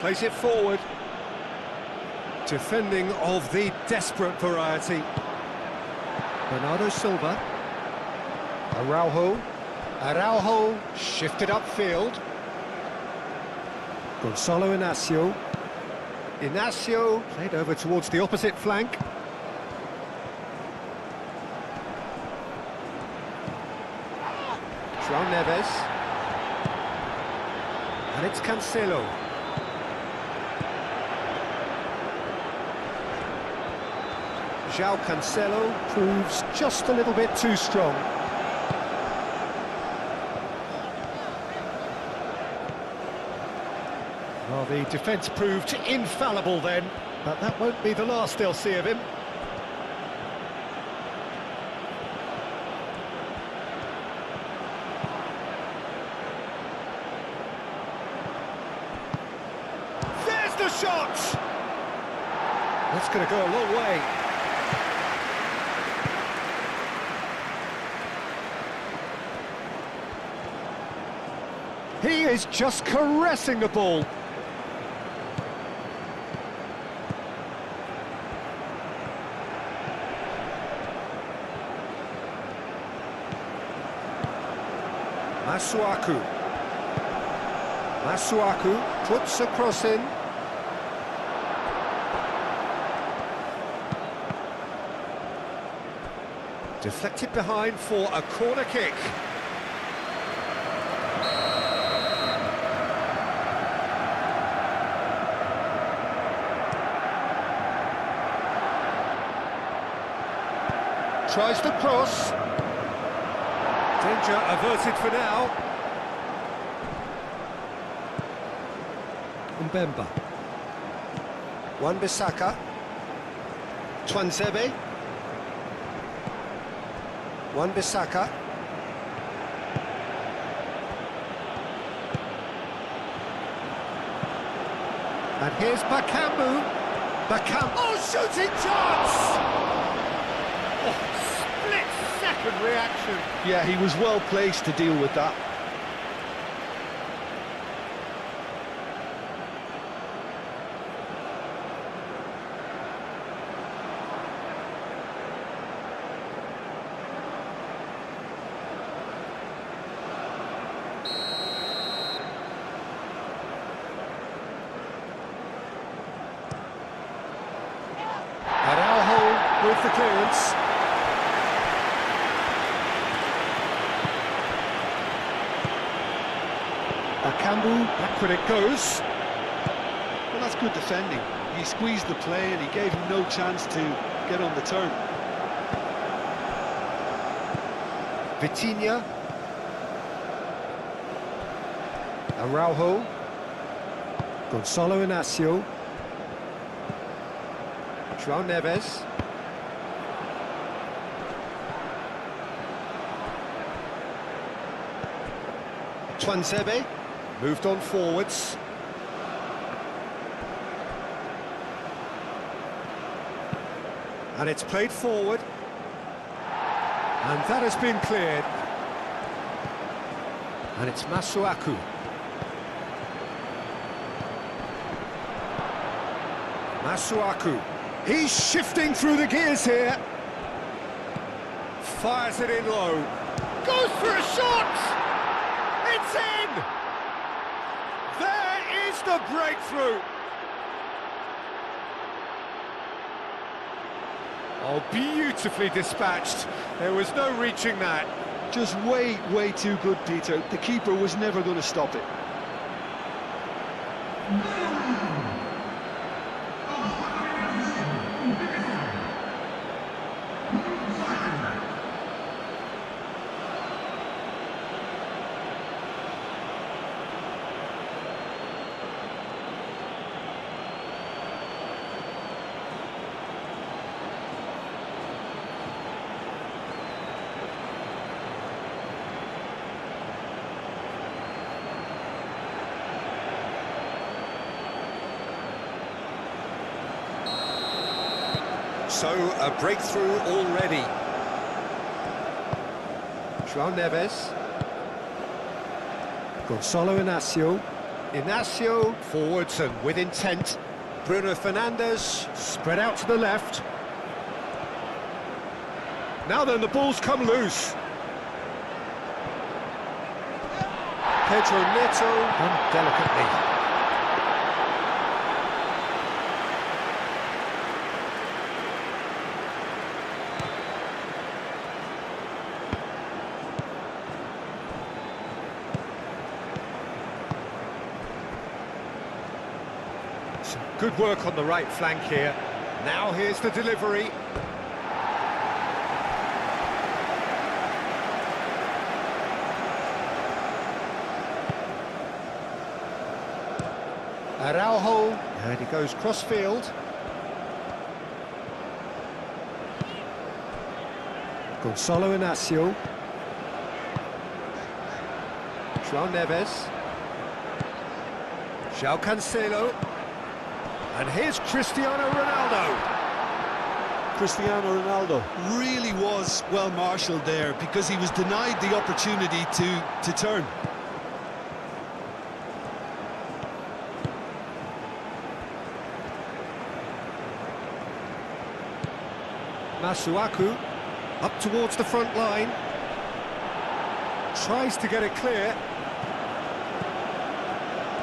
Plays it forward. Defending of the desperate variety. Bernardo Silva. Araujo shifted upfield. Gonzalo Inacio. Inacio played over towards the opposite flank. João Neves. And it's Cancelo. João Cancelo proves just a little bit too strong. Well, the defence proved infallible then, but that won't be the last they'll see of him. There's the shot! That's going to go a long way. He is just caressing the ball. Masuaku puts a cross in. Deflected behind for a corner kick. Tries to cross. Danger averted for now. Mbemba. Wan-Bissaka. Tuanzebe. Wan-Bissaka. And here's Bakambu. Oh, shooting chance! Split-second reaction. Yeah, he was well placed to deal with that. Araujo with the clearance. Bakambu, back when it goes. Well, that's good defending. He squeezed the play and he gave him no chance to get on the turn. Vitinha. Araujo. Gonzalo Inacio. João Neves. Tuanzebe moved on forwards. And it's played forward. And that has been cleared. And it's Masuaku. Masuaku. He's shifting through the gears here. Fires it in low. Goes for a shot! It's in! There is the breakthrough! Oh, beautifully dispatched. There was no reaching that. Just way too good, Peter. The keeper was never going to stop it. So, a breakthrough already. João Neves. Gonzalo Inacio. Inacio forwards and with intent. Bruno Fernandes spread out to the left. Now then, the ball's come loose. Pedro Neto, done delicately. Some good work on the right flank here. Now here's the delivery. Araujo, and he goes cross-field. Gonzalo Inacio. João Neves. João Cancelo. And here's Cristiano Ronaldo. Cristiano Ronaldo really was well marshalled there because he was denied the opportunity to turn. Masuaku up towards the front line. Tries to get it clear.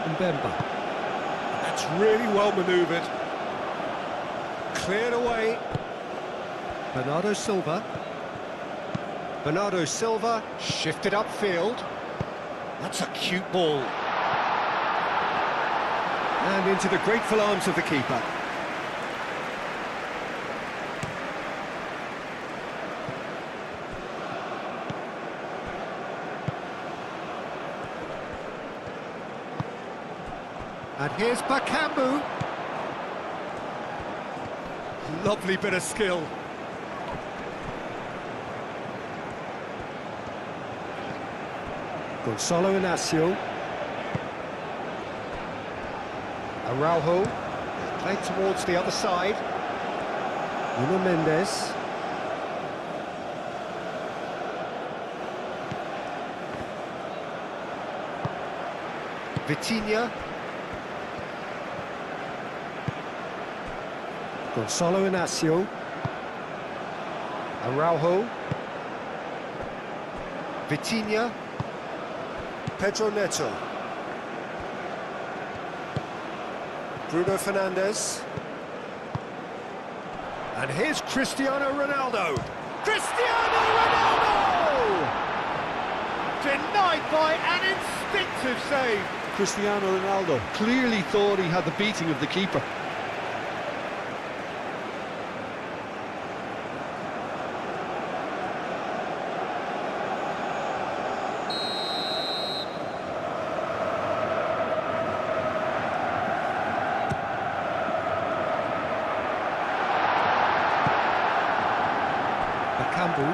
Mbemba. That's really well manoeuvred. Cleared away. Bernardo Silva. Bernardo Silva shifted upfield. That's a cute ball. And into the grateful arms of the keeper. And here's Bakambu. Lovely bit of skill. Gonzalo Inacio. Araujo. Played towards the other side. Nuno Mendes. Vitinha. Gonzalo Inacio. Araujo. Vitinha. Pedro Neto. Bruno Fernandes. And here's Cristiano Ronaldo. Cristiano Ronaldo! Denied by an instinctive save. Cristiano Ronaldo clearly thought he had the beating of the keeper. Bakambu.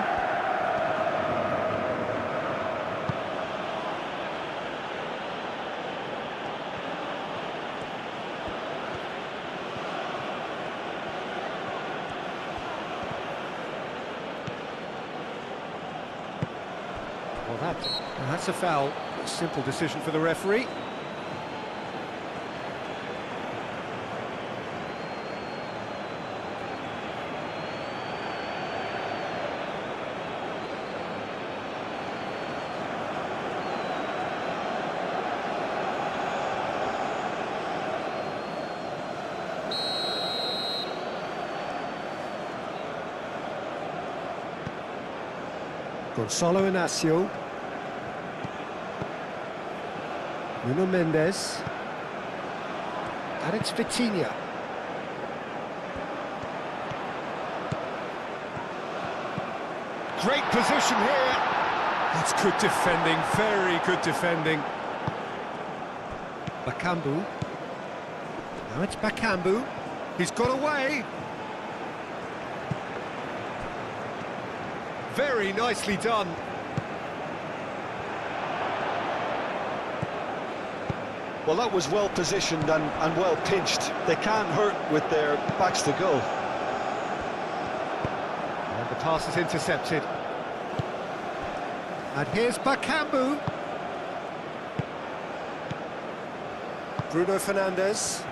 Well, that's a foul. A simple decision for the referee. Gonzalo Inacio. Nuno Mendes. And it's Vitinha. Great position here. That's good defending, very good defending. Bakambu. Now it's Bakambu. He's got away. Very nicely done. Well, that was well positioned and well pinched. They can't hurt with their backs to goal. And the pass is intercepted. And here's Bakambu. Bruno Fernandes.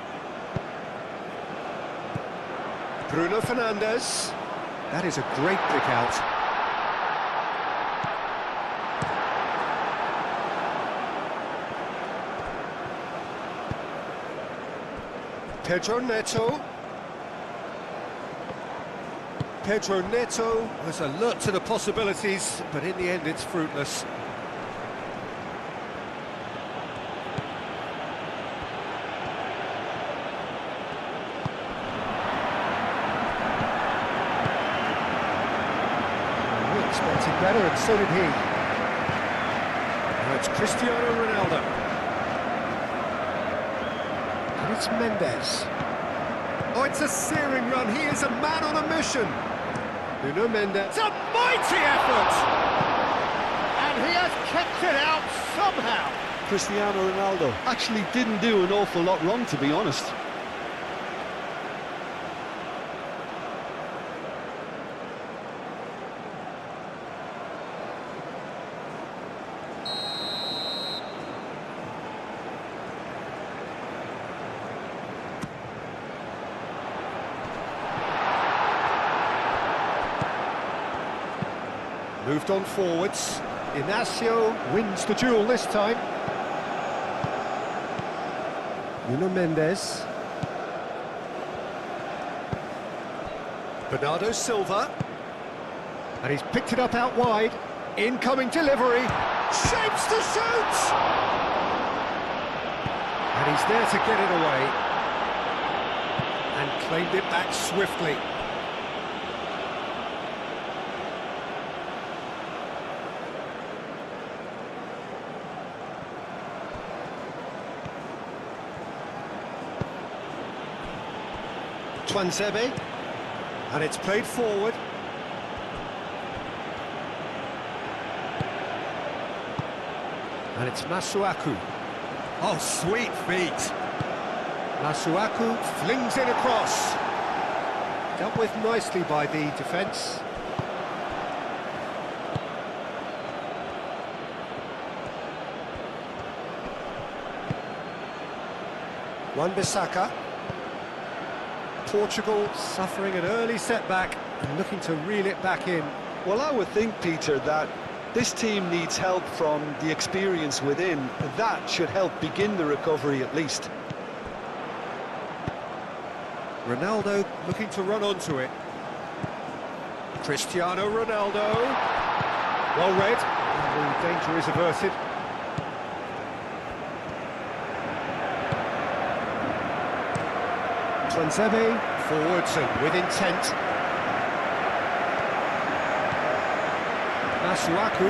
Bruno Fernandes. That is a great pick out. Pedro Neto. Pedro Neto was alert to the possibilities, but in the end it's fruitless. We expected better, and so did he. Now it's Cristiano Ronaldo. And it's Mendes. Oh, it's a searing run. He is a man on a mission. Nuno Mendes. It's a mighty effort! And he has kept it out somehow. Cristiano Ronaldo actually didn't do an awful lot wrong, to be honest. Moved on forwards. Inacio wins the duel this time. Nuno Mendes. Bernardo Silva. And he's picked it up out wide. Incoming delivery. Shapes to shoot! And he's there to get it away. And claimed it back swiftly. Tuanzebe, and it's played forward. And it's Masuaku. Oh, sweet feet. Masuaku flings it across. Dealt with nicely by the defence. Wan-Bissaka. Portugal suffering an early setback and looking to reel it back in. Well, I would think, Peter, that this team needs help from the experience within. That should help begin the recovery at least. Ronaldo looking to run onto it. Cristiano Ronaldo. Well read. And the danger is averted. Tuanzebe, forwards and with intent. Masuaku.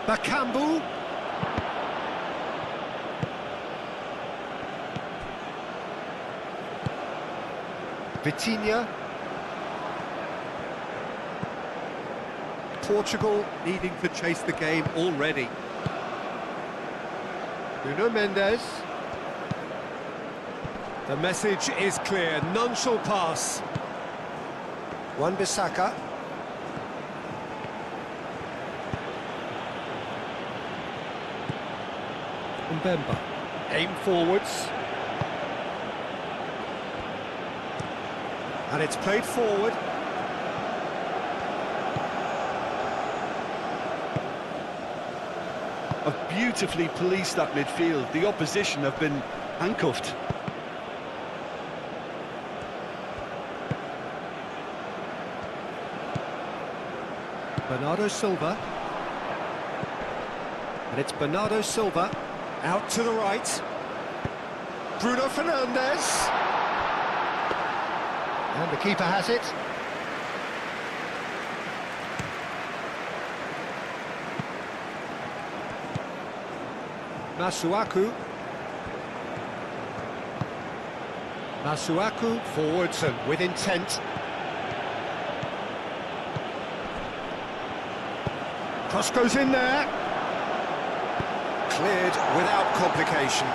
Bakambu. Vitinha. Portugal needing to chase the game already. Nuno Mendes. The message is clear, none shall pass. Wan-Bissaka. Mbemba. Aim forwards. And it's played forward. Have beautifully policed that midfield. The opposition have been handcuffed. Bernardo Silva. And it's Bernardo Silva. Out to the right. Bruno Fernandes. And the keeper has it. Masuaku. Masuaku forwards and with intent. Cross goes in there. Cleared without complication.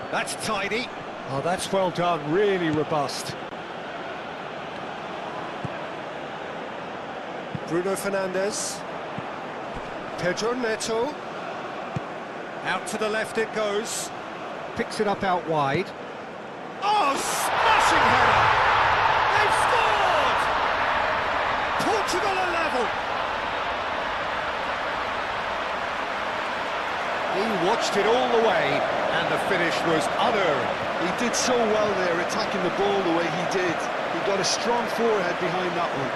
That's tidy. Oh, that's well done, really robust. Bruno Fernandes. Pedro Neto. Out to the left it goes. Picks it up out wide. Oh, smashing header! They've scored! Portugal are level. He watched it all the way, and the finish was unearned. He did so well there, attacking the ball the way he did. He got a strong forehead behind that one.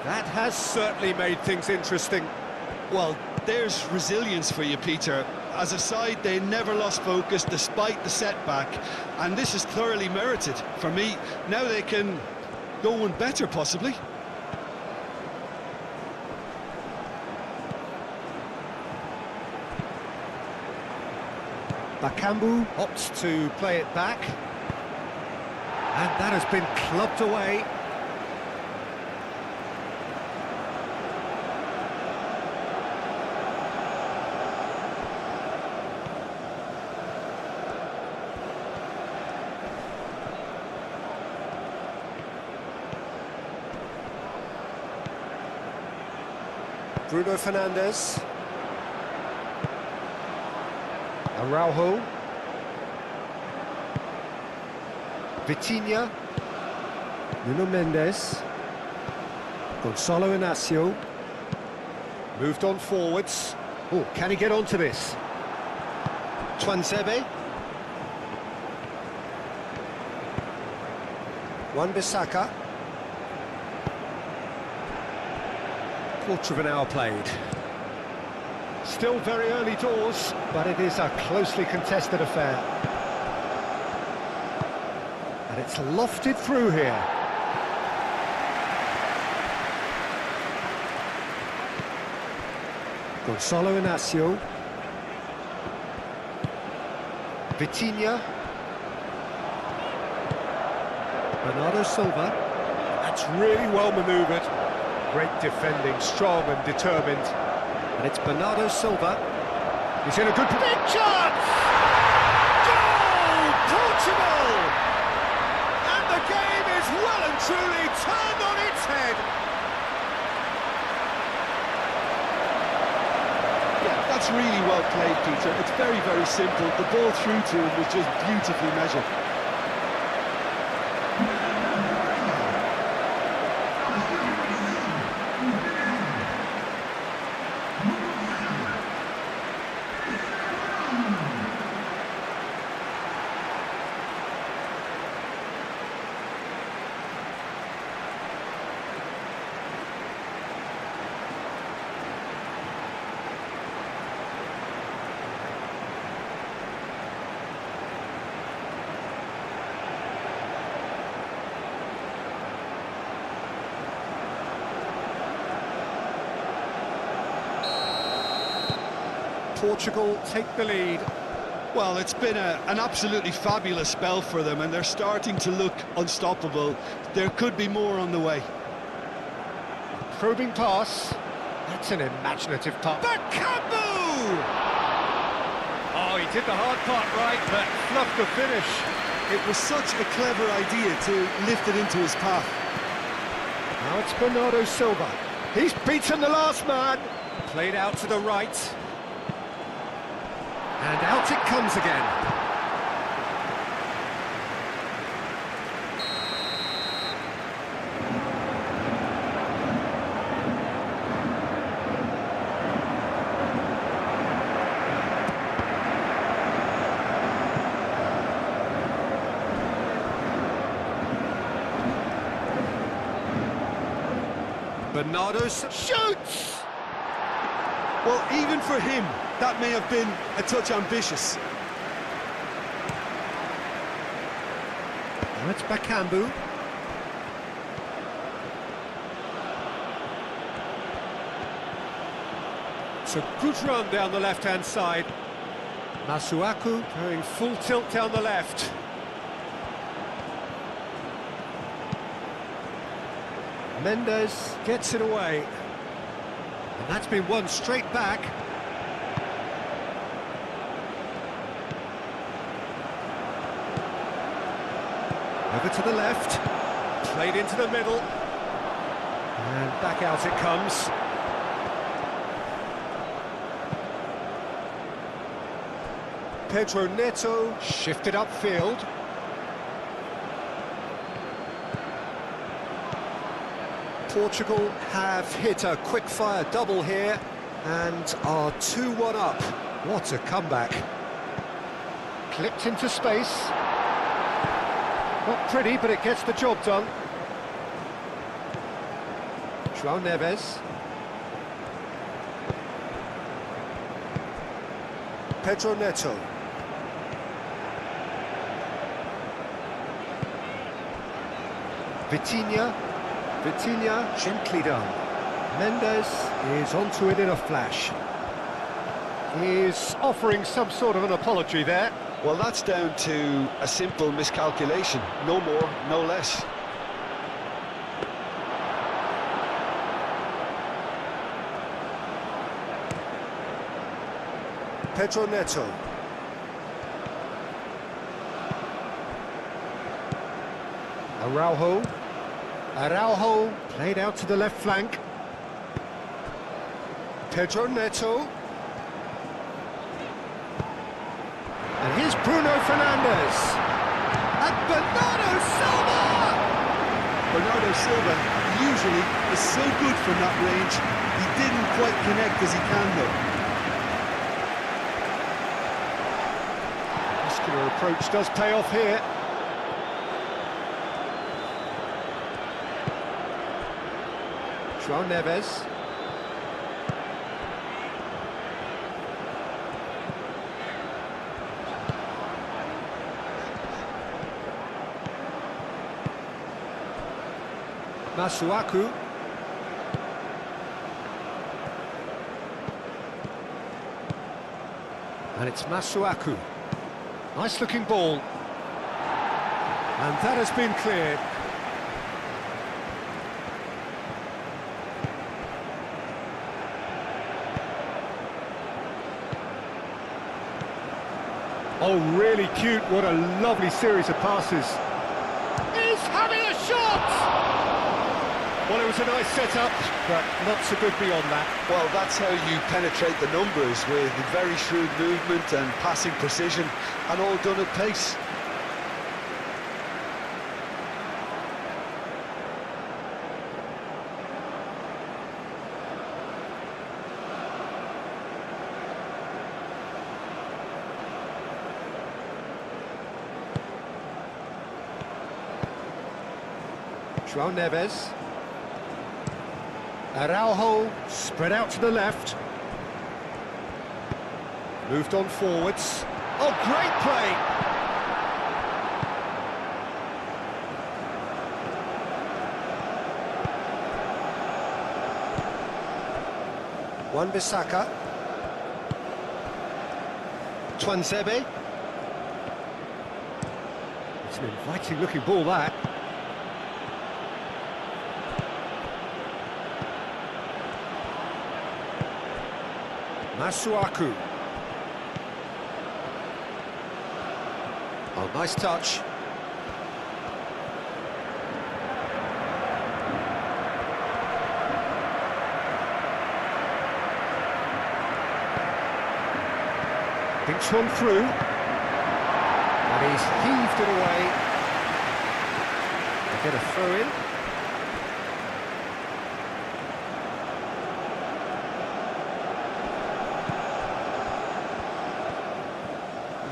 That has certainly made things interesting. Well, there's resilience for you, Peter. As a side, they never lost focus despite the setback, and this is thoroughly merited. For me, now they can go one better, possibly. Bakambu opts to play it back. And that has been clubbed away. Bruno Fernandes. Araujo. Vitinha. Nuno Mendes. Gonzalo Inacio. Moved on forwards. Oh, can he get onto this? Twanzebe. Wan-Bissaka. Quarter of an hour played. Still very early doors, but it is a closely contested affair. And it's lofted through here. Gonzalo Inacio. Vitinha. Bernardo Silva. That's really well manoeuvred. Great defending, strong and determined. And it's Bernardo Silva. He's in a good big chance! Goal! Portugal! And the game is well and truly turned on its head. Yeah, that's really well played, Peter. It's very, very simple. The ball through to him was just beautifully measured. Portugal take the lead. Well, it's been an absolutely fabulous spell for them, and they're starting to look unstoppable. There could be more on the way. Probing pass. That's an imaginative pass. Bakambu! Oh, he did the hard part right, but fluffed the finish. It was such a clever idea to lift it into his path. Now it's Bernardo Silva. He's beaten the last man. Played out to the right. And out it comes again. Bernardo shoots! Well, even for him, That may have been a touch ambitious. That's Bakambu. It's a good run down the left-hand side. Masuaku going full tilt down the left. Mendes gets it away. And that's been won straight back. Over to the left. Played into the middle. And back out it comes. Pedro Neto shifted upfield. Portugal have hit a quick-fire double here and are 2-1 up. What a comeback. Clipped into space. Not pretty, but it gets the job done. João Neves. Pedro Neto. Vitinha gently done. Mendes is onto it in a flash. He's offering some sort of an apology there. Well, that's down to a simple miscalculation. No more, no less. Pedro Neto. Araujo played out to the left flank. Pedro Neto. And here's Bruno Fernandes. And Bernardo Silva! Bernardo Silva usually is so good from that range. He didn't quite connect as he can, though. Muscular approach does pay off here. João Neves. Masuaku. And it's Masuaku. Nice looking ball. And that has been cleared. Oh, really cute. What a lovely series of passes. He's having a shot! Well, it was a nice setup, but not so good beyond that. Well, that's how you penetrate the numbers, with very shrewd movement and passing precision, and all done at pace. João Neves. Araujo spread out to the left. Moved on forwards. Oh, great play! Wan-Bissaka. Tuanzebe. It's an inviting looking ball, that. Masuaku. Oh, nice touch. Thinks one through. And he's heaved it away. They get a throw in.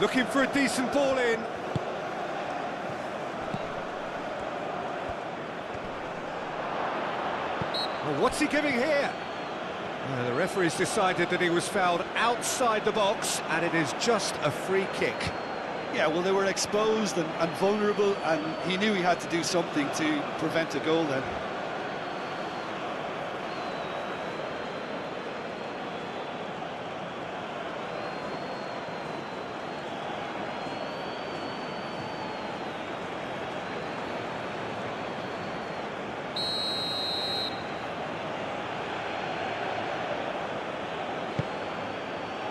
Looking for a decent ball in. Oh, what's he giving here? The referee's decided that he was fouled outside the box, and it is just a free kick. Yeah, well, they were exposed and vulnerable, and he knew he had to do something to prevent a goal then.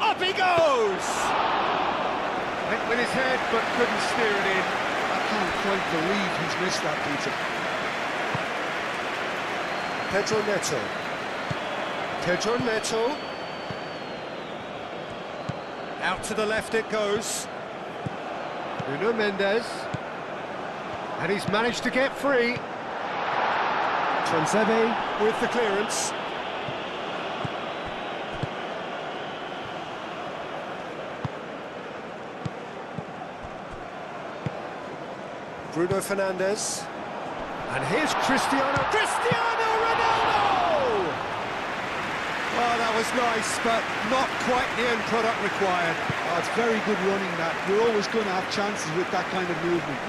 Up he goes! Went with his head, but couldn't steer it in. I can't quite believe he's missed that, Peter. Pedro Neto. Pedro Neto. Out to the left it goes. Nuno Mendes. And he's managed to get free. Transeve with the clearance. Bruno Fernandes. And here's Cristiano Ronaldo! Oh, that was nice, but not quite the end product required. Oh, it's very good running that. You're always going to have chances with that kind of movement.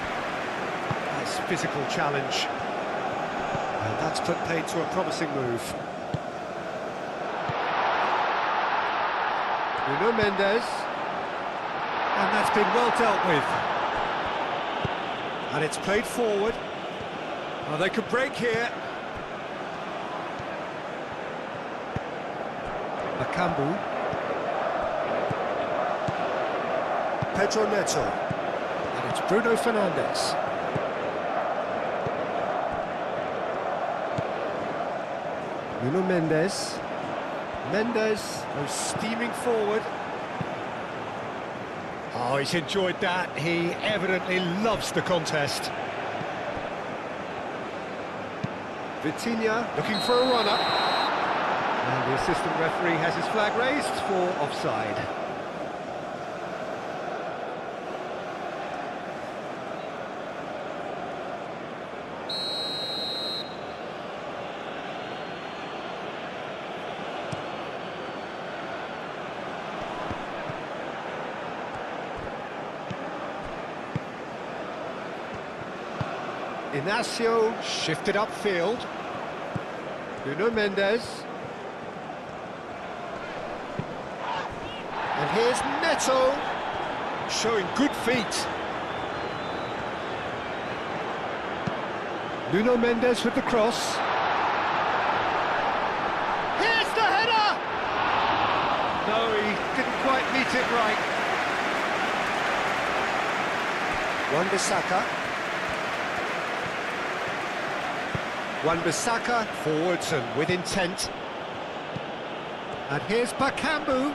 Nice physical challenge. And that's put paid to a promising move. Bruno Mendes. And that's been well dealt with. And it's played forward. Oh, they could break here. Bakambu. Pedro Neto. And it's Bruno Fernandes. Nuno Mendes. Mendes goes steaming forward. Oh, he's enjoyed that. He evidently loves the contest. Vitinha looking for a runner. And the assistant referee has his flag raised for offside. Inacio shifted upfield. Nuno Mendes. And here's Neto, showing good feet. Nuno Mendes with the cross. Here's the header! No, he didn't quite meet it right. Wan-Bissaka. Wan-Bissaka forwards and with intent. And here's Bakambu.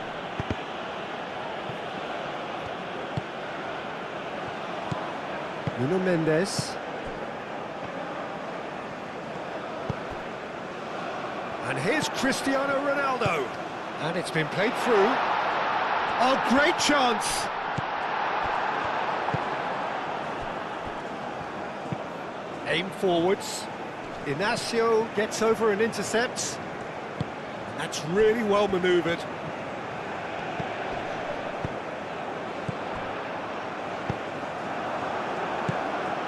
Nuno Mendes. And here's Cristiano Ronaldo. And it's been played through. Oh, great chance! Aim forwards. Inacio gets over and intercepts. That's really well manoeuvred.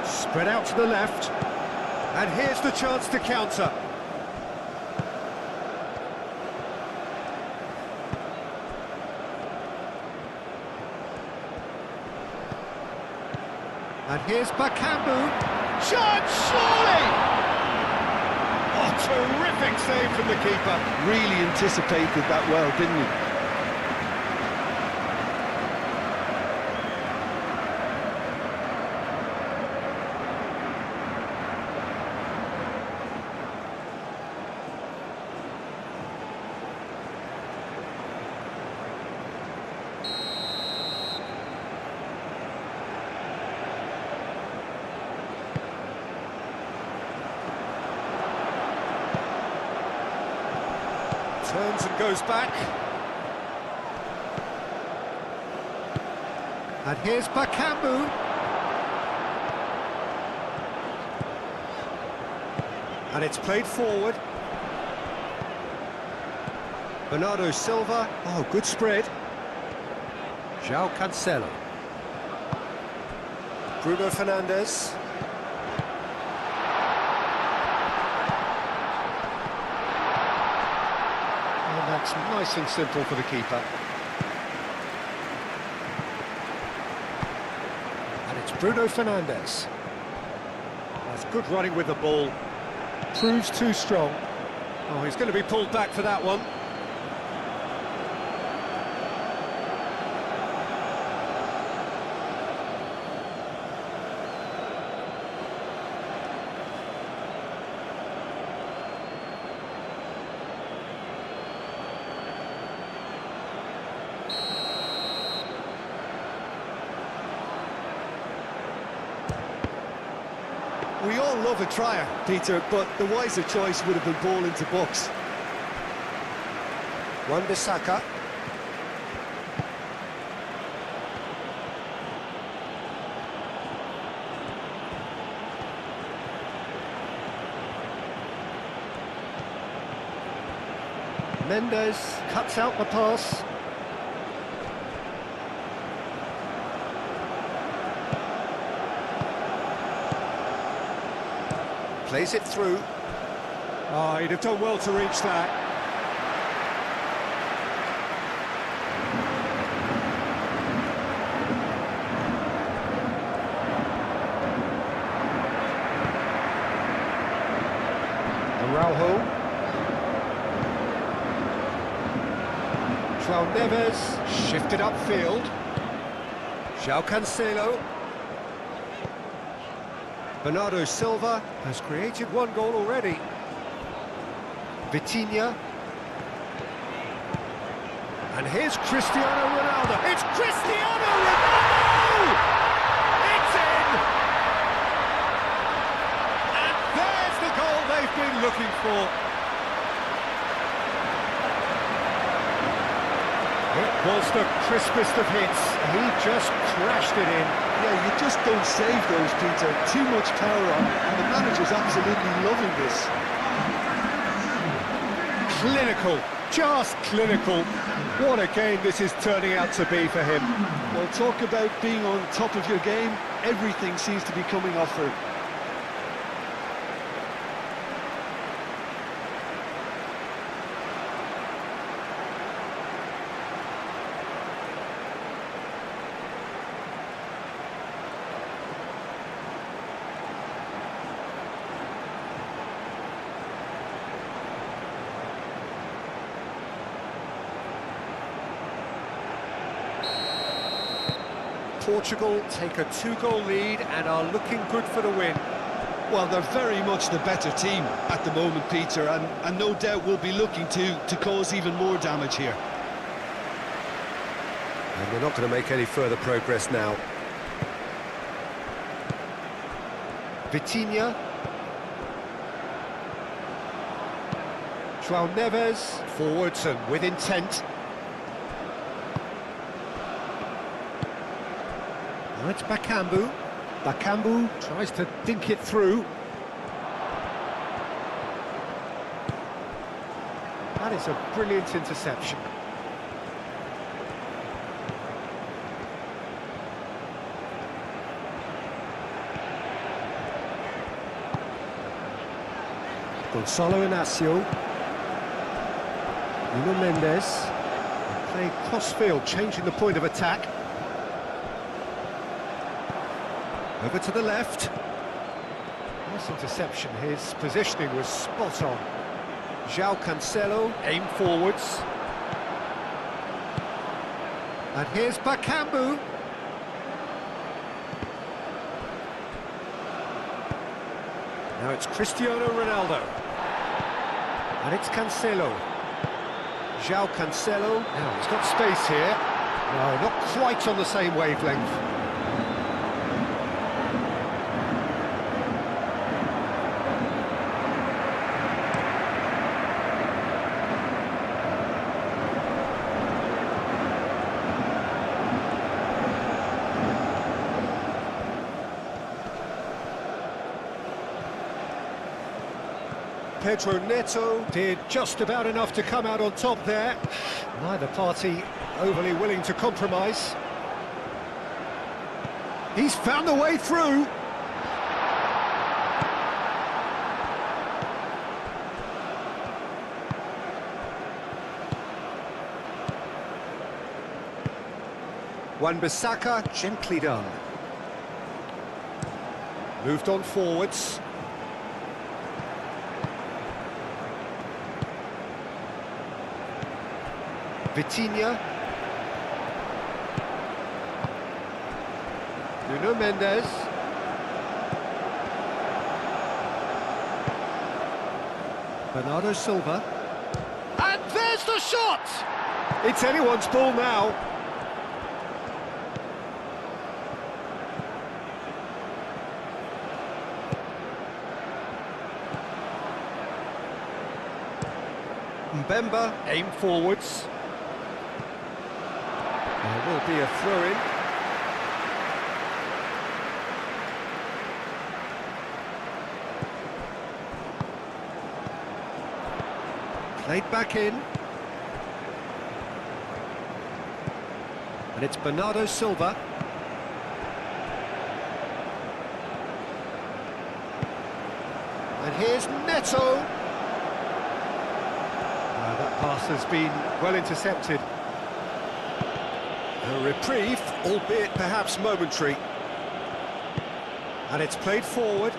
Spread out to the left. And here's the chance to counter. And here's Bakambu. Chance, surely! Oh, terrific save from the keeper. Really anticipated that well, didn't he? Turns and goes back. And here's Bakambu. And it's played forward. Bernardo Silva. Oh, good spread. João Cancelo. Bruno Fernandes. And that's nice and simple for the keeper. And it's Bruno Fernandes. That's good running with the ball. Proves too strong. Oh, he's going to be pulled back for that one. We all love a trier, Peter, but the wiser choice would have been ball into box. Wan-Bissaka. Mendes cuts out the pass. Plays it through. Oh, he'd have done well to reach that. Araujo. João Neves shifted upfield. João Cancelo. Bernardo Silva has created one goal already. Vitinha. And here's Cristiano Ronaldo. It's Cristiano Ronaldo! It's in! And there's the goal they've been looking for. It was the crispest of hits. He just crashed it in. Yeah, you just don't save those, Peter. Too much power on it, and the manager's absolutely loving this. Clinical, just clinical. What a game this is turning out to be for him. Well, talk about being on top of your game. Everything seems to be coming off for him. Portugal take a 2-goal lead and are looking good for the win. Well, they're very much the better team at the moment, Peter, and no doubt will be looking to cause even more damage here. And they're not going to make any further progress now. Vitinha. João Neves, forwards and with intent. Now it's Bakambu. Bakambu tries to dink it through. That is a brilliant interception. Gonzalo Inacio. Nuno Mendes. Playing cross-field, changing the point of attack. Over to the left. Nice interception. His positioning was spot on. João Cancelo, aim forwards. And here's Bakambu. Now it's Cristiano Ronaldo. And it's Cancelo. João Cancelo. Now he's got space here. No, not quite on the same wavelength. Pedro Neto did just about enough to come out on top there. Neither party overly willing to compromise. He's found the way through. Wan-Bissaka, gently done. Moved on forwards. Vitinha. Nuno Mendes. Bernardo Silva. And there's the shot! It's anyone's ball now. Mbemba, aim forwards. There will be a throw-in. Played back in. And it's Bernardo Silva. And here's Neto. That pass has been well intercepted. A reprieve, albeit perhaps momentary. And it's played forward.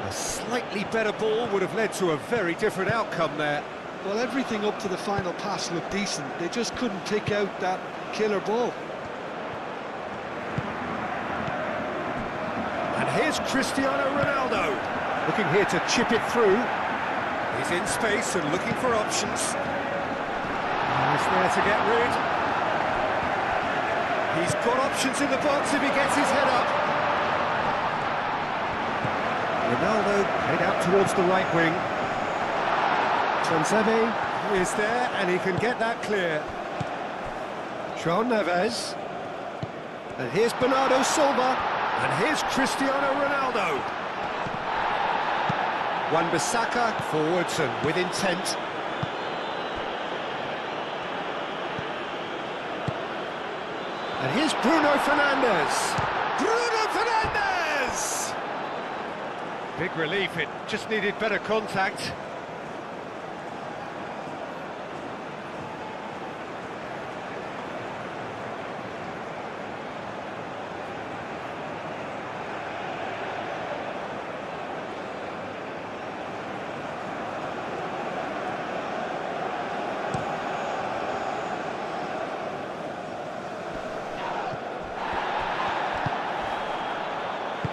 A slightly better ball would have led to a very different outcome there. Well, everything up to the final pass looked decent. They just couldn't pick out that killer ball. And here's Cristiano Ronaldo, looking here to chip it through. He's in space and looking for options. He's there to get rid. He's got options in the box if he gets his head up. Ronaldo played out towards the right wing. Tuanzebe is there and he can get that clear. João Neves. And here's Bernardo Silva. And here's Cristiano Ronaldo. Wan-Bissaka forwards and with intent. And here's Bruno Fernandes. Bruno Fernandes! Big relief, it just needed better contact.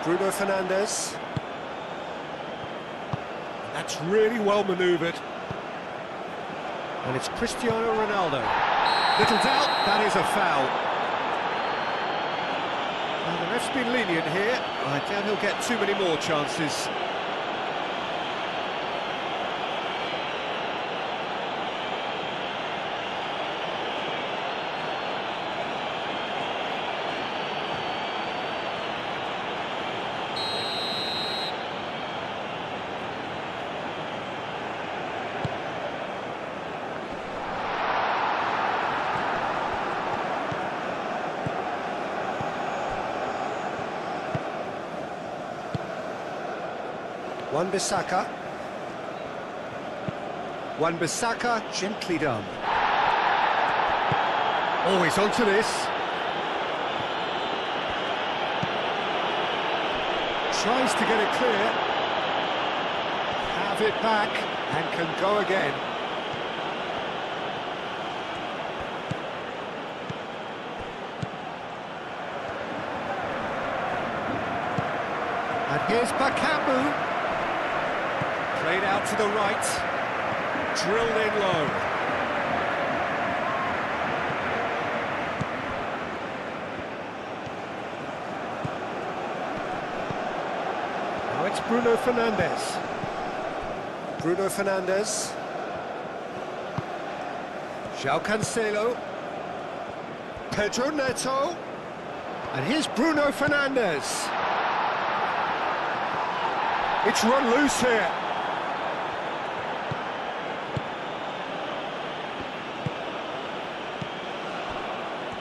Bruno Fernandes. That's really well manoeuvred. And it's Cristiano Ronaldo. Little doubt, that is a foul. Now the ref's been lenient here. I doubt he'll get too many more chances. Wan-Bissaka. Wan-Bissaka, gently done. Oh, he's onto this. Tries to get it clear. Have it back and can go again. And here's Bakambu. Played out to the right, drilled in low. Now it's Bruno Fernandes. Bruno Fernandes. João Cancelo. Pedro Neto. And here's Bruno Fernandes. It's run loose here.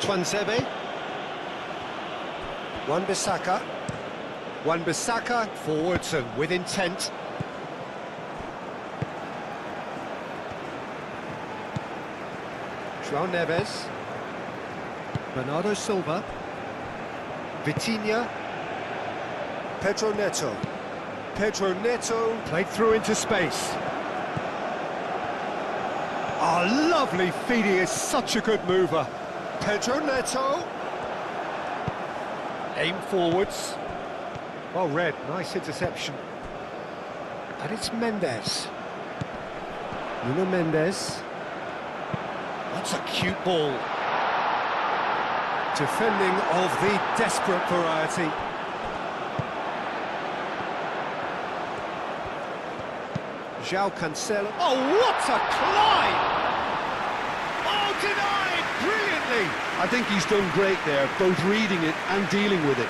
Twanzebe. Wan-Bissaka. Wan-Bissaka forwards and with intent. João Neves. Bernardo Silva. Vitinha. Pedro Neto. Pedro Neto played through into space. Oh, lovely feed, he is such a good mover. Pedro Neto. Aim forwards. Well read, nice interception. And it's Mendes. Nuno Mendes. That's a cute ball. Defending of the desperate variety. João Cancelo. Oh, what a climb! Oh, denied brilliantly! I think he's done great there, both reading it and dealing with it.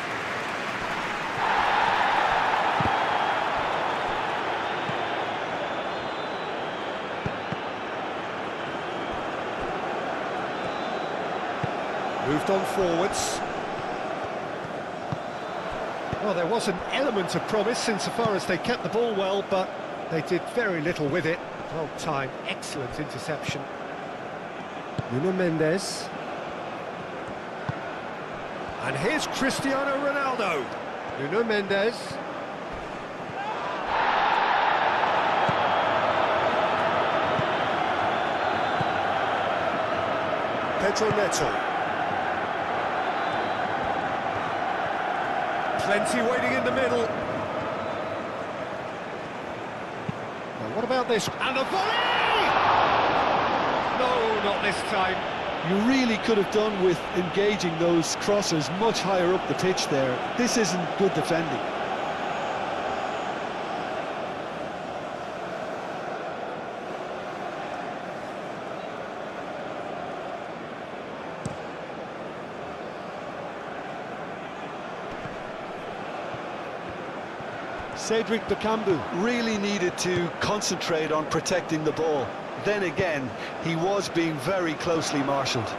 Moved on forwards. Well, there was an element of promise insofar as they kept the ball well, but they did very little with it. Well timed, excellent interception. Nuno Mendes. And here's Cristiano Ronaldo. Nuno Mendes. Pedro Neto. Plenty waiting in the middle. Now, what about this? And a volley! No, not this time. You really could have done with engaging those crossers much higher up the pitch there. This isn't good defending. Cedric Bakambu really needed to concentrate on protecting the ball. Then again, he was being very closely marshalled.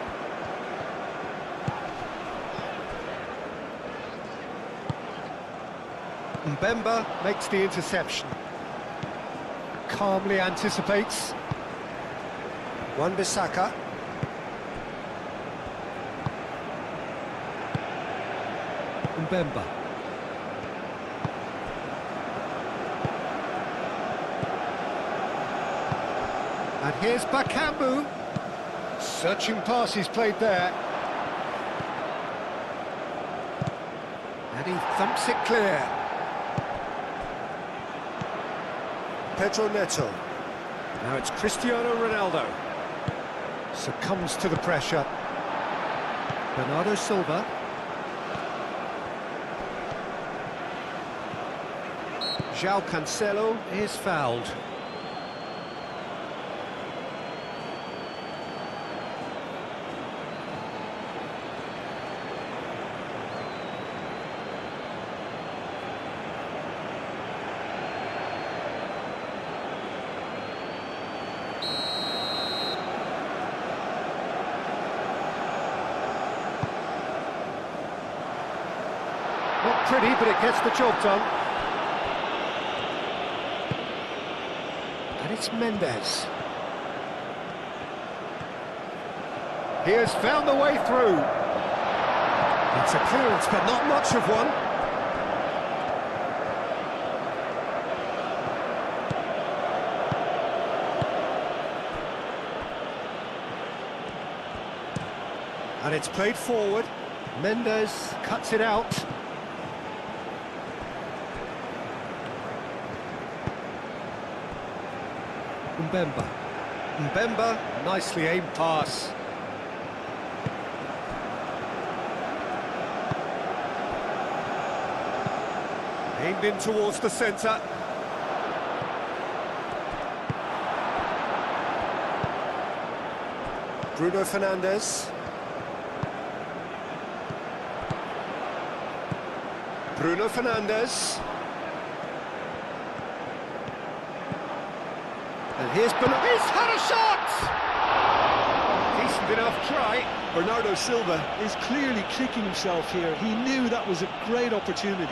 Mbemba makes the interception. Calmly anticipates. Wan-Bissaka. Mbemba. And here's Bakambu. Searching pass he's played there. And he thumps it clear. Pedro Neto. Now it's Cristiano Ronaldo. Succumbs to the pressure. Bernardo Silva. João Cancelo is fouled. Not pretty, but it gets the job done. And it's Mendes. He has found the way through. It's a clearance, but not much of one. And it's played forward. Mendes cuts it out. Mbemba. Mbemba, nicely aimed pass. Aimed in towards the centre. Bruno Fernandes. Bruno Fernandes. And here's Bernardo. He's had a shot! Decent enough try. Bernardo Silva is clearly kicking himself here. He knew that was a great opportunity.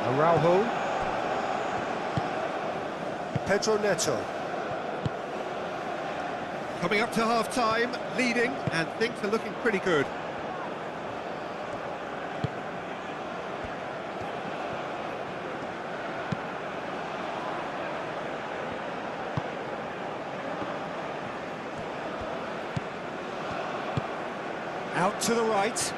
Araujo. Pedro Neto. Coming up to half-time, leading, and things are looking pretty good. Out to the right.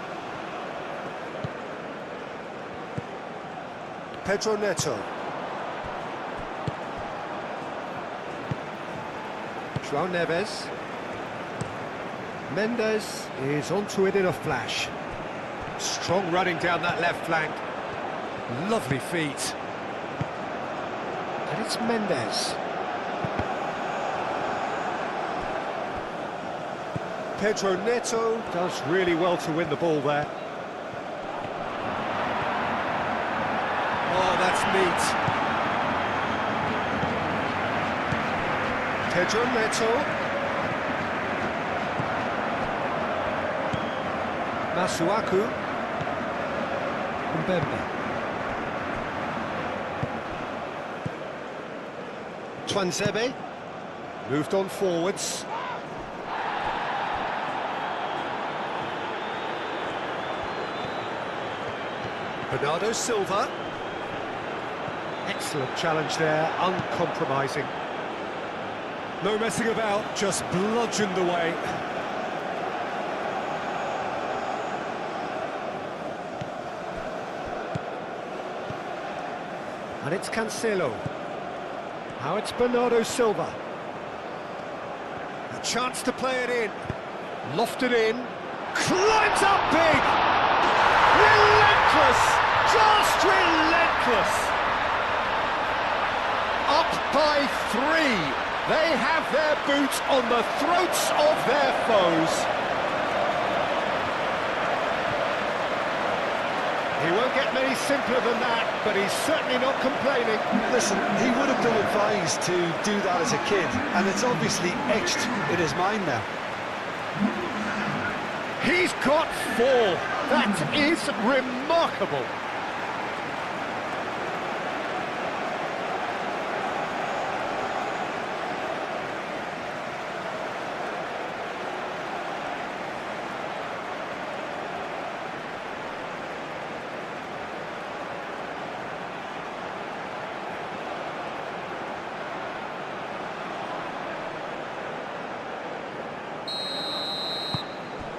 Pedro Neto. João Neves. Mendes is onto it in a flash. Strong running down that left flank. Lovely feet. And it's Mendes. Pedro Neto does really well to win the ball there. Oh, that's neat. Pedro Neto. Masuaku. Mbemba. Twanzebe. Moved on forwards. Bernardo Silva. Excellent challenge there, uncompromising. No messing about, just bludgeoned away. And it's Cancelo. Now it's Bernardo Silva. A chance to play it in. Lofted in. Climbs up big! Relentless! Just relentless! Up by 3. They have their boots on the throats of their foes. He won't get many simpler than that, but he's certainly not complaining. Listen, he would have been advised to do that as a kid, and it's obviously etched in his mind now. He's got 4. That is remarkable.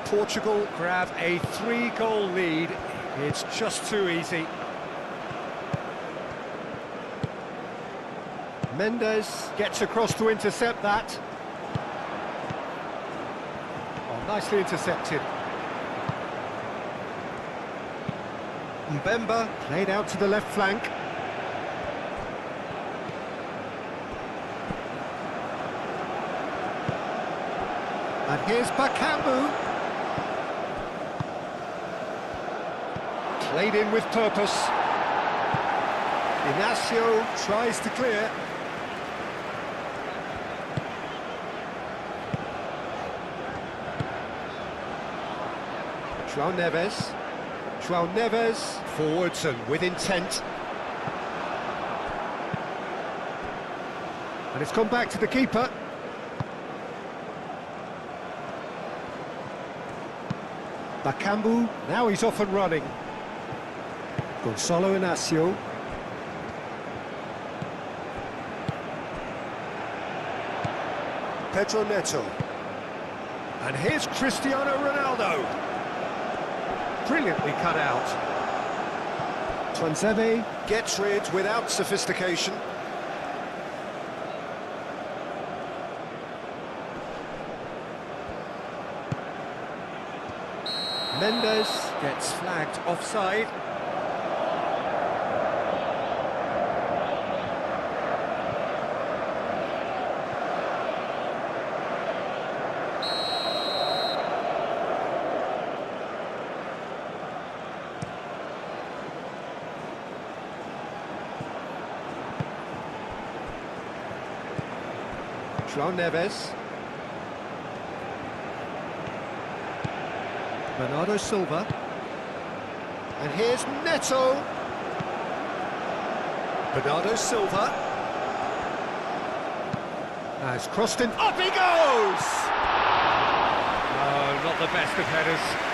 Portugal grab a 3-goal lead. It's just too easy. Mendes gets across to intercept that. Oh, nicely intercepted. Mbemba played out to the left flank. And here's Bakambu. Played in with purpose. Inacio tries to clear. João Neves. João Neves forwards and with intent. And it's come back to the keeper. Bakambu, now he's off and running. Gonçalo Inacio. Pedro Neto. And here's Cristiano Ronaldo. Brilliantly cut out. Twanzebe gets rid without sophistication. Mendes gets flagged offside. João Neves. Bernardo Silva. And here's Neto. Bernardo Silva. Has crossed in. Up he goes! No, not the best of headers.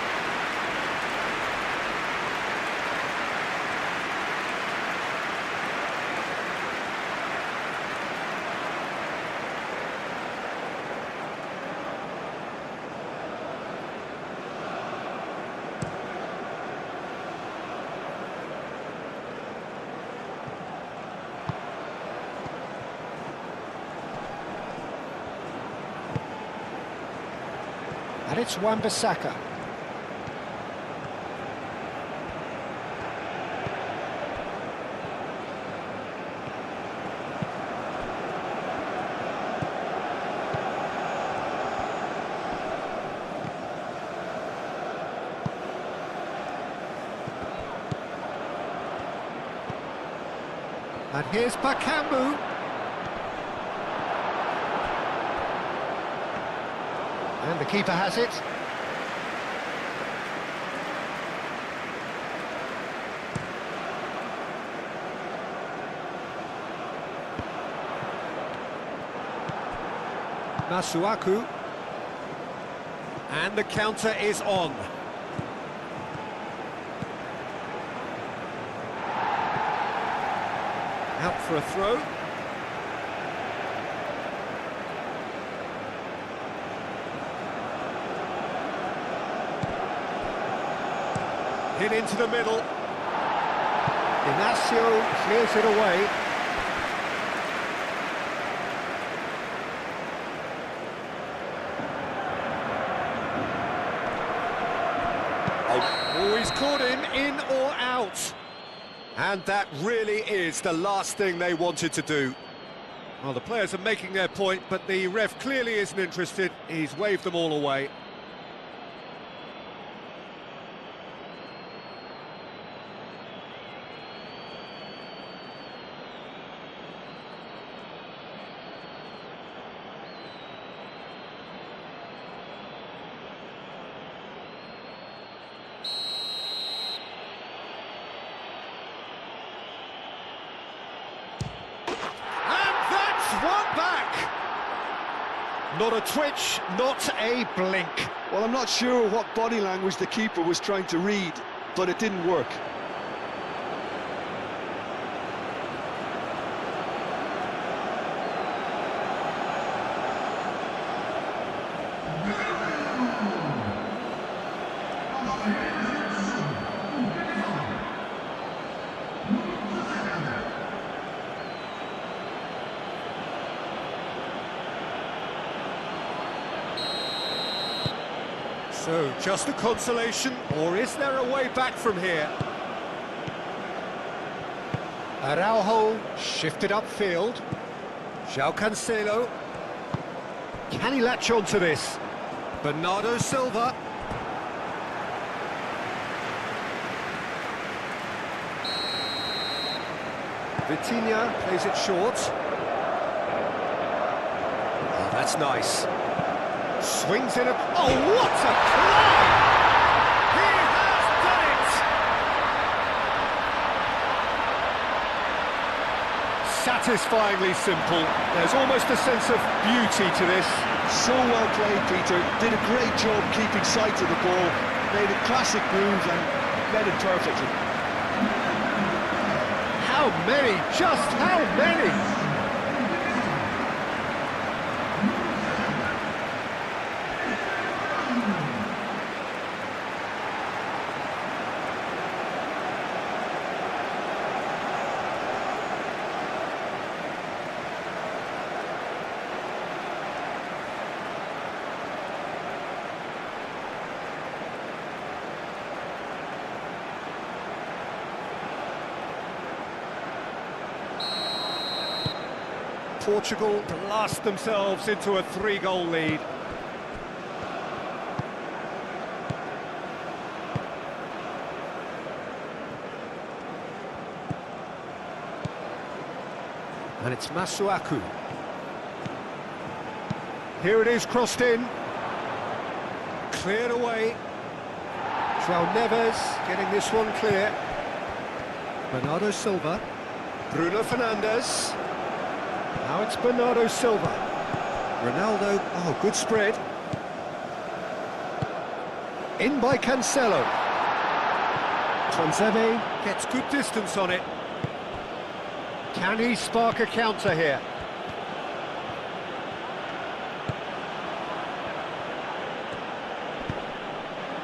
And it's Wan-Bissaka. And here's Bakambu. And the keeper has it. Masuaku. And the counter is on. Out for a throw. Hit into the middle. Inacio clears it away. Oh, he's caught him in or out. And that really is the last thing they wanted to do. Well, the players are making their point, but the ref clearly isn't interested. He's waved them all away. One back! Not a twitch, not a blink. Well, I'm not sure what body language the keeper was trying to read, but it didn't work. So, just a consolation, or is there a way back from here? Araujo shifted upfield. João Cancelo. Can he latch on to this? Bernardo Silva. Vitinha plays it short. Oh, that's nice. Swings in a... Oh, what a play! He has done it! Satisfyingly simple. There's almost a sense of beauty to this. So well played, Peter. Did a great job keeping sight of the ball. Made a classic move and read it perfectly. How many? Just how many? Portugal blast themselves into a 3-goal lead. And it's Masuaku. Here it is, crossed in. Cleared away. João Neves getting this one clear. Bernardo Silva. Bruno Fernandes. Now it's Bernardo Silva. Ronaldo. Oh, good spread. In by Cancelo. Tuanzebe gets good distance on it. Can he spark a counter here?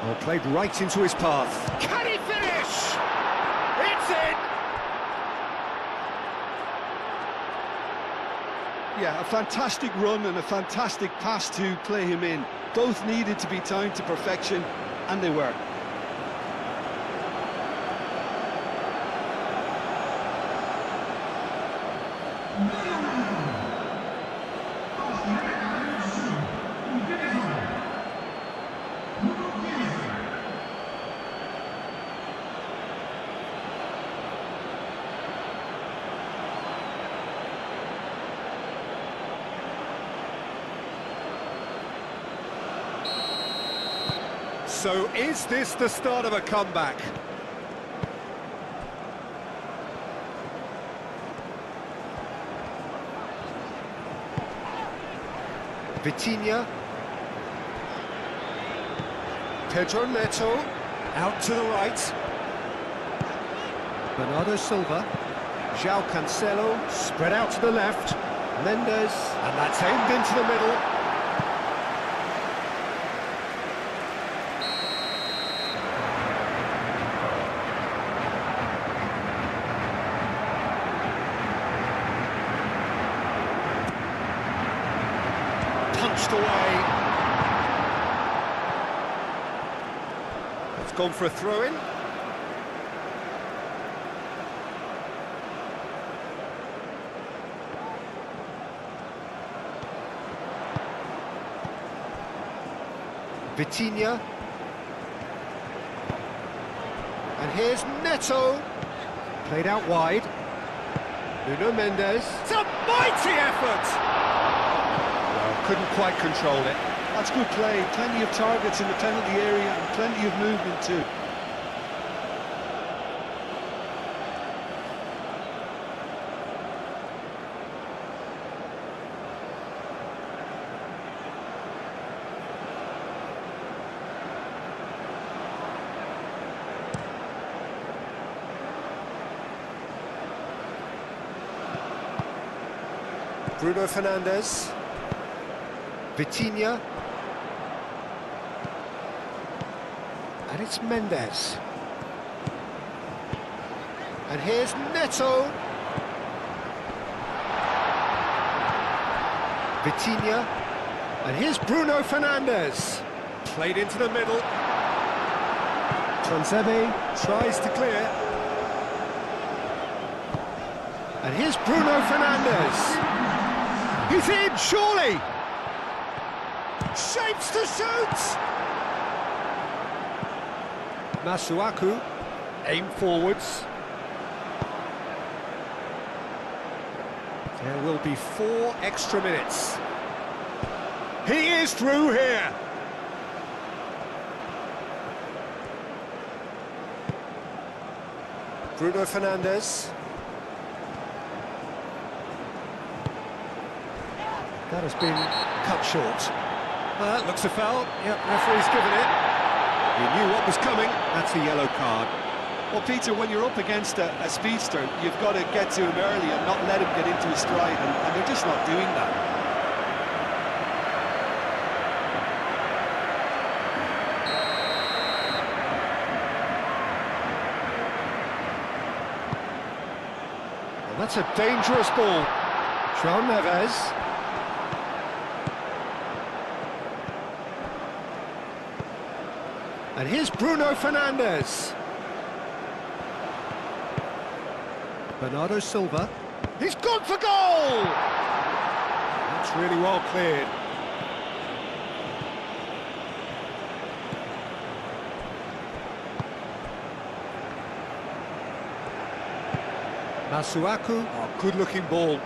Oh, played right into his path. Can he finish? It's in! Yeah, a fantastic run and a fantastic pass to play him in. Both needed to be timed to perfection, and they were. So is this the start of a comeback? Vitinha. Pedro Neto. Out to the right. Bernardo Silva. João Cancelo. Spread out to the left. Mendes. And that's aimed into the middle. Punched away. It's gone for a throw-in. Vitinha. And here's Neto. Played out wide. Nuno Mendes. It's a mighty effort! Couldn't quite control it. That's good play. Plenty of targets in the penalty area and plenty of movement too. Bruno Fernandes. Vitinha. And it's Mendes. And here's Neto. Vitinha. And here's Bruno Fernandes. Played into the middle. Tuanzebe tries to clear. And here's Bruno Fernandes. He's in, surely! Shapes to shoot! Masuaku, aim forwards. There will be 4 extra minutes. He is through here! Bruno Fernandes. That has been cut short. Looks a foul. Yep, referee's given it. He knew what was coming. That's a yellow card. Well, Peter, when you're up against a speedster, you've got to get to him early and not let him get into his stride, and they're just not doing that. Well, that's a dangerous ball. João Neves. And here's Bruno Fernandes. Bernardo Silva. He's gone for goal! It's really well cleared. Masuaku, good-looking ball.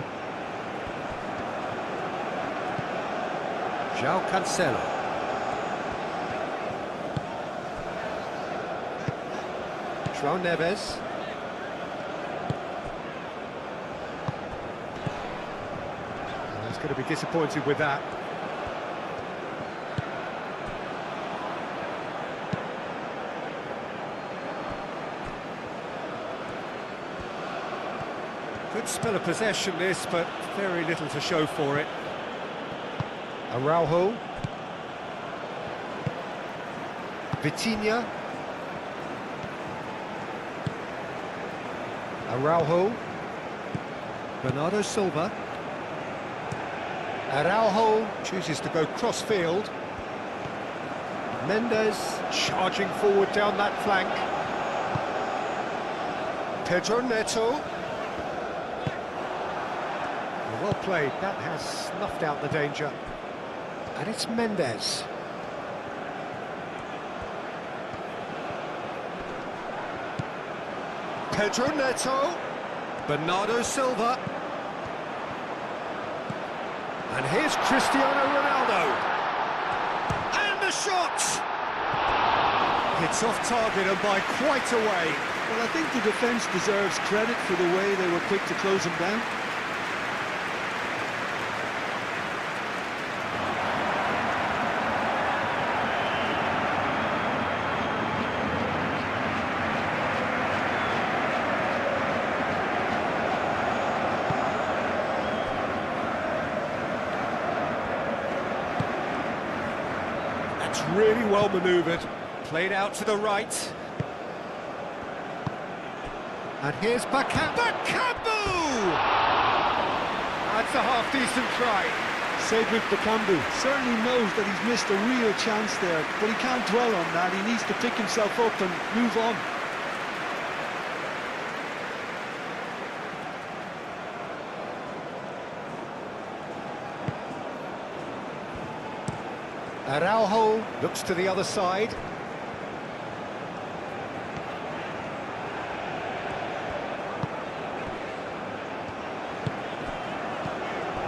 João Cancelo. João Neves. He's going to be disappointed with that. Good spell of possession this, but very little to show for it. Araujo. Vitinha. Araujo. Bernardo Silva. Araujo chooses to go cross-field. Mendes charging forward down that flank. Pedro Neto. Well played, that has snuffed out the danger. And it's Mendes. Pedro Neto. Bernardo Silva. And here's Cristiano Ronaldo. And the shot! It's off target and by quite a way. Well, I think the defence deserves credit for the way they were quick to close him down. That's really well manoeuvred. Played out to the right. And here's Bakambu! That's a half-decent try. Cedric Bakambu certainly knows that he's missed a real chance there, but he can't dwell on that. He needs to pick himself up and move on. Araujo looks to the other side.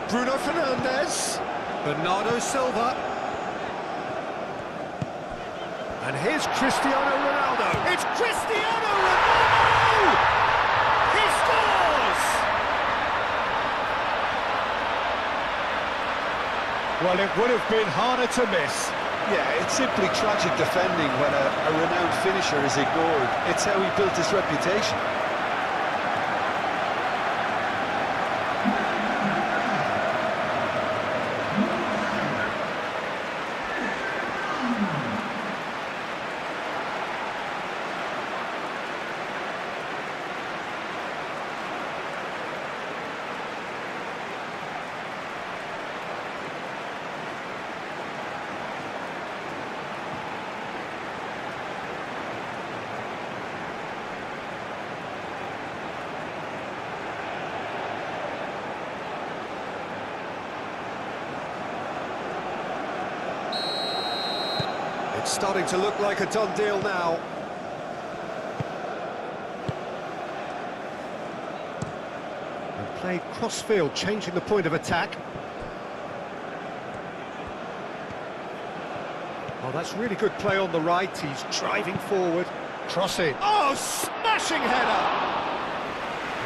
Bruno Fernandes. Bernardo Silva. And here's Cristiano Ronaldo. It's Cristiano Ronaldo! He scores! Well, it would have been harder to miss. Yeah, it's simply tragic defending when a renowned finisher is ignored. It's how he built his reputation. It's starting to look like a done deal now. And played cross-field, changing the point of attack. Oh, that's really good play on the right. He's driving forward, crossing. Oh, smashing header!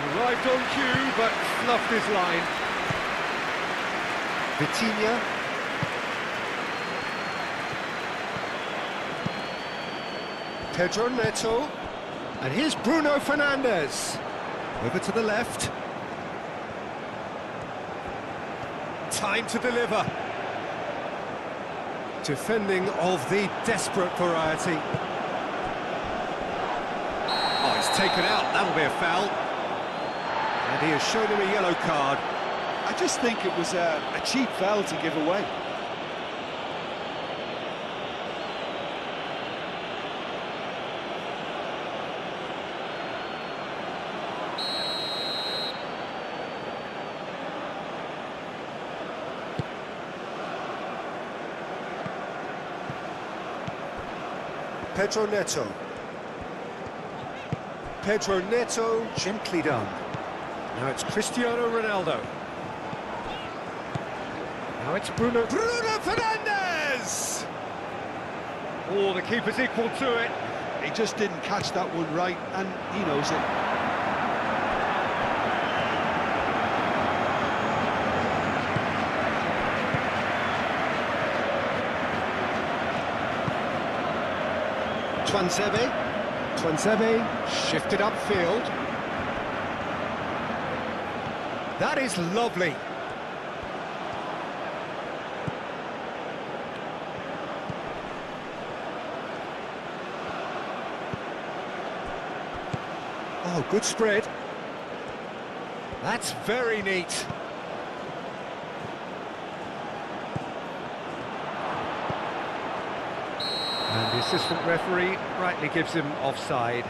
He arrived on cue, but fluffed his line. Vitinha. Pedro Neto. And here's Bruno Fernandes. Over to the left. Time to deliver. Defending of the desperate variety. Oh, he's taken out. That'll be a foul. And he has shown him a yellow card. I just think it was a cheap foul to give away. Pedro Neto. Pedro Neto, gently done. Now it's Cristiano Ronaldo. Now it's Bruno Fernandes! Oh, the keeper's equal to it. He just didn't catch that one right, and he knows it. Tuanzebe shifted upfield. That is lovely. Oh, good spread. That's very neat. And the assistant referee rightly gives him offside.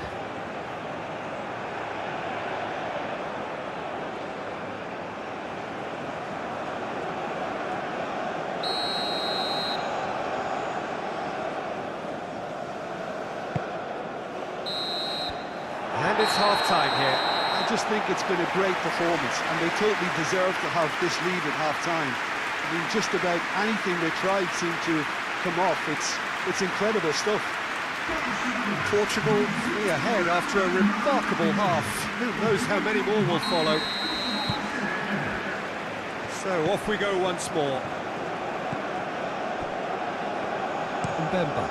And it's half-time here. I just think it's been a great performance, and they totally deserve to have this lead at half-time. I mean, just about anything they tried seemed to come off. It's incredible stuff. Portugal 3 ahead after a remarkable half. Who knows how many more will follow. So off we go once more. Mbemba.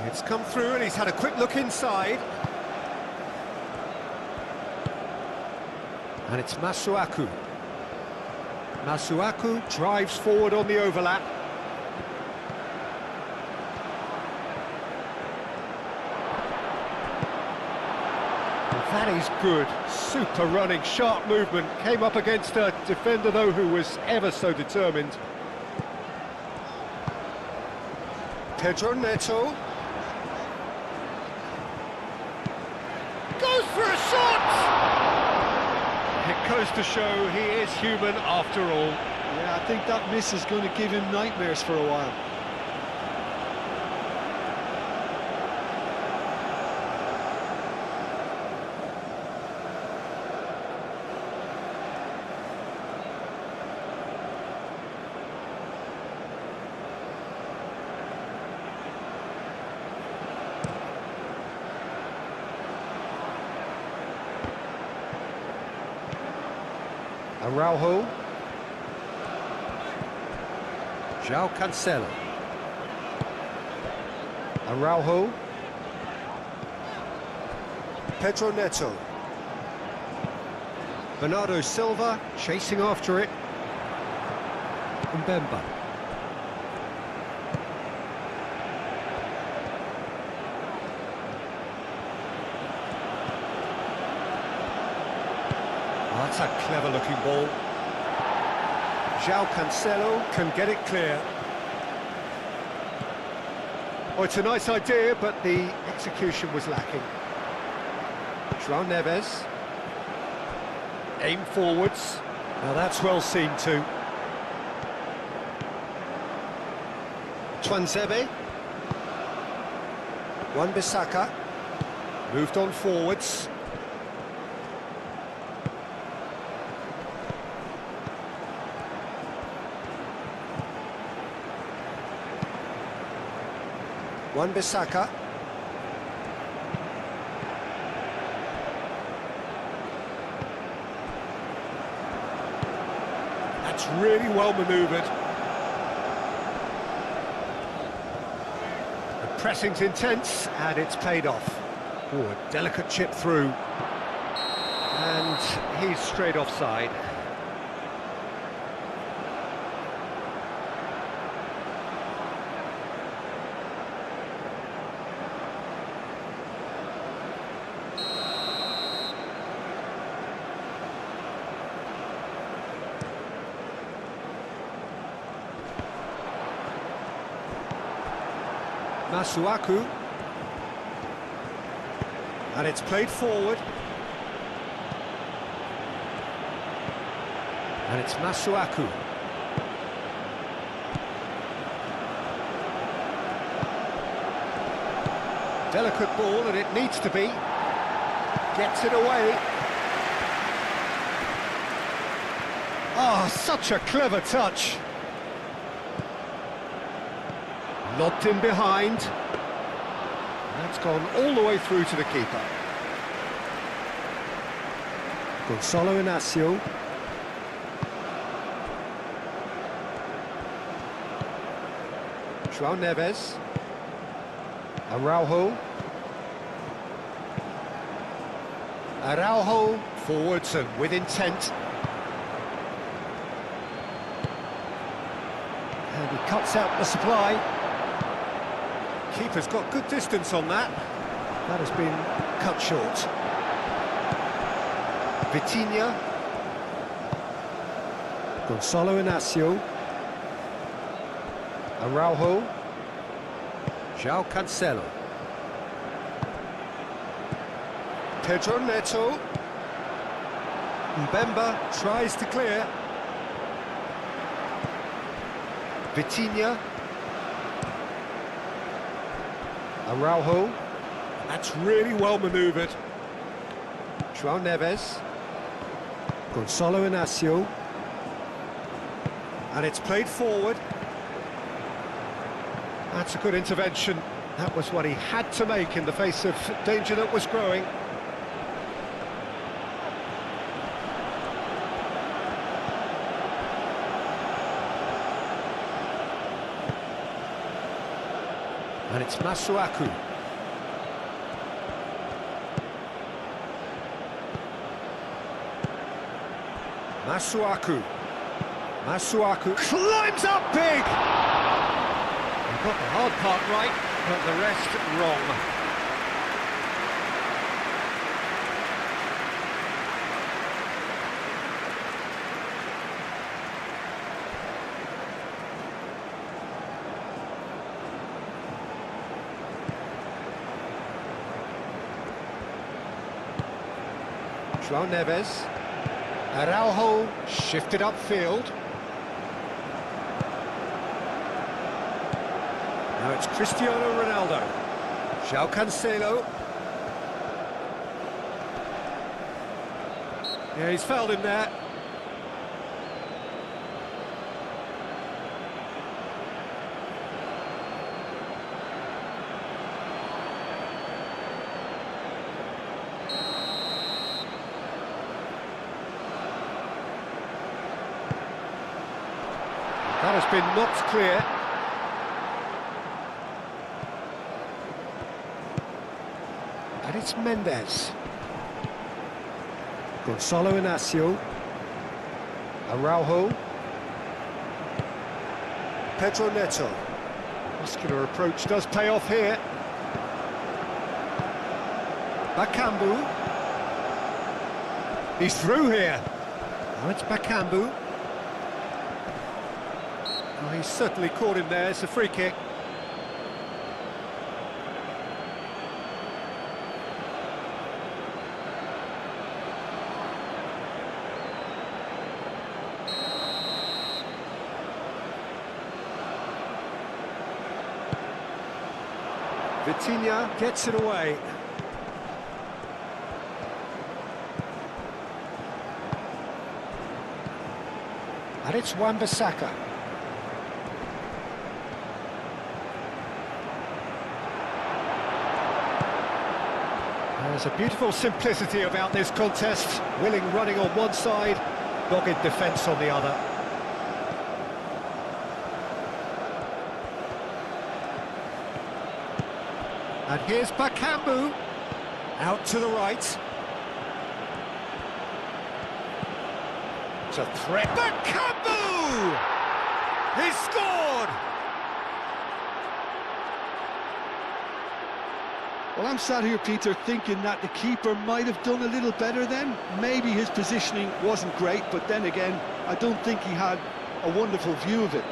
It's come through and he's had a quick look inside. And it's Masuaku. Masuaku drives forward on the overlap. That is good, super running, sharp movement. Came up against a defender, though, who was ever so determined. Pedro Neto. Goes for a shot! It goes to show he is human after all. Yeah, I think that miss is going to give him nightmares for a while. Araujo. João Cancelo. Araujo. Pedro Neto. Bernardo Silva chasing after it. Mbemba. That's a clever-looking ball. João Cancelo can get it clear. Oh, it's a nice idea, but the execution was lacking. João Neves. Aim forwards. Now that's well seen too. Tuanzebe. Wan-Bissaka. Moved on forwards. Wan-Bissaka. That's really well manoeuvred. The pressing's intense and it's paid off. Oh, a delicate chip through. And he's straight offside. Masuaku. And it's played forward. And it's Masuaku. Delicate ball, and it needs to be. Gets it away. Oh, such a clever touch. Lobbed in behind. That's gone all the way through to the keeper. Gonzalo Inacio. João Neves. Araujo. Araujo forwards and with intent. And he cuts out the supply. Keeper's got good distance on that. That has been cut short. Vitinha. Gonzalo Inacio. Araujo. João Cancelo. Pedro Neto. Mbemba tries to clear. Vitinha. Araujo. That's really well manoeuvred. João Neves. Gonzalo Inacio. And it's played forward. That's a good intervention. That was what he had to make in the face of danger that was growing. And it's Masuaku. Masuaku climbs up big! He got the hard part right, but the rest wrong. João Neves. Araujo shifted upfield. Now it's Cristiano Ronaldo. João Cancelo. Yeah, he's fouled him there. That has been knocked clear. And it's Mendes. Gonzalo Inacio. Araujo. Pedro Neto. Muscular approach does pay off here. Bakambu. He's through here. Now it's Bakambu. Oh, he's certainly caught him there. It's a free kick. Vitinha gets it away. And it's Wan-Bissaka. There's a beautiful simplicity about this contest. Willing running on one side, dogged defence on the other. And here's Bakambu, out to the right. It's a threat. Bakambu! He's scored! Well, I'm sat here, Peter, thinking that the keeper might have done a little better then. Maybe his positioning wasn't great, but then again, I don't think he had a wonderful view of it.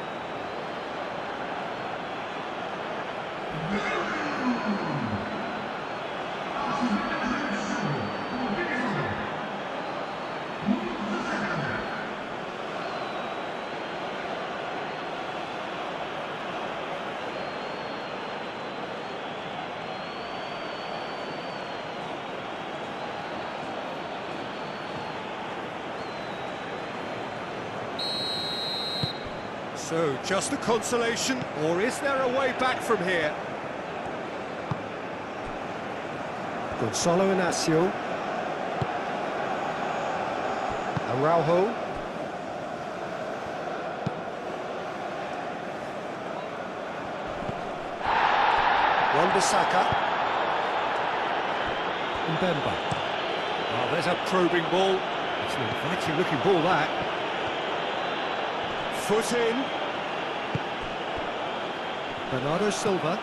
So, just a consolation, or is there a way back from here? Gonzalo Inacio. Araujo. Wan-Bissaka. Mbemba. Oh, there's a probing ball. It's an inviting looking ball, that. Foot in. Bernardo Silva.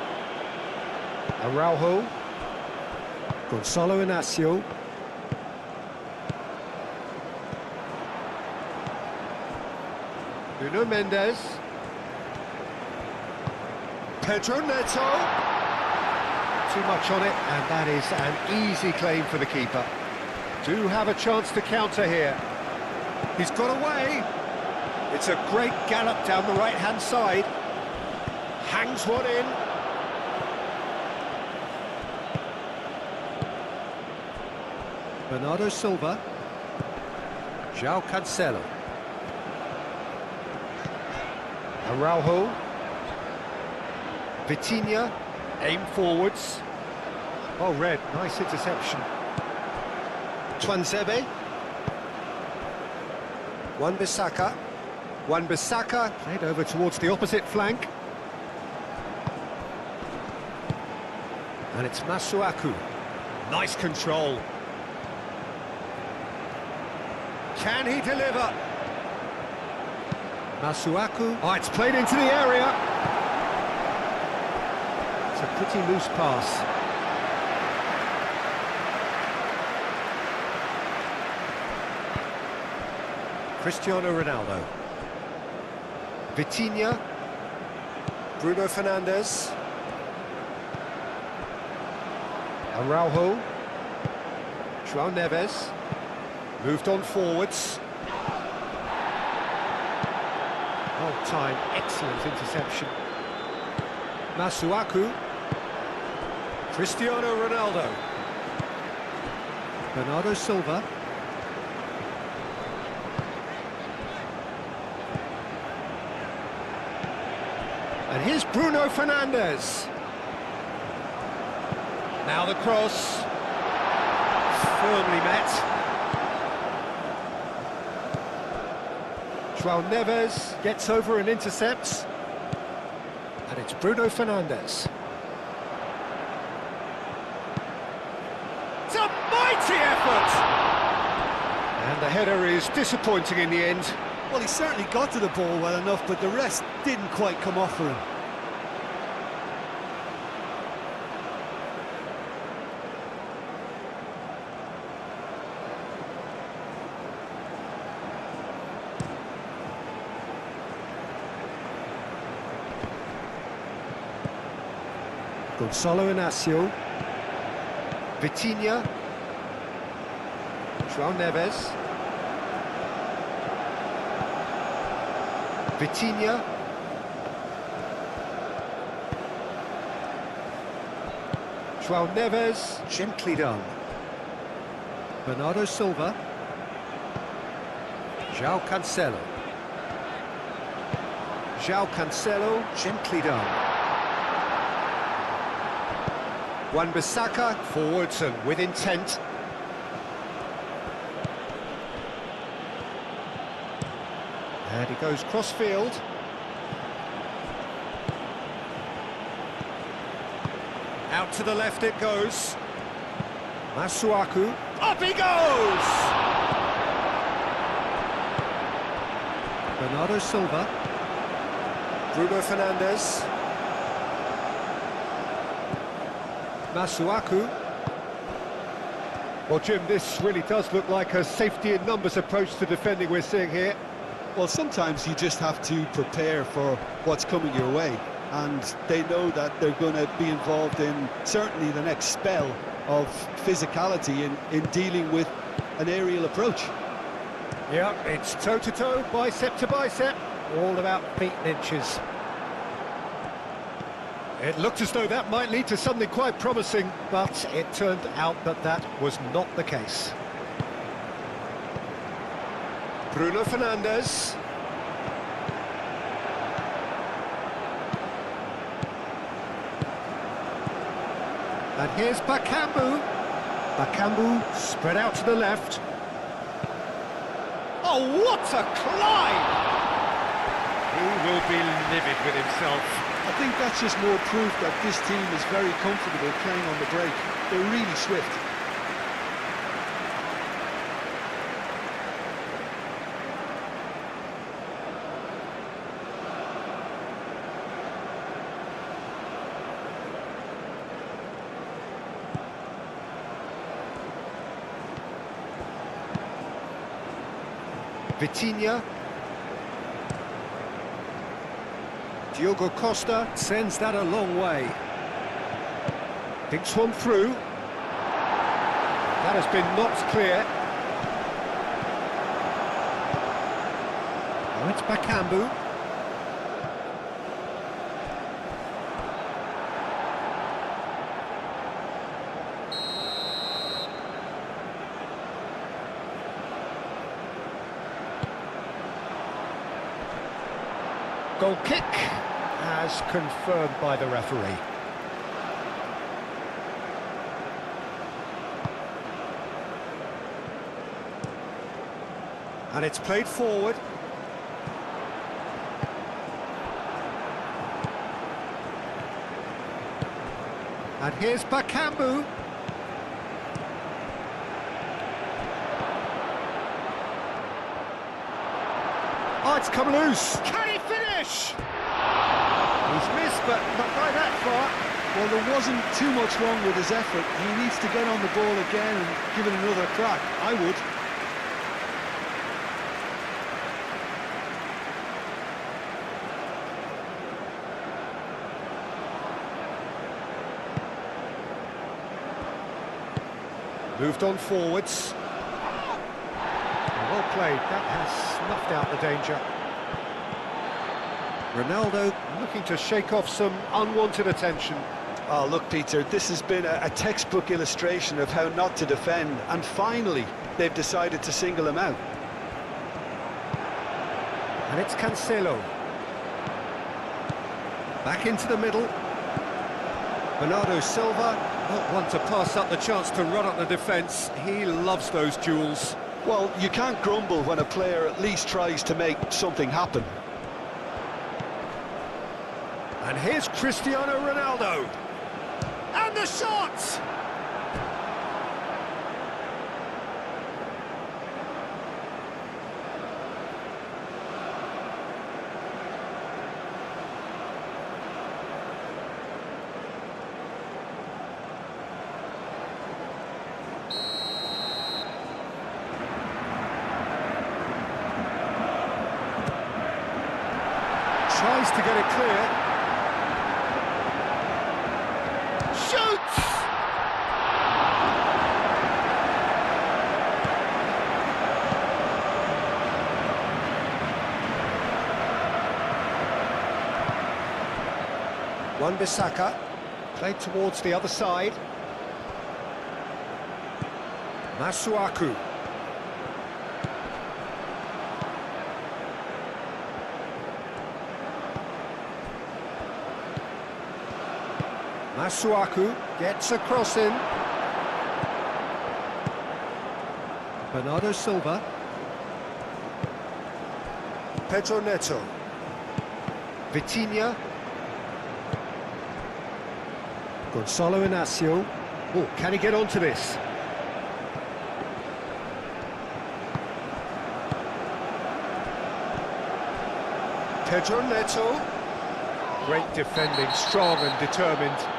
Araujo. Gonzalo Inacio. Nuno Mendes. Pedro Neto. Too much on it, and that is an easy claim for the keeper. Do have a chance to counter here. He's got away. It's a great gallop down the right-hand side. Hangs one in. Bernardo Silva. João Cancelo. Araujo. Vitinha. Aim forwards. Oh, red. Nice interception. Tuanzebe. Wan-Bissaka. Wan-Bissaka played over towards the opposite flank. And it's Masuaku. Nice control. Can he deliver? Masuaku. Oh, it's played into the area. It's a pretty loose pass. Cristiano Ronaldo. Vitinha. Bruno Fernandes. Araujo. João Neves. Moved on forwards. Oh, time. Excellent interception. Masuaku. Cristiano Ronaldo. Bernardo Silva. And here's Bruno Fernandes. Now the cross. Firmly met. João Neves gets over and intercepts. And it's Bruno Fernandes. It's a mighty effort! And the header is disappointing in the end. Well, he certainly got to the ball well enough, but the rest didn't quite come off for him. Gonzalo Inacio. Vitinha. João Neves. Vitinha. João Neves, gently done. Bernardo Silva. João Cancelo. João Cancelo, gently done. Wan-Bissaka, forwards and with intent. And he goes cross-field. Out to the left it goes. Masuaku. Up he goes! Bernardo Silva. Bruno Fernandes. Masuaku. Well, Jim, this really does look like a safety in numbers approach to defending we're seeing here. Well, sometimes you just have to prepare for what's coming your way, and they know that they're going to be involved in certainly the next spell of physicality in dealing with an aerial approach. Yeah, it's toe-to-toe, bicep to bicep, all about feet and inches. It looked as though that might lead to something quite promising, but it turned out that that was not the case. Bruno Fernandes. And here's Bakambu. Bakambu spread out to the left. Oh, what a climb! He will be livid with himself. I think that's just more proof that this team is very comfortable playing on the break. They're really swift. Vitinha. Diogo Costa sends that a long way. Thinks one through. That has been knocked clear. Now it's Bakambu. Goal kick, as confirmed by the referee. And it's played forward. And here's Bakambu. Oh, it's come loose. Can he finish? He's missed, but not by that far. Well, there wasn't too much wrong with his effort. He needs to get on the ball again and give it another crack. I would. Moved on forwards. Well played, that has snuffed out the danger. Ronaldo looking to shake off some unwanted attention. Oh, look, Peter, this has been a textbook illustration of how not to defend, and finally they've decided to single him out. And it's Cancelo. Back into the middle. Bernardo Silva, not one to pass up the chance to run up the defence. He loves those duels. Well, you can't grumble when a player at least tries to make something happen. And here's Cristiano Ronaldo. And the shot! Tries to get it clear. Shoots! Wan-Bissaka played towards the other side. Masuaku. Masuaku gets a cross in. Bernardo Silva. Pedro Neto. Vitinha. Gonzalo Inacio. Oh, can he get onto this? Pedro Neto. Great defending, strong and determined.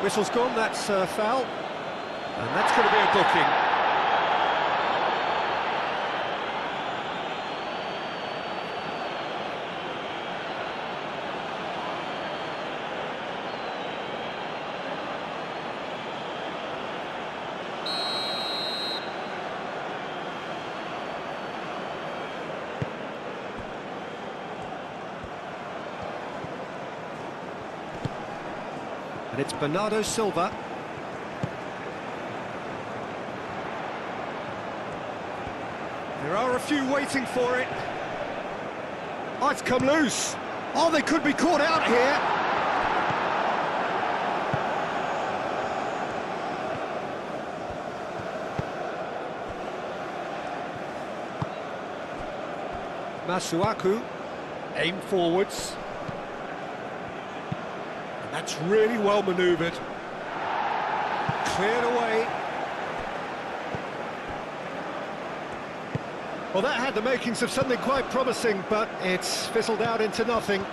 Whistle's gone, that's a foul. And that's going to be a booking. And it's Bernardo Silva. There are a few waiting for it. Oh, it's come loose. Oh, they could be caught out here. Masuaku, aim forwards. And that's really well manoeuvred. Cleared away. Well, that had the makings of something quite promising, but it's fizzled out into nothing.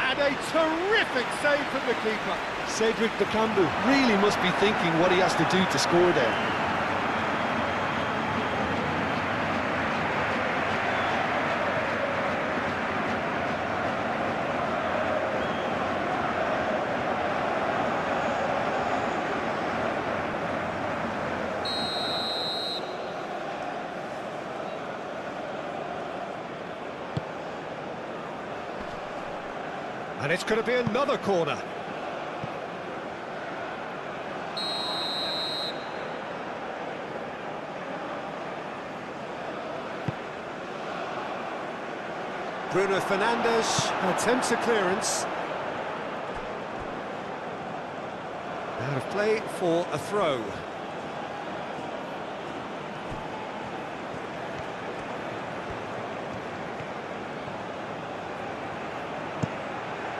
And a terrific save from the keeper. Cedric Bakambu really must be thinking what he has to do to score there. And it's going to be another corner. Bruno Fernandes attempts a clearance. Out of play for a throw.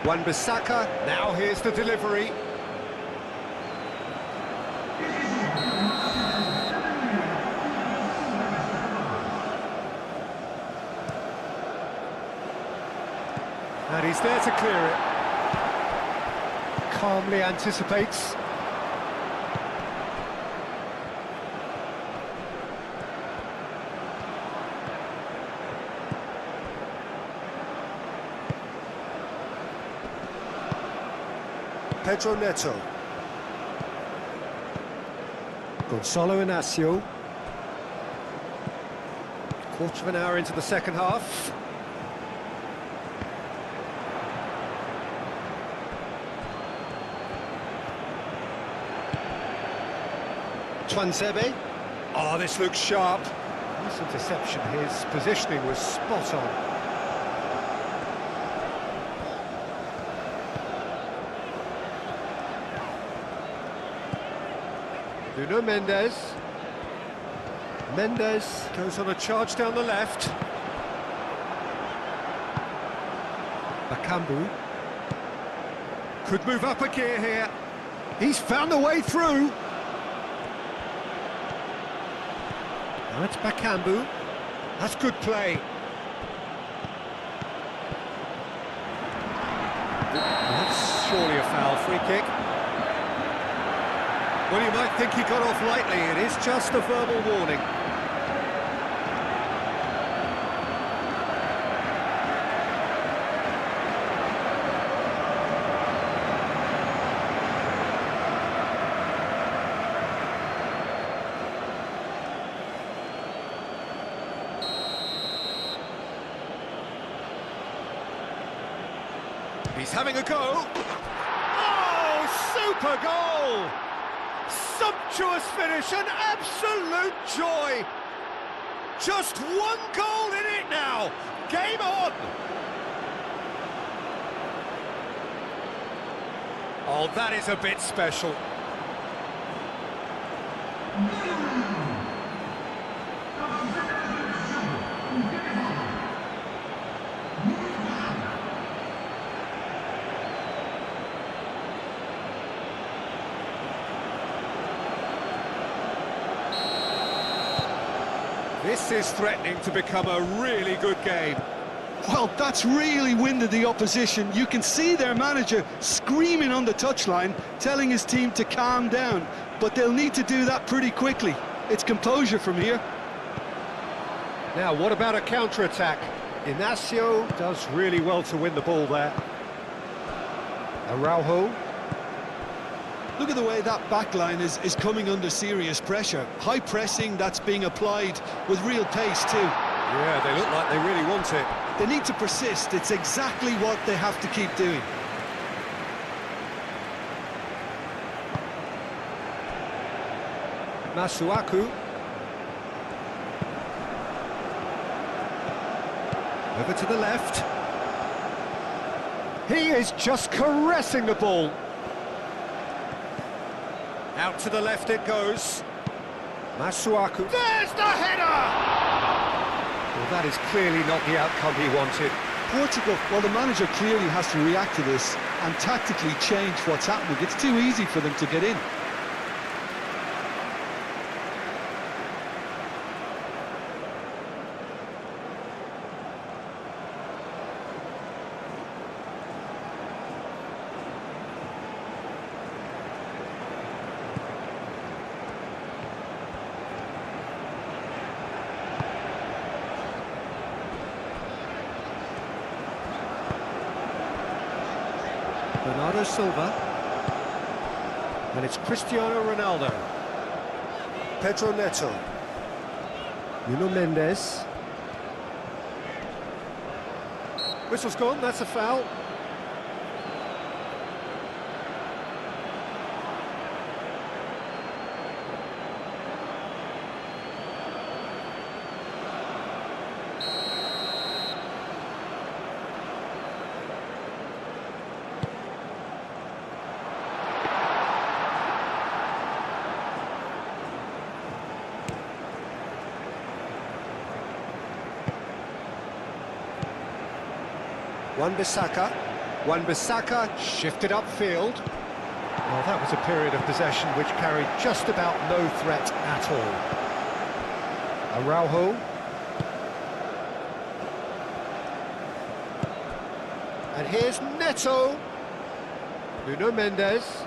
Wan-Bissaka, now here's the delivery. And he's there to clear it. Calmly anticipates. Pedro Neto. Gonzalo Inacio. Quarter of an hour into the second half. Tuanzebe. Oh, this looks sharp. This interception, his positioning was spot on. Nuno Mendes. Mendes goes on a charge down the left. Bakambu could move up a gear here. He's found a way through. Now it's Bakambu. That's good play. That's surely a foul. Free kick. Well, you might think he got off lightly. It is just a verbal warning. He's having a go. Oh, super goal! Sumptuous finish, an absolute joy. Just one goal in it now. Game on. Oh, that is a bit special. This is threatening to become a really good game. Well, that's really winded the opposition. You can see their manager screaming on the touchline, telling his team to calm down. But they'll need to do that pretty quickly. It's composure from here. Now, what about a counter-attack? Inacio does really well to win the ball there. Araujo. Look at the way that back line is coming under serious pressure. High pressing that's being applied with real pace too. Yeah, they look like they really want it. They need to persist. It's exactly what they have to keep doing. Masuaku. Over to the left. He is just caressing the ball. Out to the left it goes. Masuaku. There's the header! Well, that is clearly not the outcome he wanted. Portugal, well, the manager clearly has to react to this and tactically change what's happening. It's too easy for them to get in. Bernardo Silva. And it's Cristiano Ronaldo. Pedro Neto. Nuno Mendes. Whistle's gone, that's a foul. Wan-Bissaka shifted upfield. Well, that was a period of possession which carried just about no threat at all. Araujo. And here's Neto. Nuno Mendes.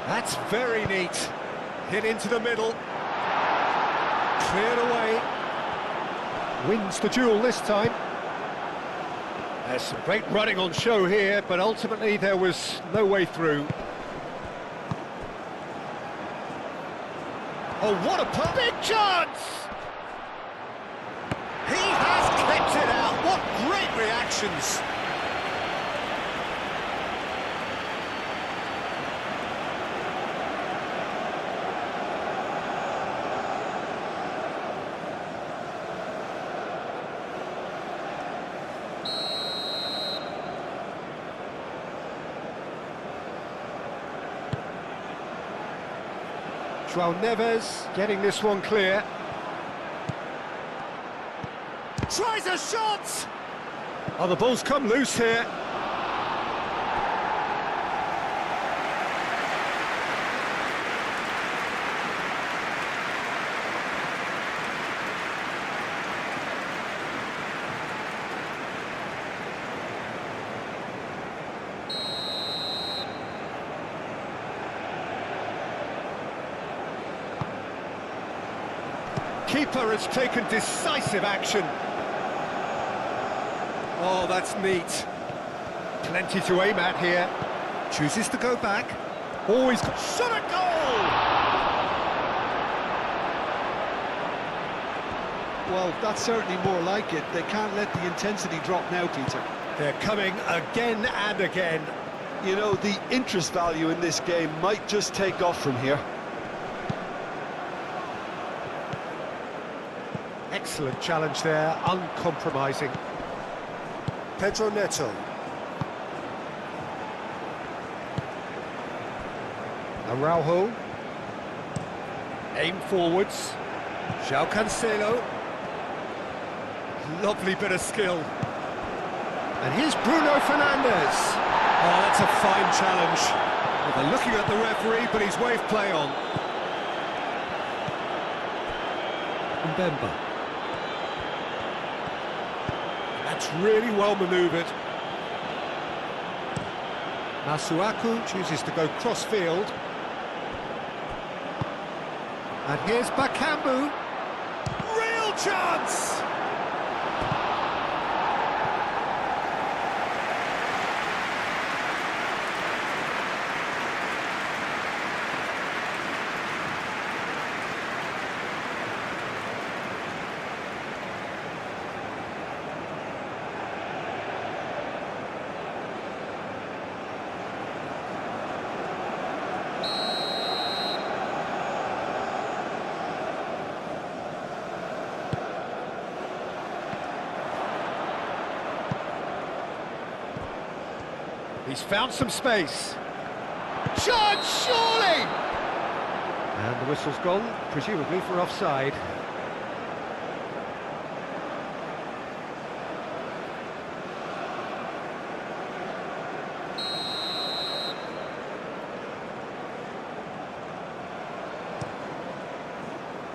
That's very neat. Hit into the middle. Cleared away. Wins the duel this time. There's some great running on show here, but ultimately there was no way through. Oh, what a big chance! He has kept it out. What great reactions! João Neves getting this one clear. Tries a shot! Oh, the ball's come loose here. Keeper has taken decisive action. Oh, that's neat. Plenty to aim at here. Chooses to go back. Always shot a goal! Well, that's certainly more like it. They can't let the intensity drop now, Peter. They're coming again and again. You know, the interest value in this game might just take off from here. Excellent challenge there, uncompromising. Pedro Neto. Araujo. Aim forwards. João Cancelo. Lovely bit of skill. And here's Bruno Fernandes. Oh, that's a fine challenge. Well, they're looking at the referee, but he's waved play on. Mbemba. That's really well manoeuvred. Masuaku chooses to go cross-field. And here's Bakambu. Real chance! He's found some space. chance, surely! And the whistle's gone, presumably for offside.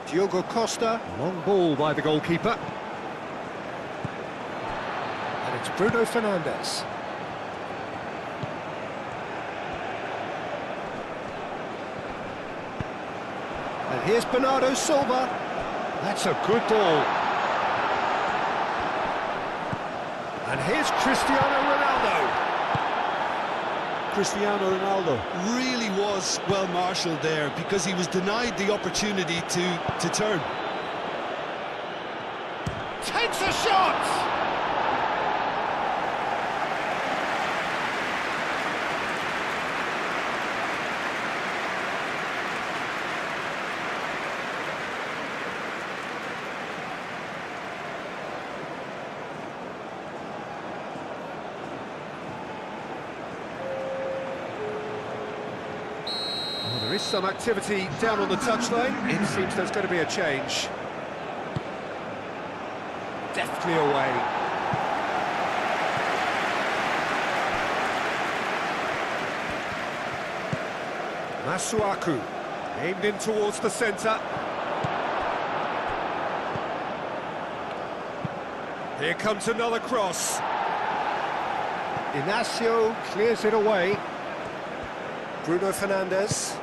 Diogo Costa, long ball by the goalkeeper. And it's Bruno Fernandes. And here's Bernardo Silva. That's a good ball. And here's Cristiano Ronaldo. Cristiano Ronaldo really was well marshalled there because he was denied the opportunity to turn. Takes a shot! There is some activity down on the touchline. It seems there's going to be a change. Deftly away. Masuaku, aimed in towards the centre. Here comes another cross. Inacio clears it away. Bruno Fernandes.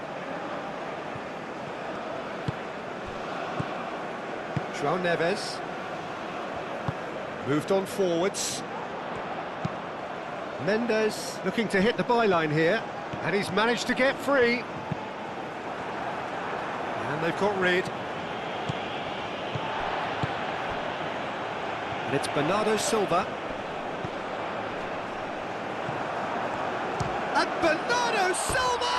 João Neves. Moved on forwards. Mendes looking to hit the byline here, and he's managed to get free. And they've got rid. And it's Bernardo Silva. And Bernardo Silva!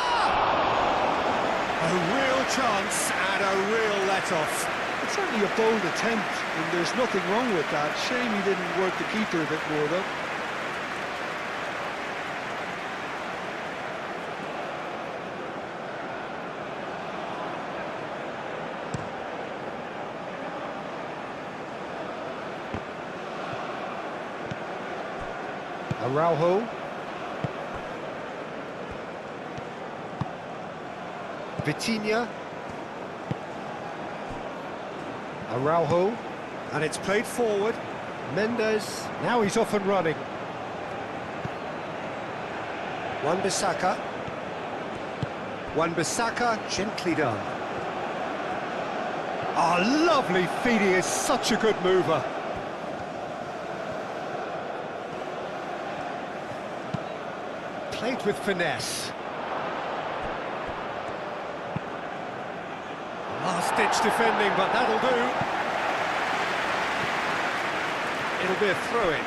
A real chance and a real let-off. It's certainly a bold attempt, and there's nothing wrong with that. Shame he didn't work the keeper a bit more, though. Araujo. Vitinha. Araujo. And it's played forward. Mendes. Now he's off and running. Wan-Bissaka. Wan-Bissaka, gently done. Oh, lovely feed. He is such a good mover. Played with finesse. Last-ditch defending, but that'll do. It'll be a throw-in.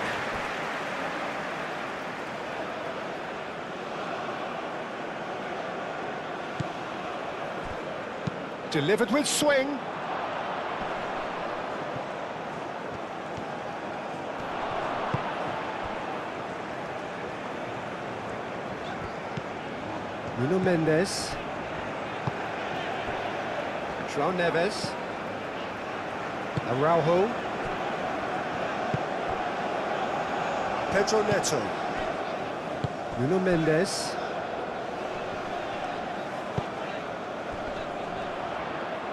Delivered with swing. Nuno Mendes. João Neves. Araujo. Pedro Neto. Nuno Mendes.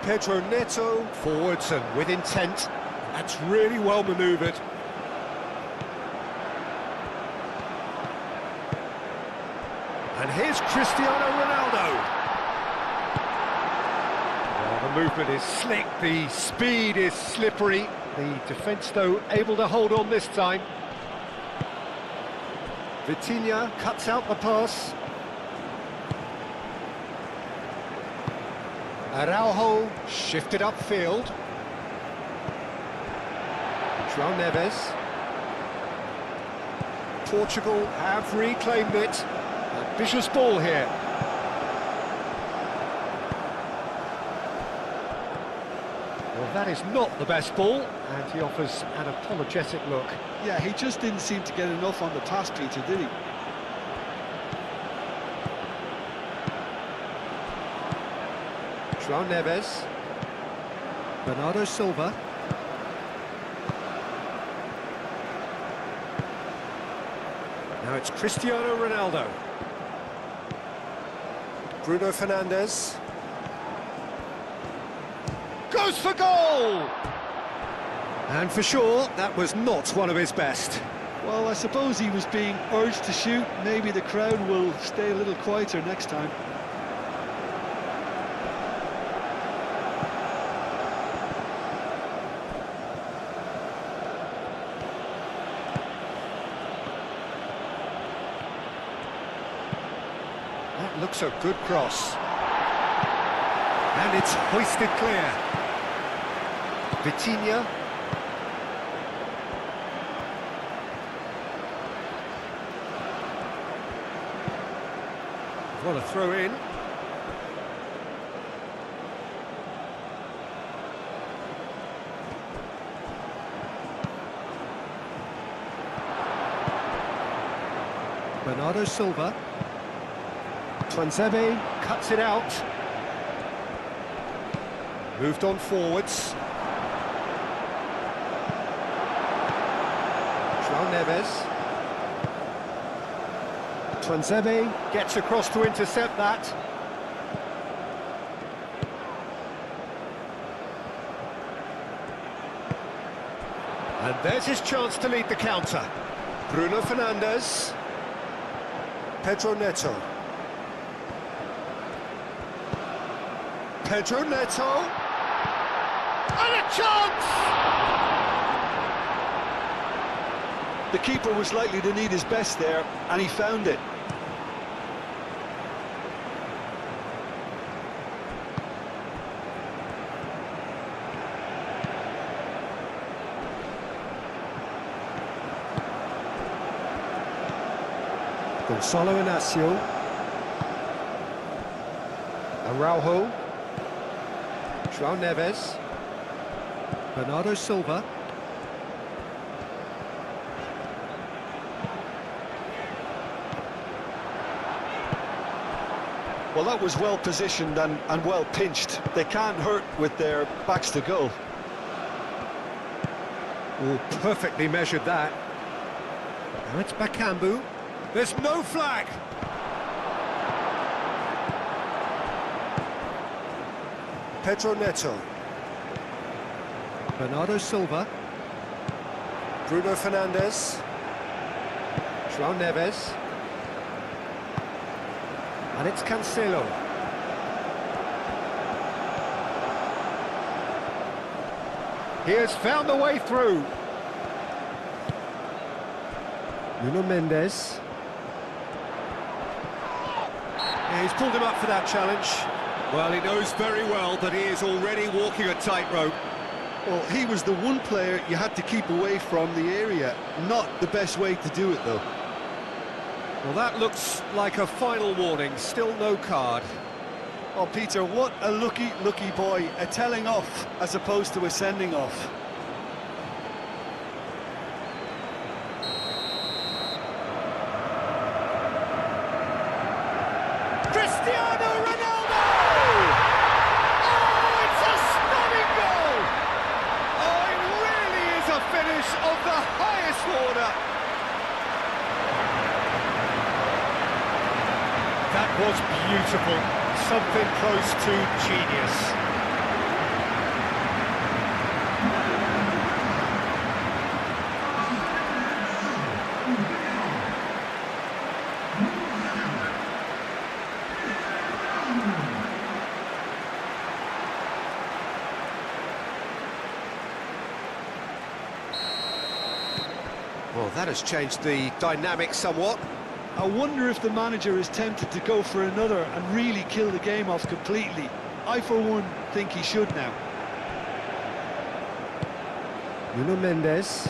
Pedro Neto. Forwards and with intent. That's really well manoeuvred. And here's Cristiano Ronaldo. Well, the movement is slick, the speed is slippery. The defence, though, able to hold on this time. Vitinha cuts out the pass. Araujo shifted upfield. João Neves. Portugal have reclaimed it. Ambitious ball here. Well, that is not the best ball, and he offers an apologetic look. Yeah, he just didn't seem to get enough on the pass, Peter, did he? João Neves. Bernardo Silva. Now it's Cristiano Ronaldo. Bruno Fernandes. Goes for goal! And for sure, that was not one of his best. Well, I suppose he was being urged to shoot. Maybe the crowd will stay a little quieter next time. That looks a good cross. And it's hoisted clear. Vitinha. What a throw in. Bernardo Silva. Tuanzebe cuts it out. Moved on forwards. João Neves. Tuanzebe gets across to intercept that. And there's his chance to lead the counter. Bruno Fernandes. Pedro Neto. Pedro Neto. And a chance! The keeper was likely to need his best there, and he found it. Gonçalo Inácio. Araujo. João Neves. Bernardo Silva. Well, that was well positioned and well pinched. They can't hurt with their backs to goal. Oh, perfectly measured that. Now it's Bakambu. There's no flag. Pedro Neto. Bernardo Silva. Bruno Fernandes. João Neves. And it's Cancelo. He has found the way through. Nuno Mendes. Yeah, he's pulled him up for that challenge. Well, he knows very well that he is already walking a tightrope. Well, he was the one player you had to keep away from the area. Not the best way to do it, though. Well, that looks like a final warning. Still no card. Oh, Peter, what a lucky boy. A telling off as opposed to a sending off. Cristiano Ronaldo! Oh, it's a stunning goal! Oh, it really is a finish of the highest order. That was beautiful. Something close to genius. Well, that has changed the dynamic somewhat. I wonder if the manager is tempted to go for another and really kill the game off completely. I, for one, think he should now. Nuno Mendes.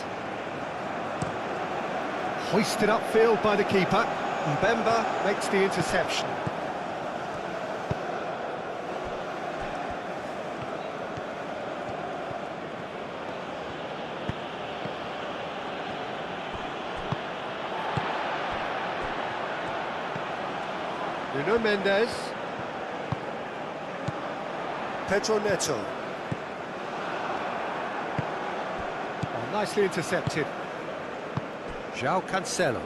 Hoisted upfield by the keeper. Mbemba makes the interception. Nuno Mendes. Pedro Neto. Oh, nicely intercepted. João Cancelo.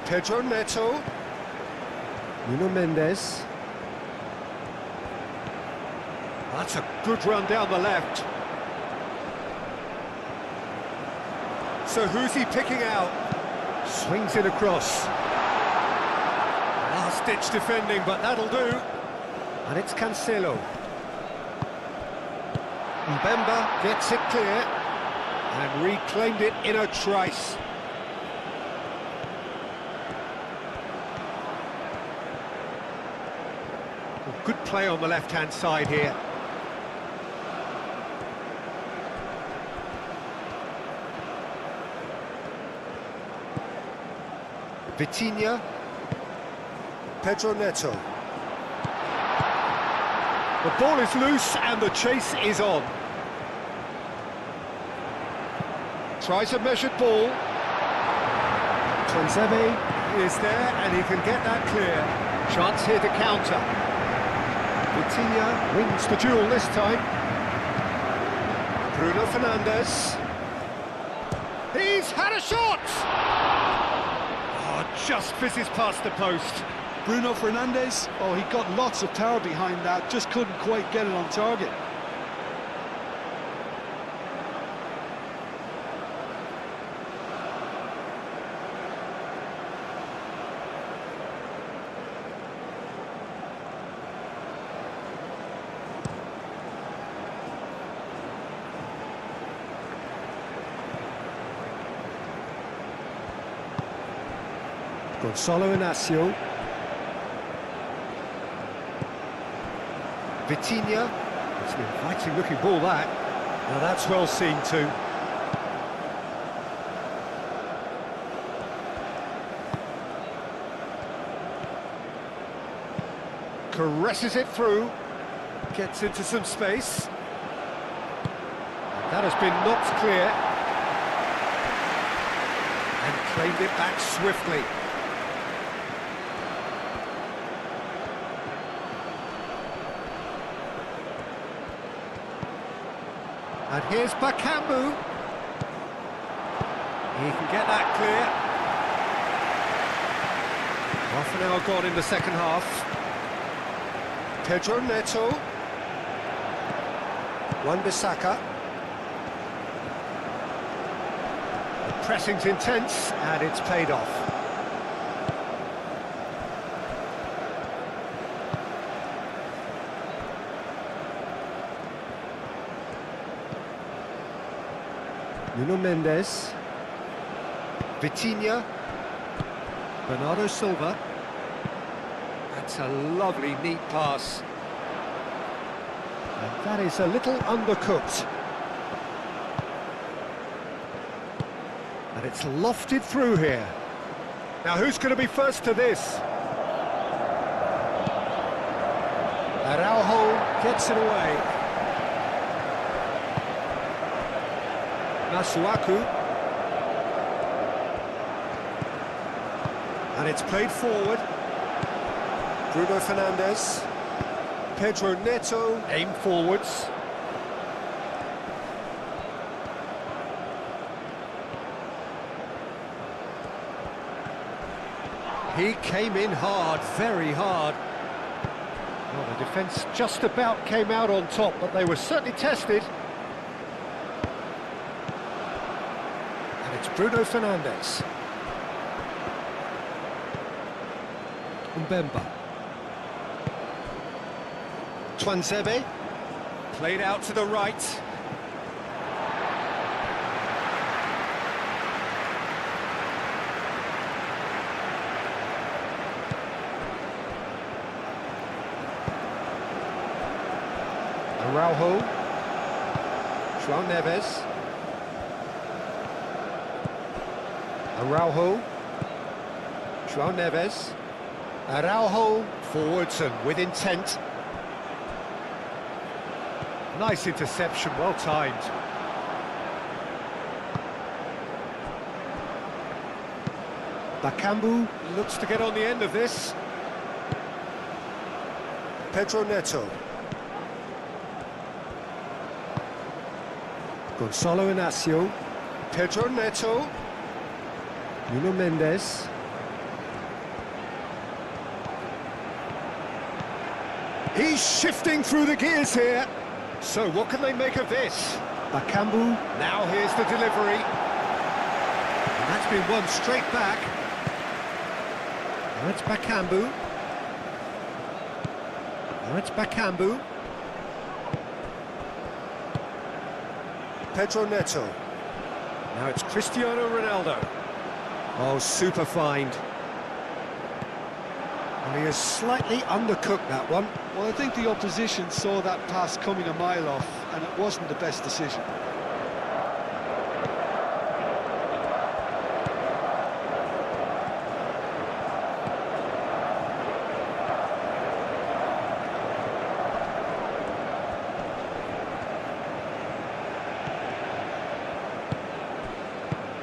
Pedro Neto. Nuno Mendes. That's a good run down the left. So who's he picking out? Swings it across. Last-ditch defending, but that'll do. And it's Cancelo. Mbemba gets it clear and reclaimed it in a trice. Good play on the left-hand side here. Vitinha. Pedro Neto. The ball is loose and the chase is on. Tries a measured ball. Tuanzebe is there and he can get that clear. Chance here to counter. Vitinha wins the duel this time. Bruno Fernandes. He's had a shot! Oh, just fizzes past the post. Bruno Fernandes, oh, he got lots of power behind that, just couldn't quite get it on target. Gonzalo Inacio. Vitinha. It's an inviting looking ball, that. Now that's well seen too. Caresses it through. Gets into some space. That has been knocked clear. And claimed it back swiftly. And here's Bakambu. He can get that clear. Half an hour gone in the second half. Pedro Neto. Wan-Bissaka. The pressing's intense and it's paid off. Nuno Mendes. Vitinha. Bernardo Silva. That's a lovely, neat pass. And that is a little undercooked. And it's lofted through here. Now who's going to be first to this? Araujo gets it away. Masuaku. And it's played forward. Bruno Fernandes. Pedro Neto. Aim forwards. He came in hard, very hard. Well, the defence just about came out on top, but they were certainly tested. It's Bruno Fernandes. Mbemba. Tuanzebe. Played out to the right. Araujo. João Neves. Araujo. João Neves. Araujo forwards and with intent. Nice interception, well timed. Bakambu looks to get on the end of this. Pedro Neto. Gonzalo Inacio. Pedro Neto. Nuno Mendes. He's shifting through the gears here. So what can they make of this? Bakambu. Now here's the delivery. And that's been won straight back. Now it's Bakambu. Now it's Bakambu. Pedro Neto. Now it's Cristiano Ronaldo. Oh, super find. And he has slightly undercooked that one. Well, I think the opposition saw that pass coming a mile off, and it wasn't the best decision.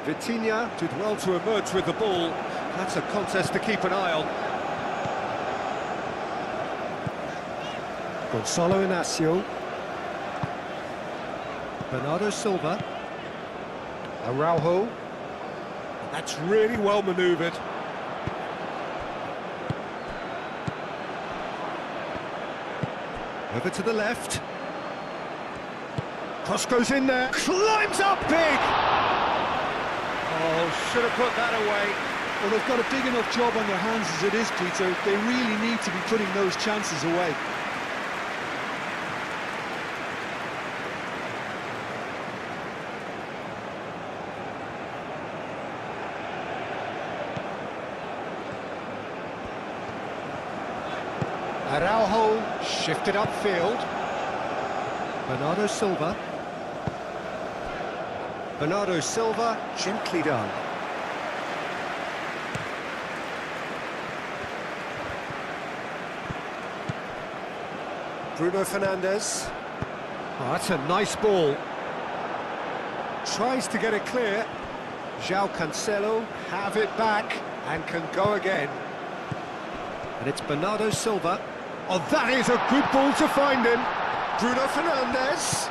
Vitinha did well to emerge with the ball. That's a contest to keep an eye on. Gonzalo Inacio. Bernardo Silva. Araujo. That's really well manoeuvred. Over to the left. Cross goes in there. Climbs up big! Oh, should have put that away. Well, they've got a big enough job on their hands as it is, Peter. They really need to be putting those chances away. Araujo shifted upfield. Bernardo Silva. Bernardo Silva, gently done. Bruno Fernandes. Oh, that's a nice ball. Tries to get it clear. João Cancelo have it back and can go again. And it's Bernardo Silva. Oh, that is a good ball to find him. Bruno Fernandes.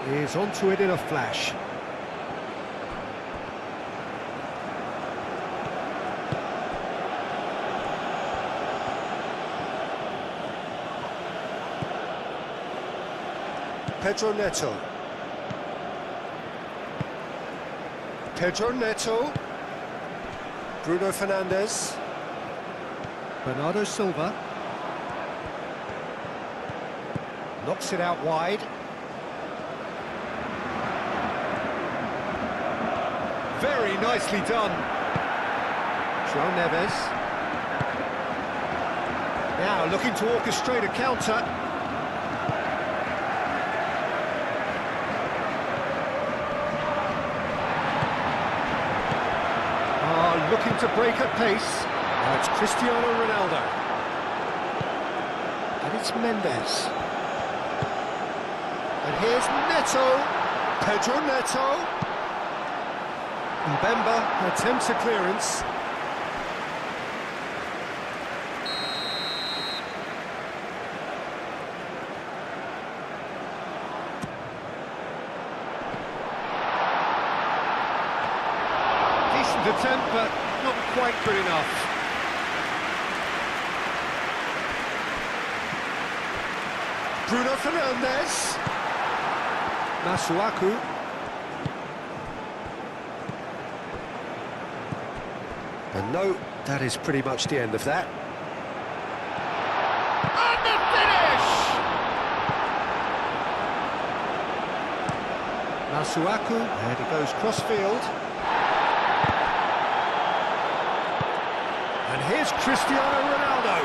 He's onto it in a flash. Pedro Neto. Pedro Neto. Bruno Fernandes. Bernardo Silva. Knocks it out wide. Very nicely done. João Neves. Now looking to orchestrate a counter. Looking to break at pace. Now it's Cristiano Ronaldo. And it's Mendes. And here's Neto. Pedro Neto. Mbemba attempts a clearance. Decent attempt, but not quite good enough. Bruno Fernandes. Masuaku. And no, that is pretty much the end of that. And the finish! Masuaku, and he goes cross-field. And here's Cristiano Ronaldo.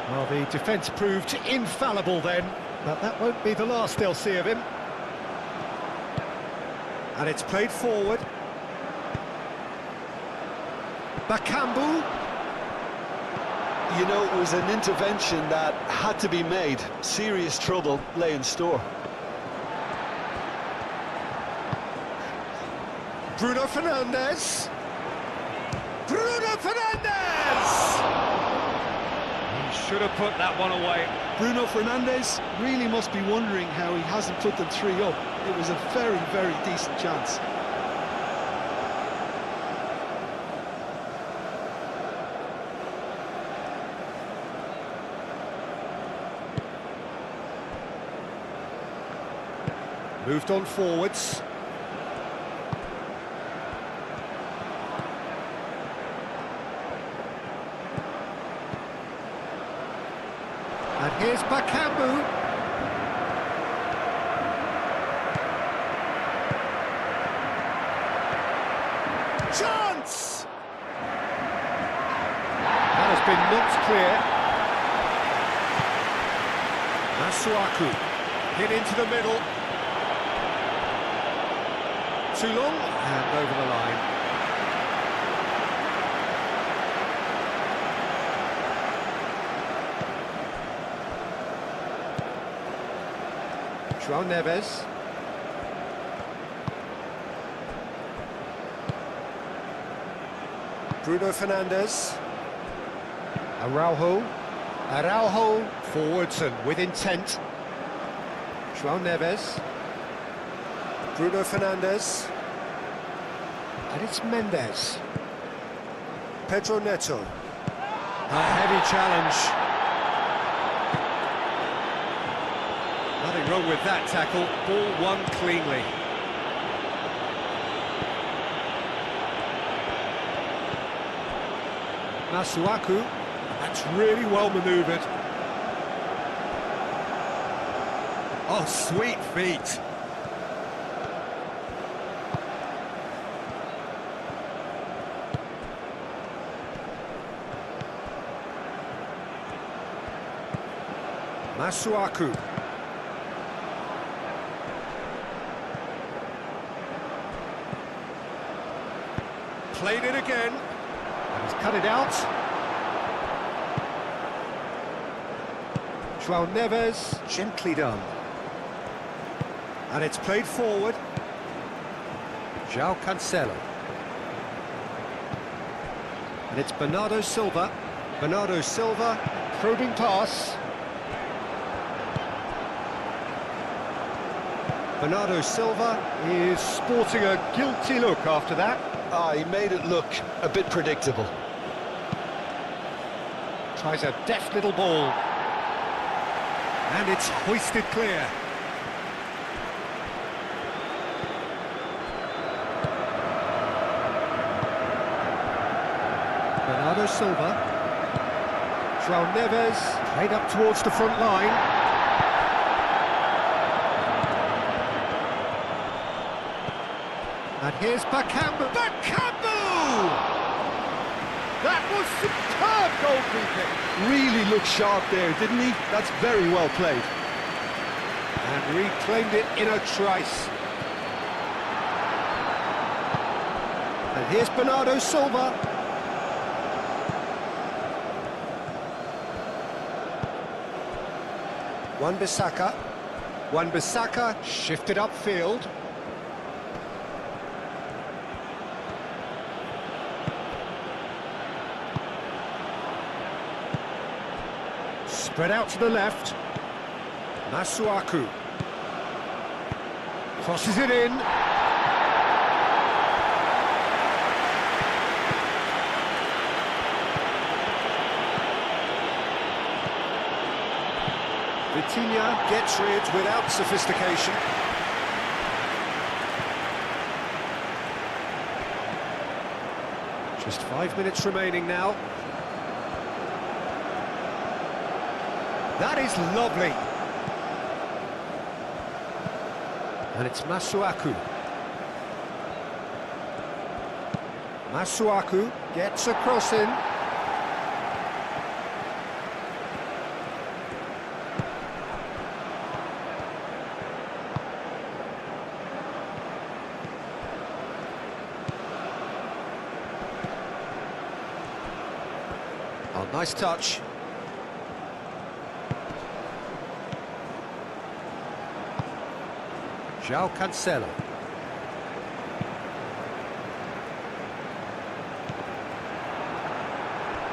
Well, the defence proved infallible then, but that won't be the last they'll see of him. And it's played forward. Bakambu. You know, it was an intervention that had to be made. Serious trouble lay in store. Bruno Fernandes. Bruno Fernandes! He should have put that one away. Bruno Fernandes really must be wondering how he hasn't put them 3 up. It was a very, very decent chance. Moved on forwards. And here's Bakambu. Chance! That has been knocked clear. Masuaku hit into the middle. Too long and over the line. João Neves. Bruno Fernandes. Araujo forwards and with intent. João Neves. Bruno Fernandes. And it's Mendes. Pedro Neto. A heavy challenge. Nothing wrong with that tackle. Ball won cleanly. Masuaku. That's really well manoeuvred. Oh, sweet feet. Masuaku. Played it again. And he's cut it out. João Neves, gently done. And it's played forward. João Cancelo. And it's Bernardo Silva. Bernardo Silva, probing pass. Bernardo Silva is sporting a guilty look after that. He made it look a bit predictable. Tries a deft little ball. And it's hoisted clear. Bernardo Silva. João Neves, played up towards the front line. And here's Bakambu. Bakambu! That was superb goalkeeping. Really looked sharp there, didn't he? That's very well played. And reclaimed it in a trice. And here's Bernardo Silva. Wan-Bissaka. Wan-Bissaka shifted upfield. Spread out to the left. Masuaku. Crosses it in. Vitinha gets rid without sophistication. Just 5 minutes remaining now. That is lovely. And it's Masuaku. Masuaku gets a cross in. Oh, nice touch. João Cancelo.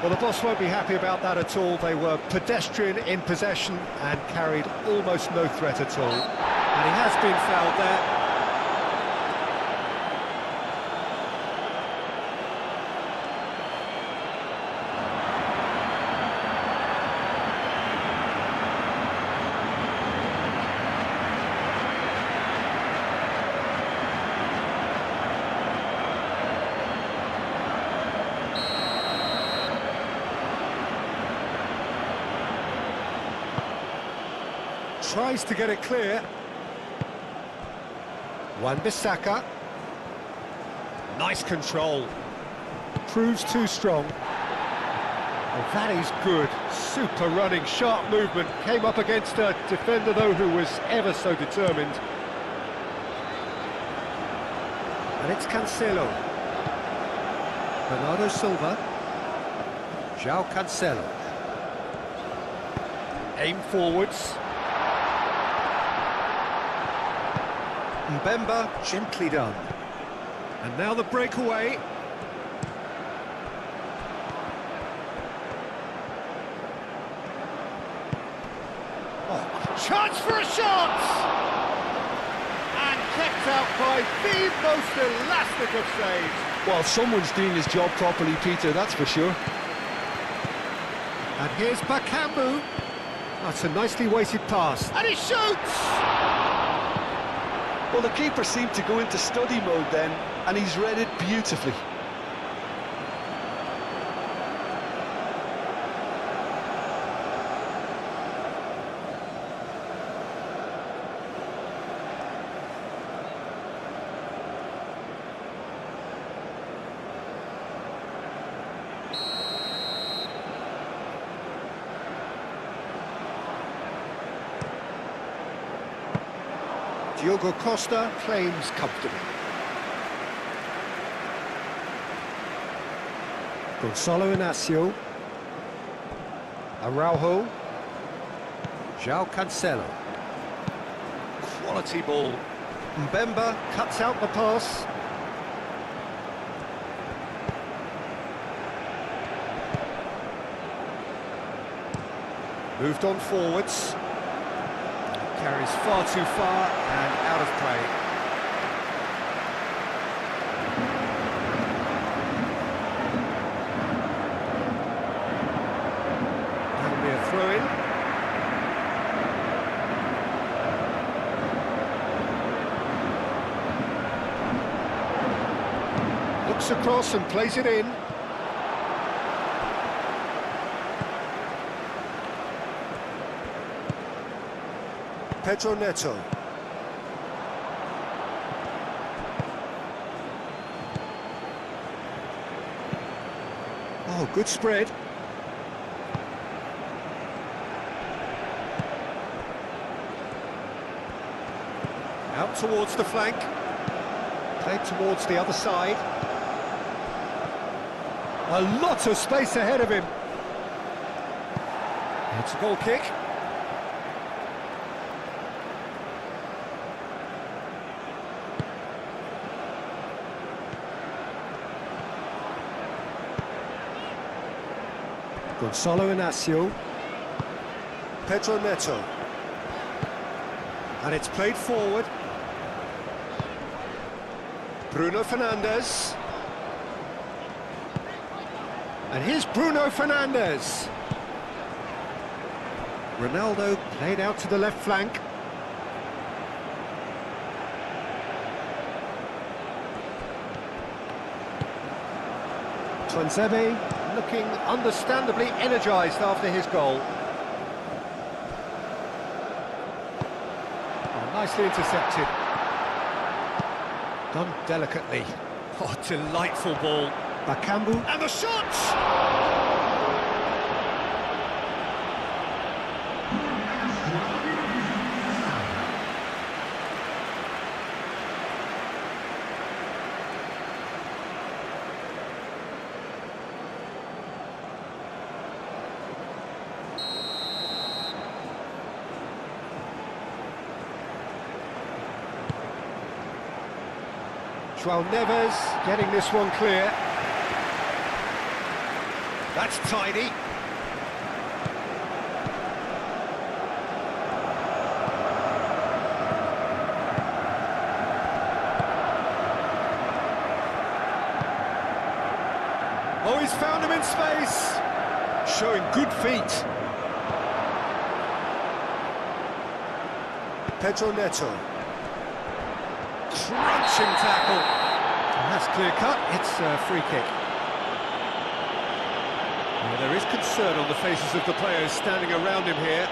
Well, the boss won't be happy about that at all. They were pedestrian in possession and carried almost no threat at all. And he has been fouled there. Tries to get it clear. Wan-Bissaka. Nice control. Proves too strong. Oh, that is good. Super running, sharp movement. Came up against a defender, though, who was ever so determined. And it's Cancelo. Bernardo Silva. João Cancelo. Aim forwards. Mbemba, gently done. And now the breakaway. Oh, chance for a shot! And kept out by the most elastic of saves. Well, someone's doing his job properly, Peter, that's for sure. And here's Bakambu. That's a nicely weighted pass. And he shoots! Well, the keeper seemed to go into study mode then, and he's read it beautifully. Diogo Costa claims comfortably. Gonçalo Inácio. Araujo. João Cancelo. Quality ball. Mbemba cuts out the pass. Moved on forwards. Carries far too far and out of play. That'll be a throw-in. Looks across and plays it in. Pedro Neto. Oh, good spread. Out towards the flank. Played towards the other side. A lot of space ahead of him. It's a goal kick. Gonçalo Inácio. Pedro Neto. And it's played forward. Bruno Fernandes. And here's Bruno Fernandes. Ronaldo played out to the left flank. Tuanzebe looking understandably energised after his goal. Oh, nicely intercepted. Done delicately. Oh, delightful ball. Bakambu. And the shot! João Neves getting this one clear. That's tidy. Oh, he's found him in space. Showing good feet. Pedro Neto. Crunching tackle. And that's clear cut. It's a free kick. Well, there is concern on the faces of the players standing around him here.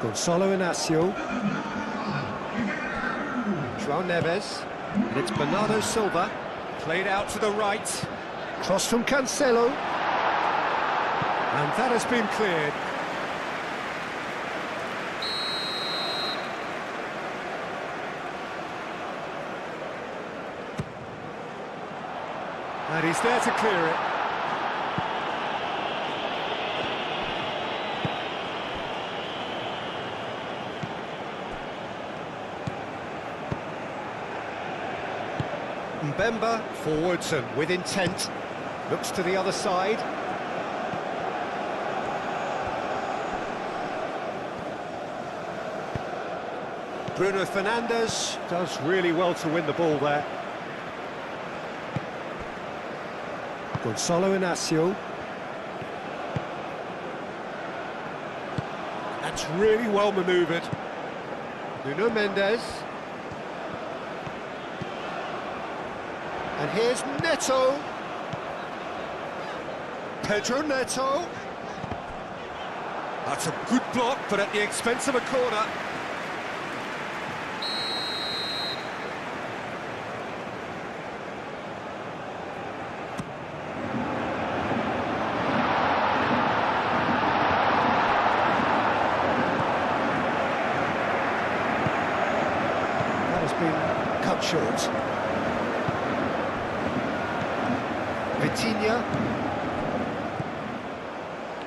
Gonçalo Inácio. João Neves. And it's Bernardo Silva. Played out to the right. Cross from Cancelo. And that has been cleared. And he's there to clear it. Mbemba forwards and with intent. Looks to the other side. Bruno Fernandes does really well to win the ball there. Gonçalo Inácio. That's really well manoeuvred. Nuno Mendes. And here's Neto. Pedro Neto. That's a good block, but at the expense of a corner. That has been cut short. Vitinha,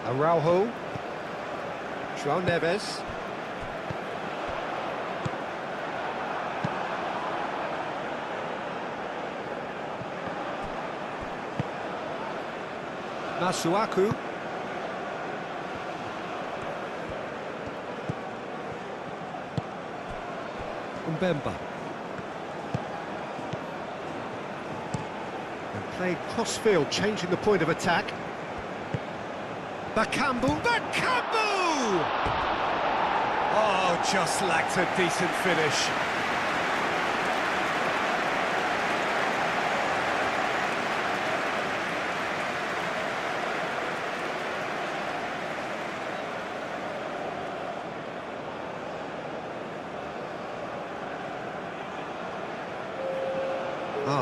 Araujo, João Neves, Masuaku, Mbemba. Played cross-field, changing the point of attack. Bakambu! Oh, just lacked a decent finish.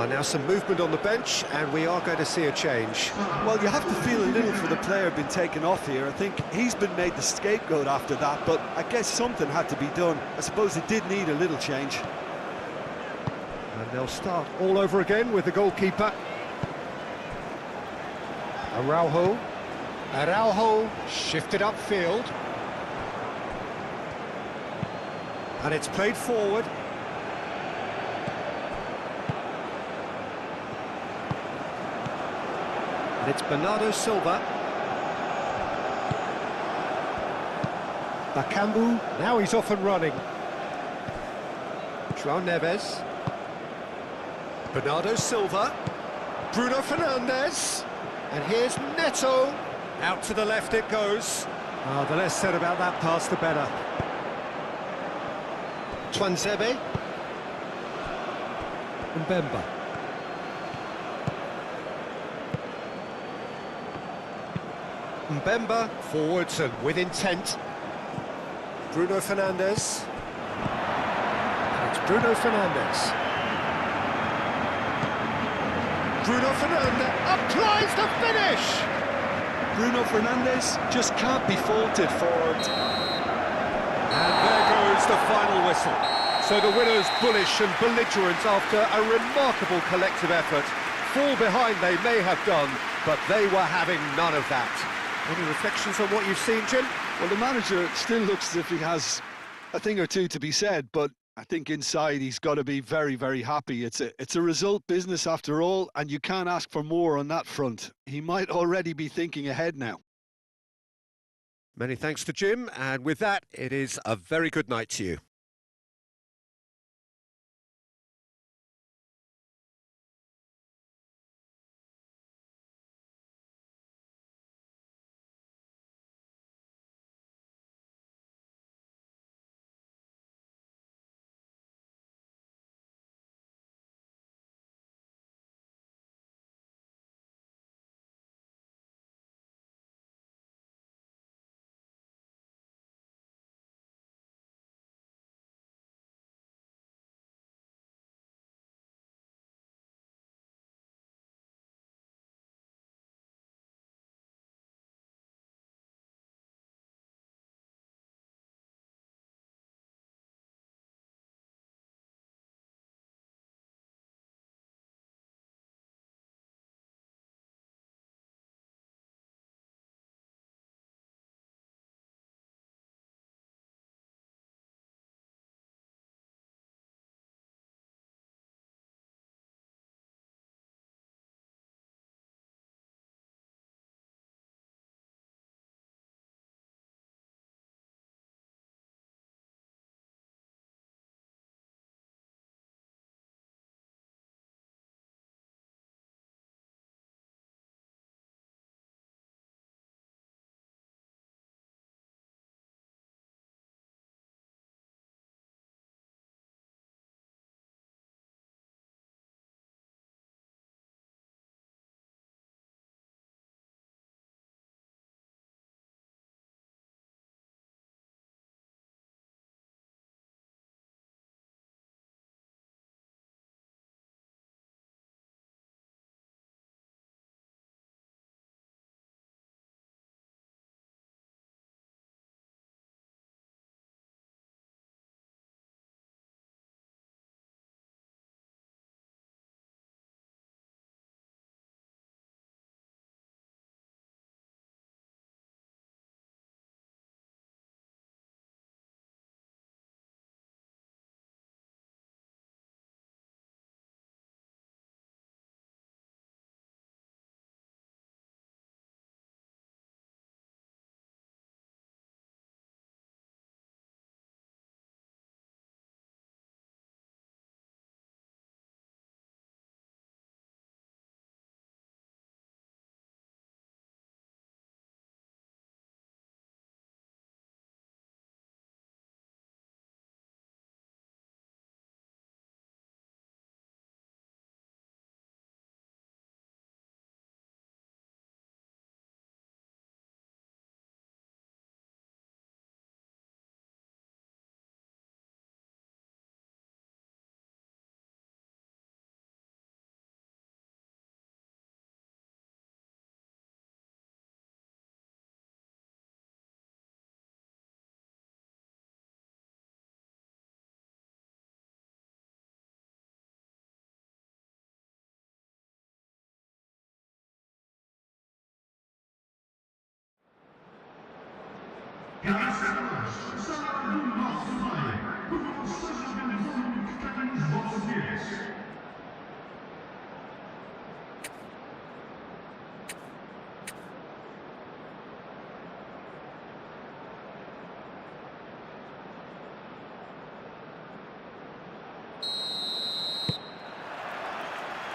Now some movement on the bench, and we are going to see a change. Well, you have to feel a little for the player being taken off here. I think he's been made the scapegoat after that, but I guess something had to be done. I suppose it did need a little change. And they'll start all over again with the goalkeeper. Araujo shifted upfield. And it's played forward. And it's Bernardo Silva. Bakambu, now he's off and running. João Neves. Bernardo Silva. Bruno Fernandes. And here's Neto. Out to the left it goes. Oh, the less said about that pass, the better. Tuanzebe. Mbemba. Mbemba forwards and with intent. Bruno Fernandes. And it's Bruno Fernandes. Bruno Fernandes applies the finish! Bruno Fernandes just can't be faulted for it. And there goes the final whistle. So the winners bullish and belligerent after a remarkable collective effort. Fall behind they may have done, but they were having none of that. Any reflections on what you've seen, Jim? Well, the manager still looks as if he has a thing or two to be said, but I think inside he's got to be very, very happy. It's a result business after all, and you can't ask for more on that front. He might already be thinking ahead now. Many thanks to Jim, and with that, it is a very good night to you.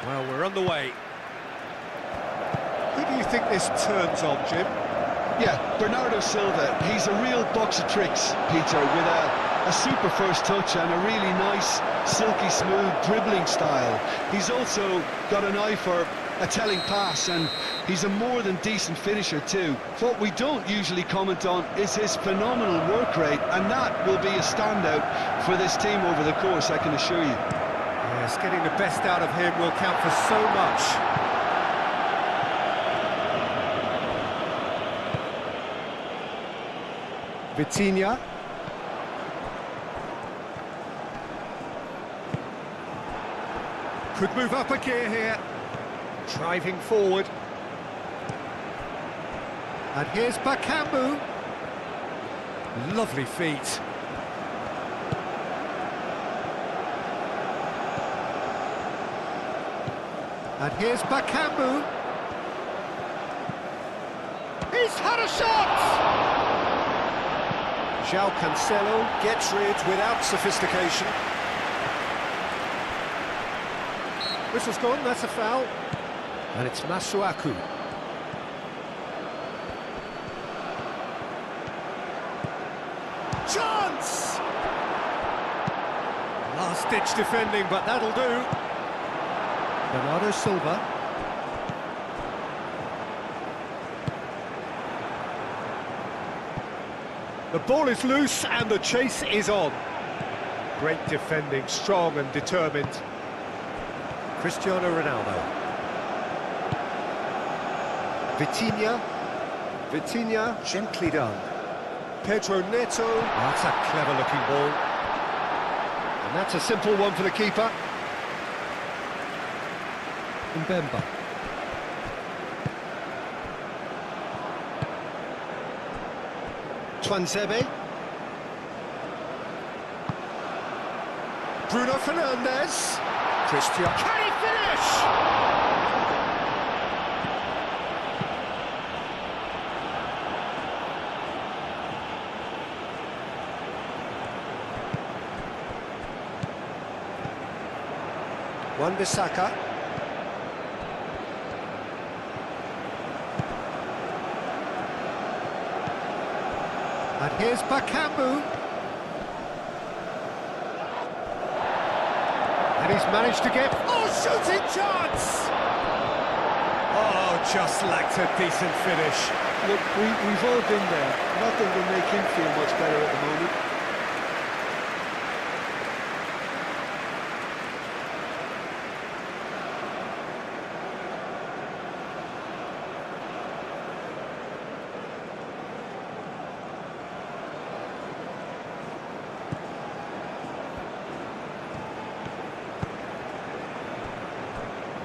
Well, we're on the way. Who do you think this turns on, Jim? Yeah, Bernardo Silva, he's a real box of tricks, Peter, with a super first touch and a really nice, silky smooth dribbling style. He's also got an eye for a telling pass, and he's a more than decent finisher too. What we don't usually comment on is his phenomenal work rate, and that will be a standout for this team over the course, I can assure you. Yes, Just getting the best out of him will count for so much. Vitinha. Could move up a gear here. Driving forward. And here's Bakambu. Lovely feet. And here's Bakambu. He's had a shot! João Cancelo gets rid without sophistication. Whistle's gone, that's a foul. And it's Masuaku. Chance! Last-ditch defending, but that'll do. Bernardo Silva. The ball is loose and the chase is on. Great defending, strong and determined. Cristiano Ronaldo. Vitinha. Vitinha, gently done. Pedro Neto. That's a clever-looking ball. And that's a simple one for the keeper. Mbemba. Tuanzebe. Bruno Fernandes. Cristiano. Can he finish? Wan-Bissaka. And here's Bakambu. And he's managed to get... Oh, shooting chance! Oh, just lacked a decent finish. Look, we've all been there. Nothing will make him feel much better at the moment.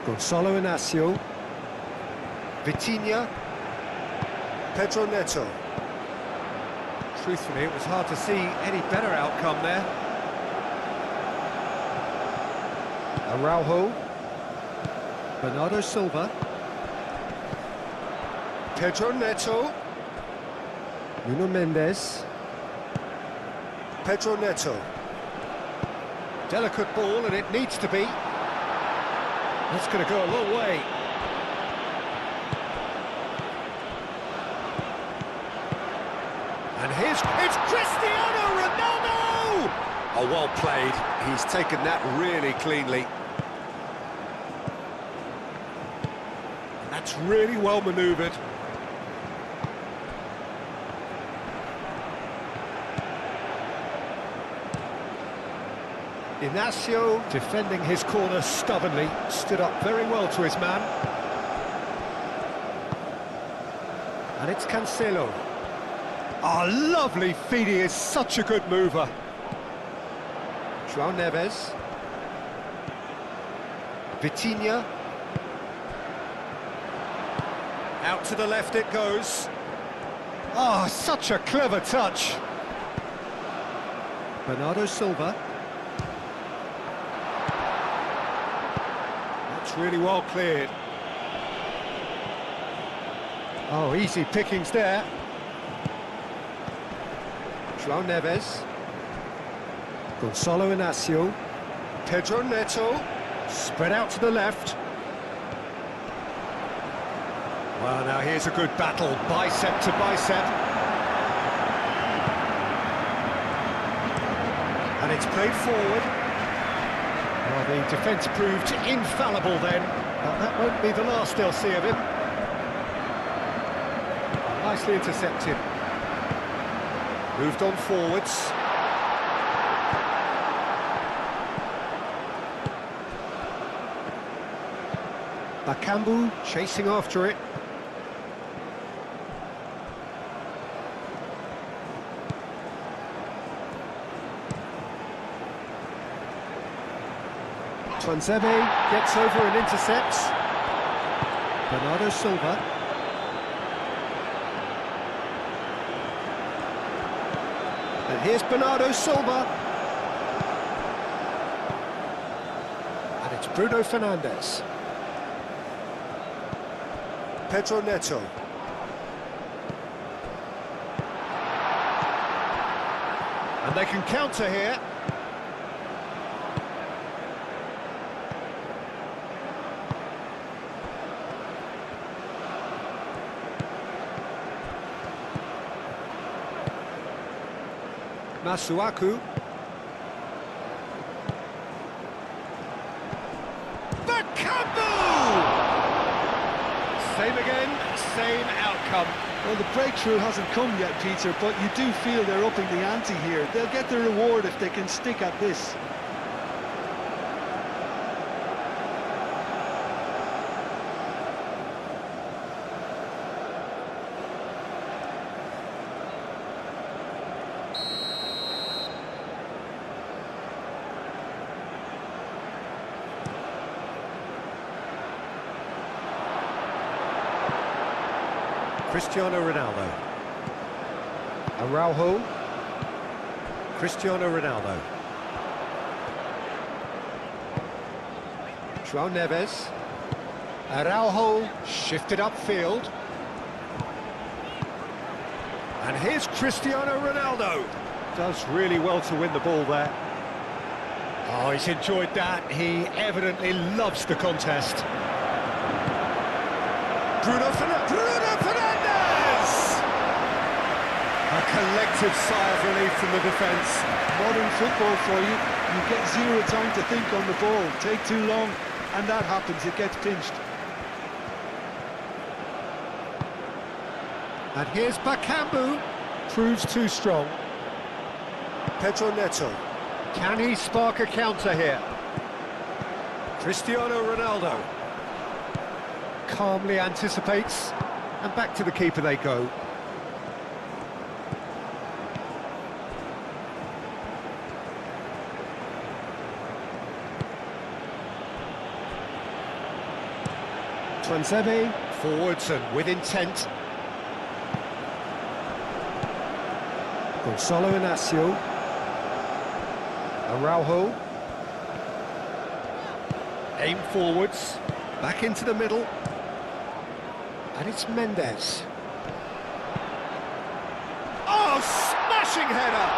Gonzalo Inacio. Vitinha. Pedro Neto. Truthfully, it was hard to see any better outcome there. Araujo. Bernardo Silva. Pedro Neto. Nuno Mendes. Pedro Neto. Delicate ball, and it needs to be. That's going to go a long way. And it's Cristiano Ronaldo! Oh, well played. He's taken that really cleanly. That's really well manoeuvred. Inacio, defending his corner stubbornly, stood up very well to his man. And it's Cancelo. Oh, lovely feet, he is such a good mover. João Neves. Vitinha. Out to the left it goes. Oh, such a clever touch. Bernardo Silva. That's really well cleared. Oh, easy pickings there. João Neves. Gonzalo Inacio. Pedro Neto. Spread out to the left. Well, now here's a good battle, bicep to bicep. And it's played forward. Well, the defence proved infallible then, but that won't be the last they'll see of him. Nicely intercepted. Moved on forwards. Bakambu chasing after it. Tuanzebe gets over and intercepts. Bernardo Silva. And here's Bernardo Silva. And it's Bruno Fernandes. Pedro Neto. And they can counter here. Masuaku. Bakambu! Same again, same outcome. Well, the breakthrough hasn't come yet, Peter, but you do feel they're upping the ante here. They'll get the reward if they can stick at this. Cristiano Ronaldo. Araujo. Cristiano Ronaldo. João Neves. Araujo shifted upfield. And here's Cristiano Ronaldo. Does really well to win the ball there. Oh, he's enjoyed that. He evidently loves the contest. Bruno Fernandes! A collective sigh of relief from the defence. Modern football for you. You get zero time to think on the ball. Take too long, and that happens. It gets pinched. And here's Bakambu. Proves too strong. Pedro Neto. Can he spark a counter here? Cristiano Ronaldo. Calmly anticipates, and back to the keeper they go. Tuanzebe forwards and with intent. Gonzalo Inacio. Araujo. Aim forwards, back into the middle. And it's Mendes. Oh, smashing header!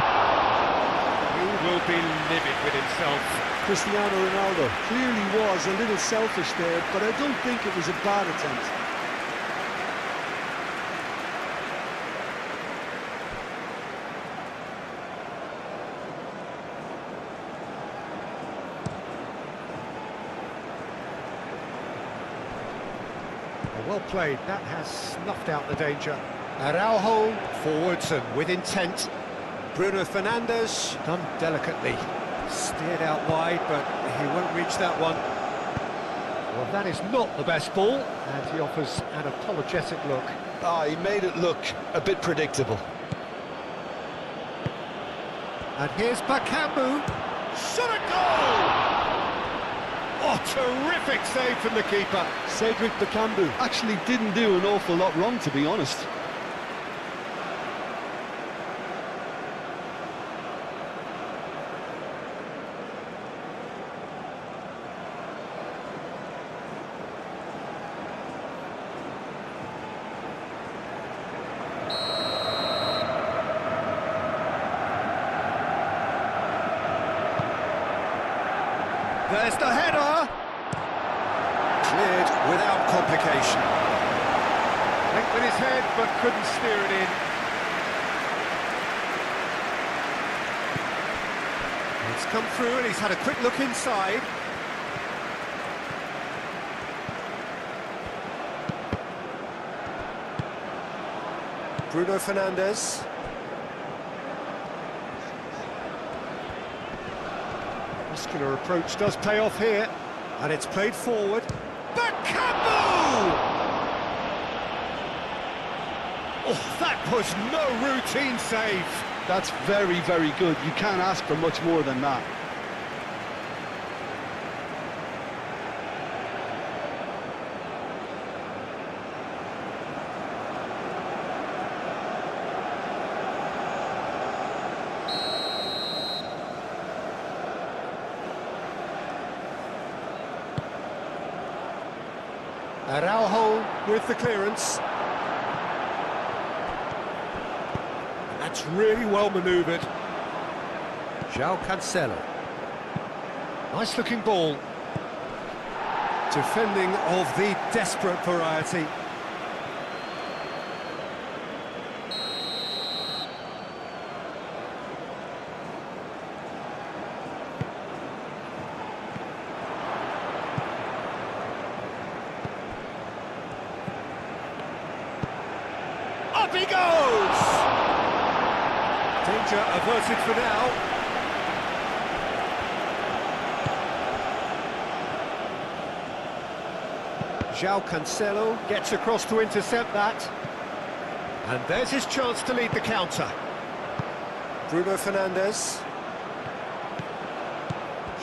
He will be livid with himself. Cristiano Ronaldo clearly was a little selfish there, but I don't think it was a bad attempt. Well played, that has snuffed out the danger. Araujo, forwards and with intent. Bruno Fernandes, done delicately. Steered out wide, but he won't reach that one. Well, that is not the best ball, and he offers an apologetic look. He made it look a bit predictable. And here's Bakambu. Shot a goal! Oh, terrific save from the keeper. Cedric Bakambu actually didn't do an awful lot wrong, to be honest. There's the header! Cleared without complication. Linked with his head, but couldn't steer it in. It's come through and he's had a quick look inside. Bruno Fernandes. Muscular approach does pay off here, and it's played forward. Back Campbell! Oh, that was no routine save. That's very, very good. You can't ask for much more than that. Araujo with the clearance. That's really well manoeuvred. João Cancelo. Nice looking ball. Defending of the desperate variety. Up he goes! Danger averted for now. João Cancelo gets across to intercept that. And there's his chance to lead the counter. Bruno Fernandes.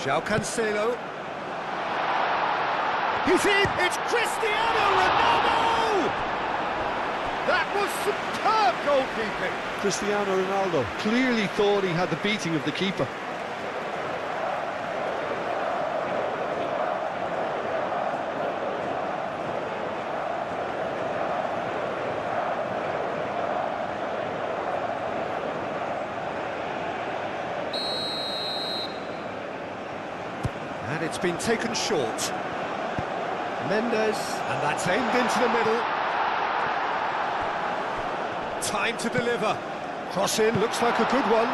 João Cancelo. He's in! It's Cristiano Ronaldo! That was superb goalkeeping. Cristiano Ronaldo clearly thought he had the beating of the keeper. And it's been taken short. Mendes, and that's aimed into the middle. Time to deliver. Cross in, looks like a good one.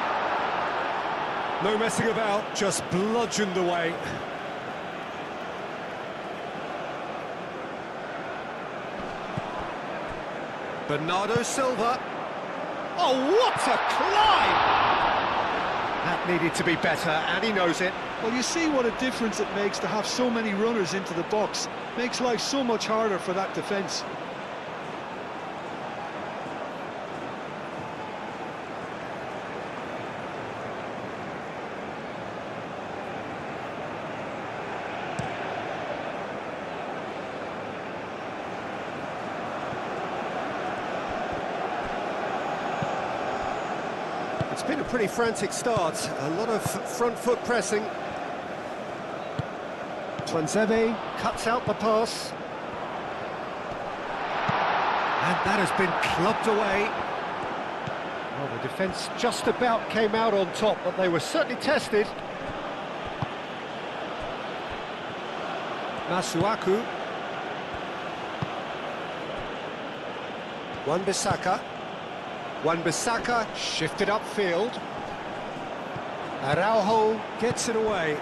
No messing about, just bludgeoned away. Bernardo Silva. Oh, what a climb! That needed to be better, and he knows it. Well, you see what a difference it makes to have so many runners into the box. Makes life so much harder for that defence. It's been a pretty frantic start, a lot of front foot pressing. Tuanzebe cuts out the pass. And that has been clubbed away. Well, the defence just about came out on top, but they were certainly tested. Masuaku. Wan-Bissaka. Wan-Bissaka shifted upfield. Araujo gets it away.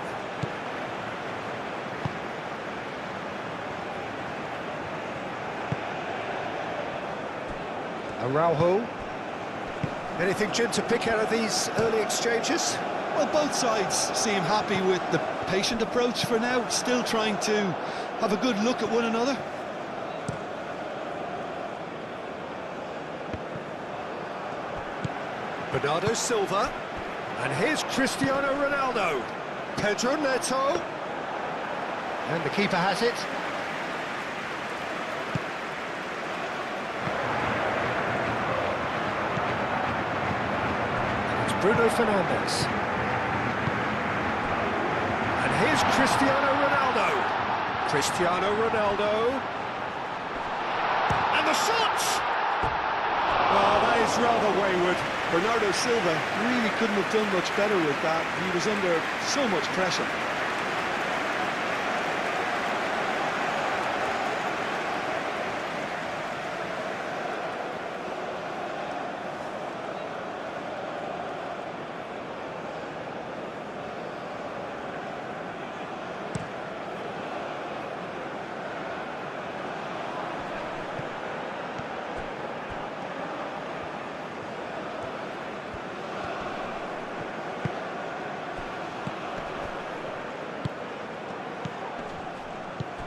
Araujo. Anything, Jim, to pick out of these early exchanges? Well, both sides seem happy with the patient approach for now, still trying to have a good look at one another. Bernardo Silva, and here's Cristiano Ronaldo. Pedro Neto, and the keeper has it. And it's Bruno Fernandes. And here's Cristiano Ronaldo. Cristiano Ronaldo. And the shot! Oh, that is rather wayward. Bernardo Silva really couldn't have done much better with that. He was under so much pressure.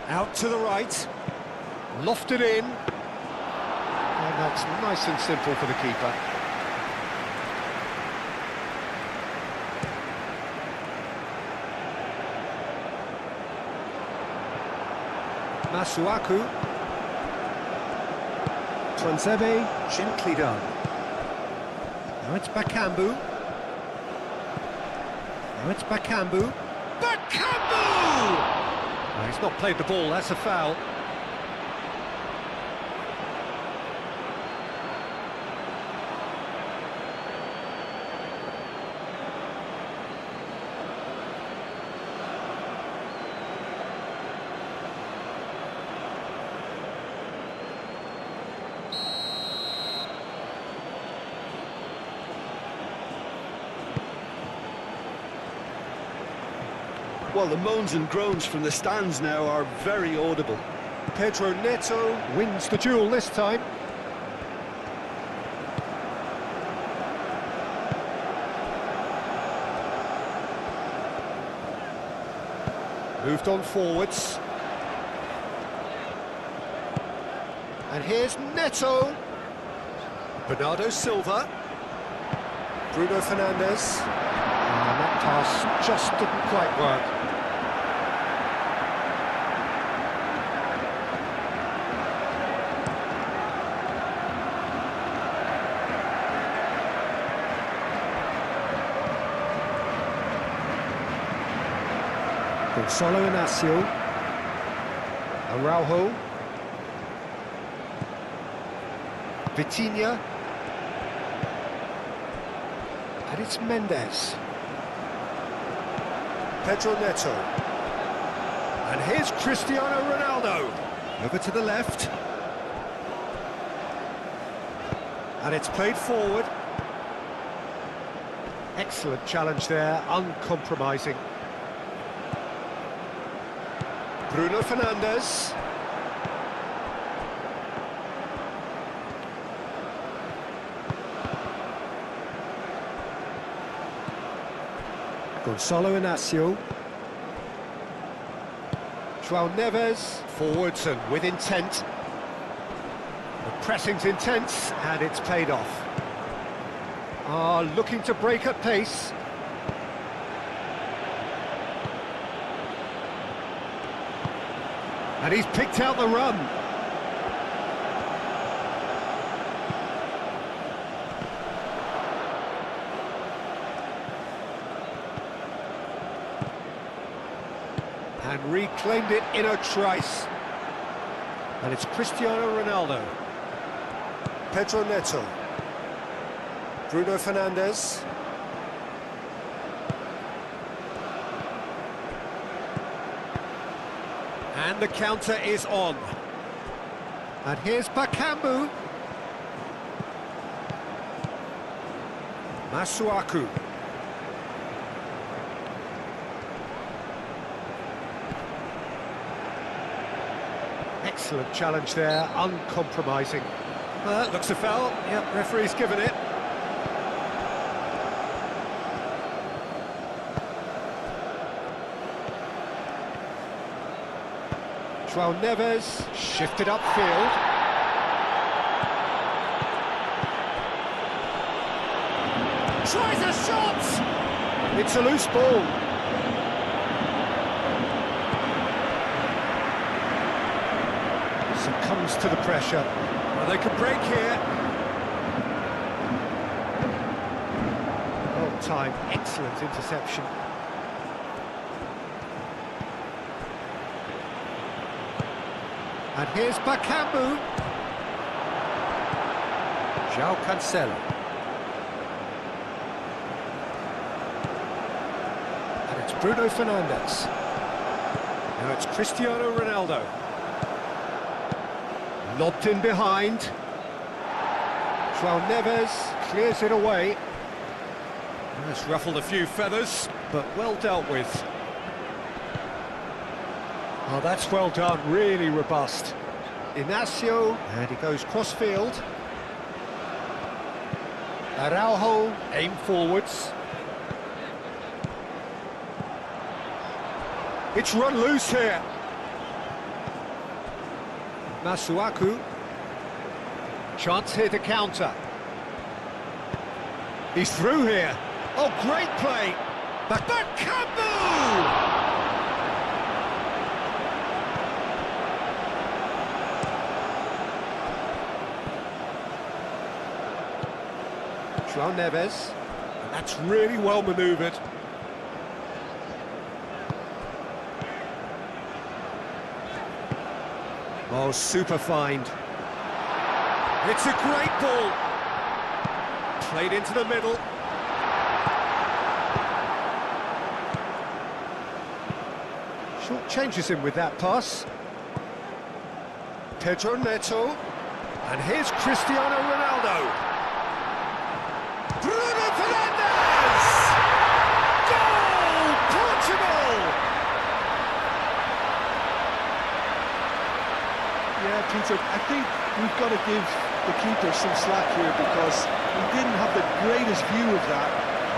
Out to the right. Lofted in. And that's nice and simple for the keeper. Masuaku. Tuanzebe, gently done. Now it's Bakambu. Now it's Bakambu. Bakambu! Oh, he's not played the ball, that's a foul. Well, the moans and groans from the stands now are very audible. Pedro Neto wins the duel this time. Moved on forwards. And here's Neto. Bernardo Silva. Bruno Fernandes. And that pass just didn't quite work. Gonzalo Inacio. Araujo. Vitinha. And it's Mendes. Pedro Neto. And here's Cristiano Ronaldo. Over to the left. And it's played forward. Excellent challenge there, uncompromising. Bruno Fernandes. Gonzalo Inacio. João Neves, forwards and with intent. The pressing's intense and it's paid off. Looking to break at pace. And he's picked out the run. And reclaimed it in a trice. And it's Cristiano Ronaldo. Pedro Neto. Bruno Fernandes. And the counter is on. And here's Bakambu. Masuaku. Excellent challenge there, uncompromising. Looks a foul. Yep, referee's given it. João Neves shifted upfield. Tries a shot! It's a loose ball. Succumbs to the pressure. Well, they could break here. Well timed, excellent interception. And here's Bakambu. João Cancelo. And it's Bruno Fernandes. Now it's Cristiano Ronaldo. Lobbed in behind. João Neves clears it away. That's ruffled a few feathers, but well dealt with. Oh, that's well done, really robust. Inacio, and he goes cross-field. Araujo, aim forwards. It's run loose here. Masuaku. Chance here to counter. He's through here. Oh, great play. Bakambu! João Neves. And that's really well manoeuvred. Oh, super find. It's a great ball. Played into the middle. Short changes him with that pass. Pedro Neto. And here's Cristiano Ronaldo. Bruno Fernandes! Goal! Portugal! Yeah, Peter, I think we've got to give the keeper some slack here because he didn't have the greatest view of that,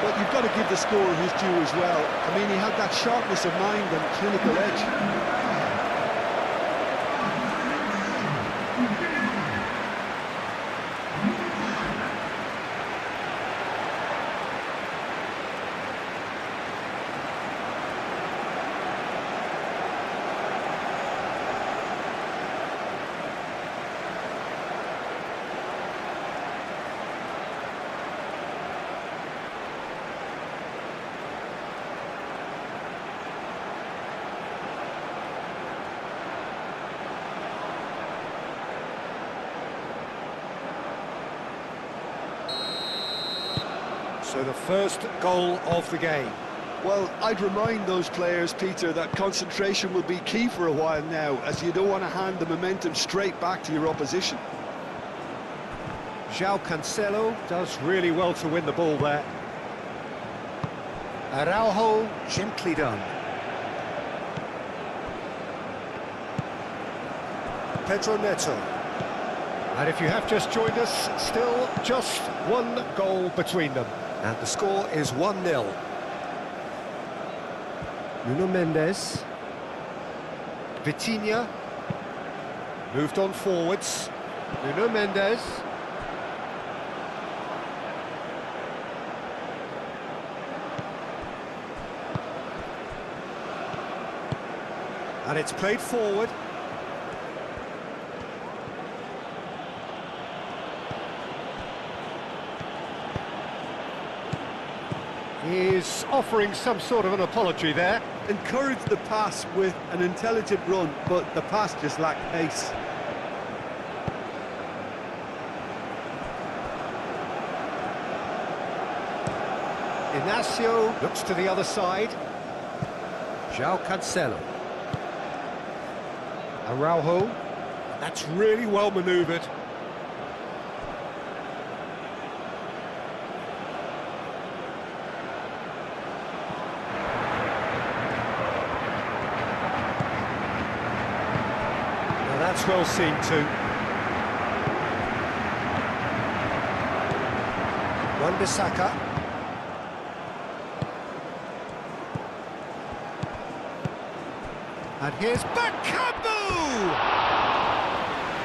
but you've got to give the scorer his due as well. I mean, he had that sharpness of mind and clinical edge. So the first goal of the game. Well, I'd remind those players, Peter, that concentration will be key for a while now, as you don't want to hand the momentum straight back to your opposition. João Cancelo does really well to win the ball there. Araujo, gently done. Pedro Neto. And if you have just joined us, still just one goal between them. And the score is 1-0. Nuno Mendes. Vitinha. Moved on forwards. Nuno Mendes. And it's played forward. He's offering some sort of an apology there. Encouraged the pass with an intelligent run, but the pass just lacked pace. Inacio looks to the other side. João Cancelo. Araujo. That's really well manoeuvred. That's well seen too. Wan-Bissaka. And here's Bakambu!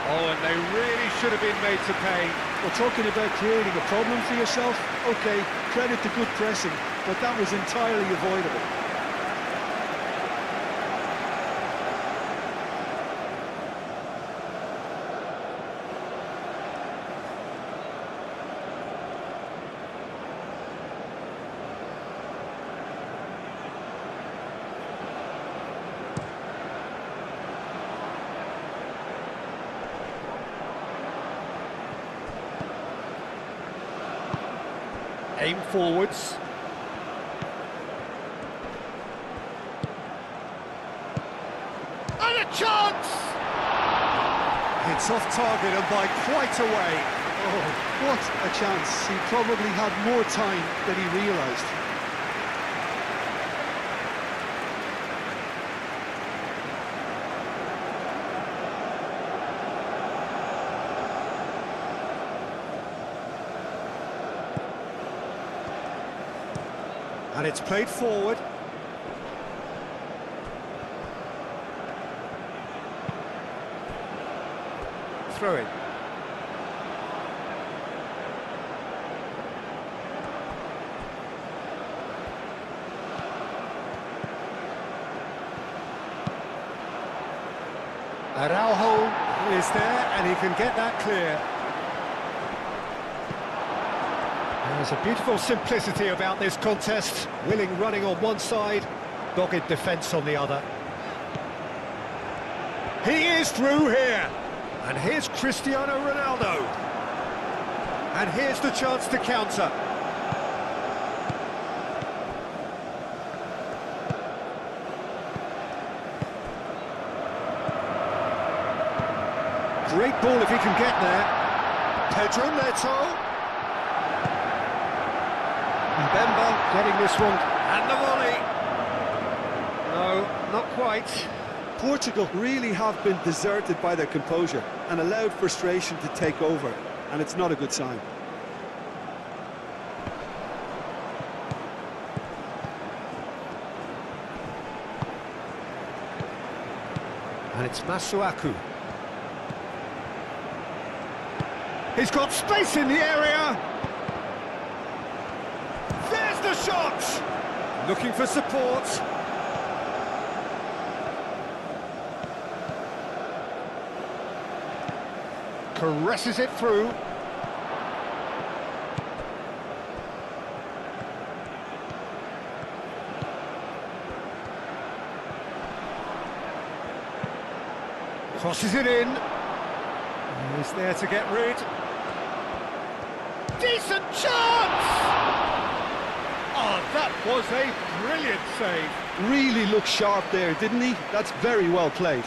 Oh, and they really should have been made to pay. Well, talking about creating a problem for yourself, okay, credit to good pressing, but that was entirely avoidable. Aim forwards. And a chance! It's off target and by quite a way. Oh, what a chance. He probably had more time than he realised. And it's played forward. throw-in. Araujo is there, and he can get that clear. There's a beautiful simplicity about this contest. Willing running on one side, dogged defence on the other. He is through here. And here's Cristiano Ronaldo. And here's the chance to counter. Great ball if he can get there. Pedro Neto. Mbemba getting this one. And the volley. No, not quite. Portugal really have been deserted by their composure and allowed frustration to take over, and it's not a good sign. And it's Masuaku. He's got space in the area. There's the shot. Looking for support. Caresses it through. Crosses it in. He's there to get rid. Decent chance! Oh, that was a brilliant save. Really looked sharp there, didn't he? That's very well played.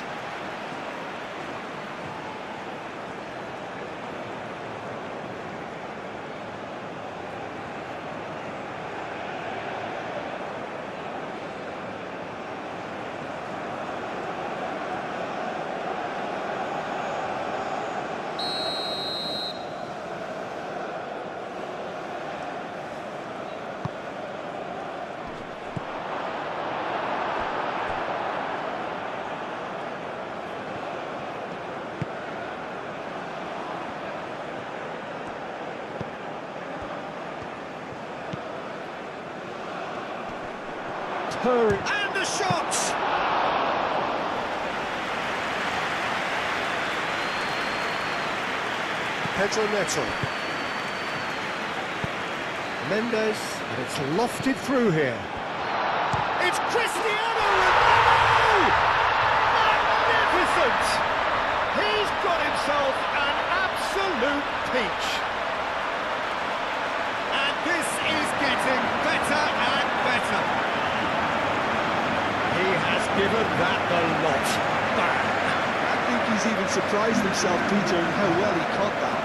And the shot! Pedro Neto. Mendes, and it's lofted through here. It's Cristiano Ronaldo! Magnificent! He's got himself an absolute peach. And this is getting better and better. He has given that the lot. Bang! I think he's even surprised himself, Peter, in how well he caught that.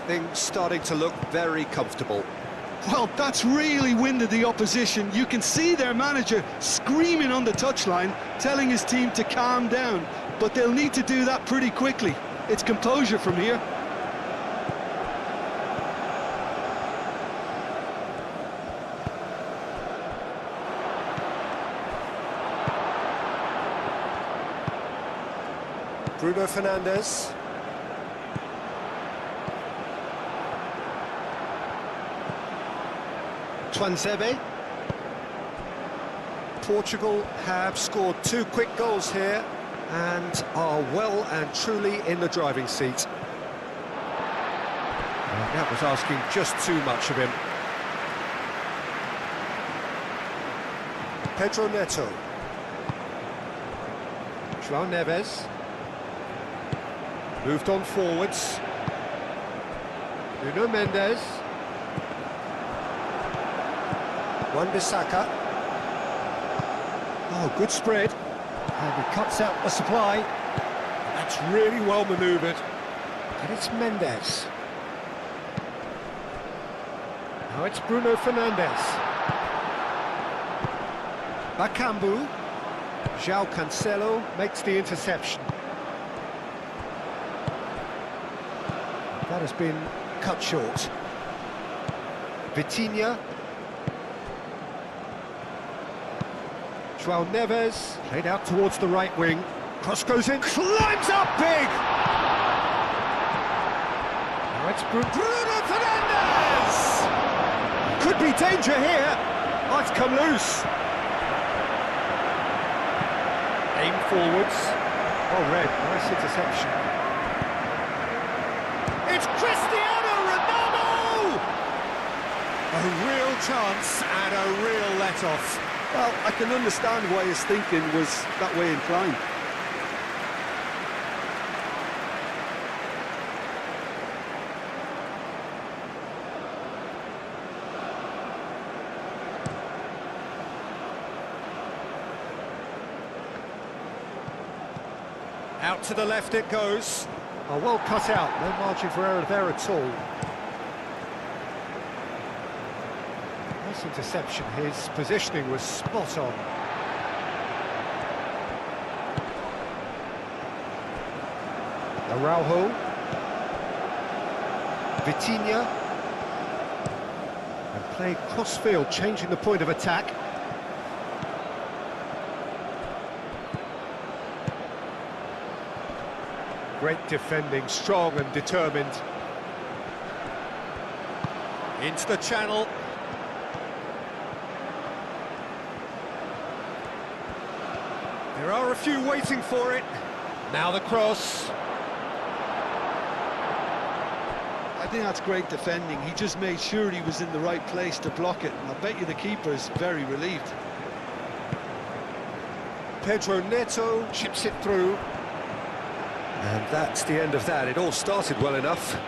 Things starting to look very comfortable. Well, that's really winded the opposition. You can see their manager screaming on the touchline, telling his team to calm down. But they'll need to do that pretty quickly. It's composure from here. Bruno Fernandes. Tuanzebe. Portugal have scored 2 quick goals here and are well and truly in the driving seat. That was asking just too much of him. Pedro Neto. João Neves. Moved on forwards. Nuno Mendes. Wan-Bissaka. Oh, good spread. And he cuts out the supply. That's really well manoeuvred. And it's Mendes. Now it's Bruno Fernandes. Bakambu. João Cancelo makes the interception. That has been cut short. Vitinha. João Neves, played out towards the right wing. Cross goes in, climbs up big! Now it's Bruno Fernandes! Could be danger here. Oh, it's come loose. Aim forwards. Oh, red, nice interception. It's Cristiano Ronaldo! A real chance and a real let-off. Well, I can understand why his thinking was that way inclined. Out to the left it goes. Oh, well cut out, no margin for error there at all. Nice interception, his positioning was spot on. Araujo. Vitinha. And played cross-field, changing the point of attack. Great defending, strong and determined. Into the channel. There are a few waiting for it. Now the cross. I think that's great defending. He just made sure he was in the right place to block it. And I bet you the keeper's very relieved. Pedro Neto chips it through. And that's the end of that. It all started well enough.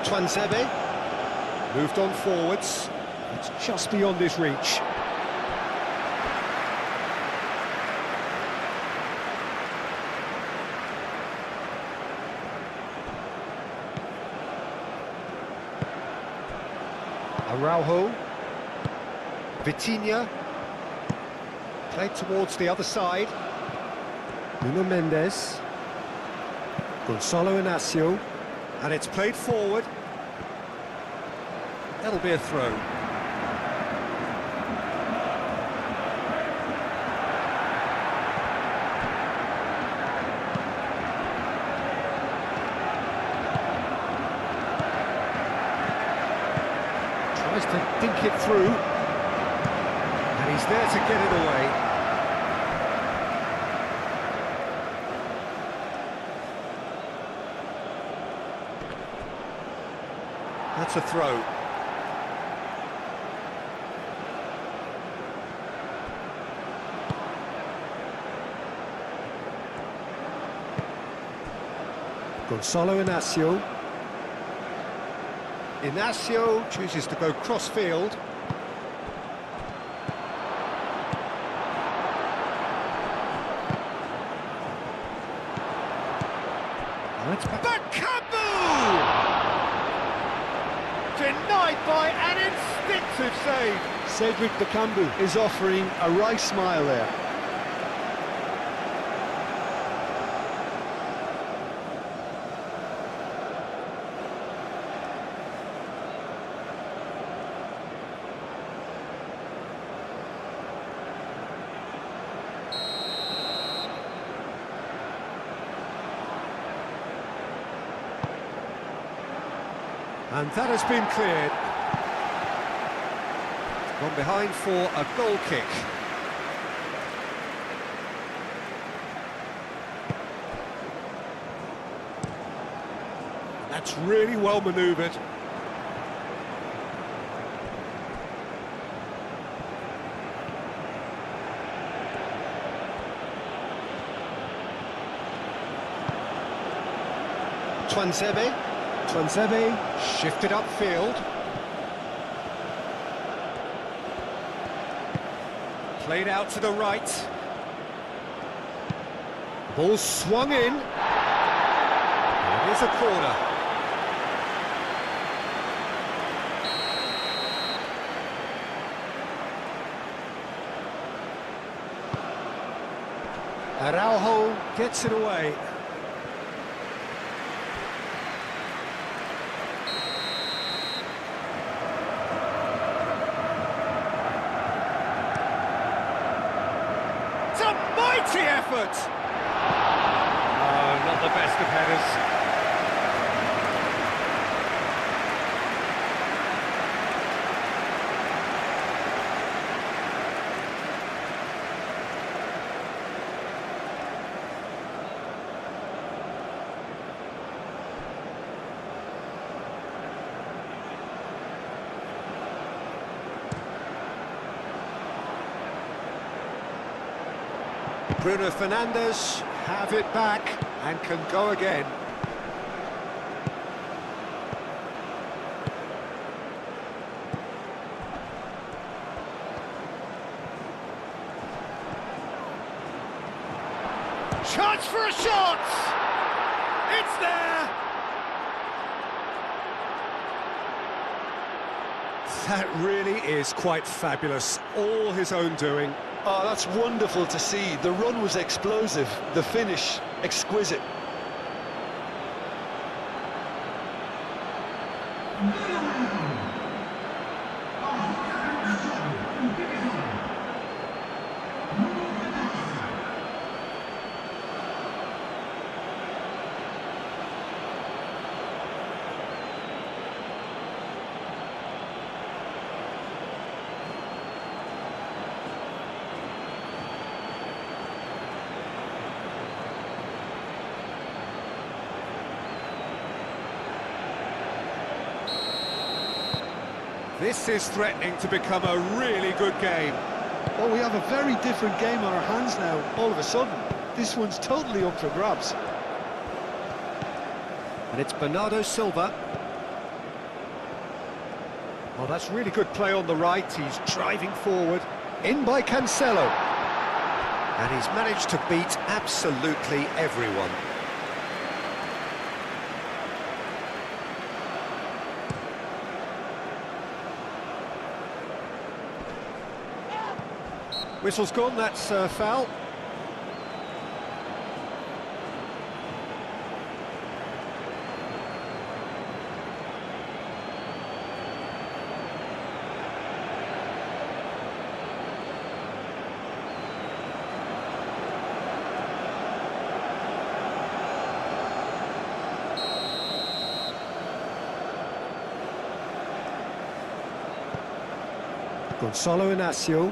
Tuanzebe moved on forwards. It's just beyond his reach. Araujo. Vitinha. Played towards the other side. Nuno Mendes. Gonçalo Inácio. And it's played forward. That'll be a throw. Tries to dink it through. And he's there to get it away. That's a throw. Gonçalo Inácio. Inácio chooses to go cross-field. That's Bakambu! Denied by an instinctive save. Cedric Bakambu is offering a wry smile there. And that has been cleared. Gone behind for a goal kick. That's really well manoeuvred. Tuanzebe shifted upfield. Played out to the right. Ball swung in. It is a corner. Araujo gets it away. It's a mighty effort! Oh, not the best of headers. Bruno Fernandes have it back and can go again. Chance for a shot! It's there! That really is quite fabulous. All his own doing. Oh, that's wonderful to see. The run was explosive, the finish exquisite. This is threatening to become a really good game. Well, we have a very different game on our hands now, all of a sudden. This one's totally up for grabs. And it's Bernardo Silva. Well, that's really good play on the right. He's driving forward. In by Cancelo. And he's managed to beat absolutely everyone. Whistle's gone, that's a foul. Gonzalo Inacio.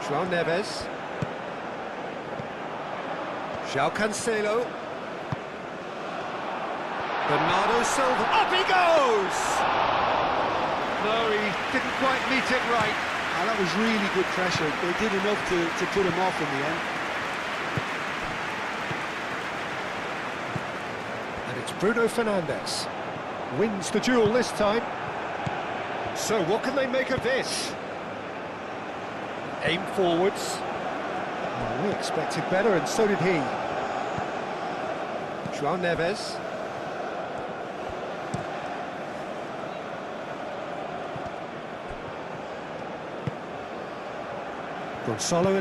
João Neves. João Cancelo. Bernardo Silva. Up he goes! No, he didn't quite meet it right. And that was really good pressure. They did enough to put him off in the end. And it's Bruno Fernandes. Wins the duel this time. So what can they make of this? Aim forwards. Well, we expected better, and so did he. João Neves. Gonzalo